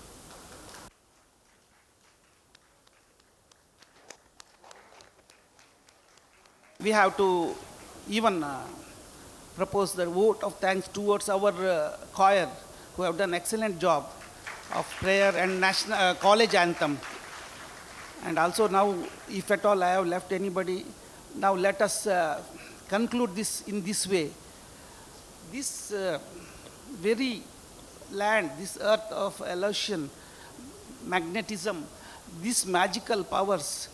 We have to even propose the vote of thanks towards our choir, who have done excellent job of prayer and national college anthem. And also now, if at all I have left anybody, now let us conclude this in this way. This very land, this earth of Aloysian magnetism, these magical powers,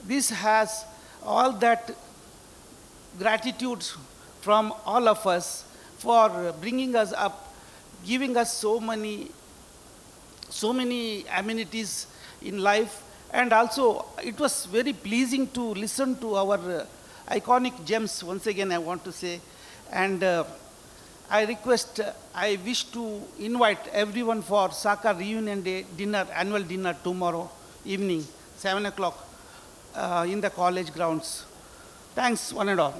this has all that gratitude from all of us for bringing us up, giving us so many amenities in life. And also, it was very pleasing to listen to our iconic gems, once again I want to say. And I wish to invite everyone for SACA Reunion Day dinner, annual dinner tomorrow evening, 7 o'clock in the college grounds. Thanks, one and all.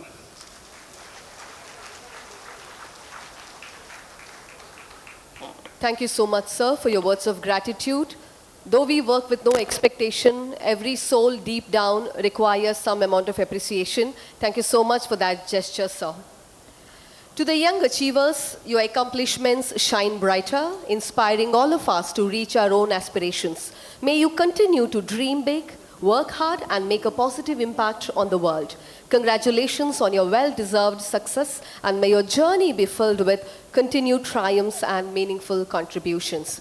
Thank you so much, sir, for your words of gratitude. Though we work with no expectation, every soul deep down requires some amount of appreciation. Thank you so much for that gesture, sir. To the young achievers, your accomplishments shine brighter, inspiring all of us to reach our own aspirations. May you continue to dream big, work hard, and make a positive impact on the world. Congratulations on your well-deserved success, and may your journey be filled with continued triumphs and meaningful contributions.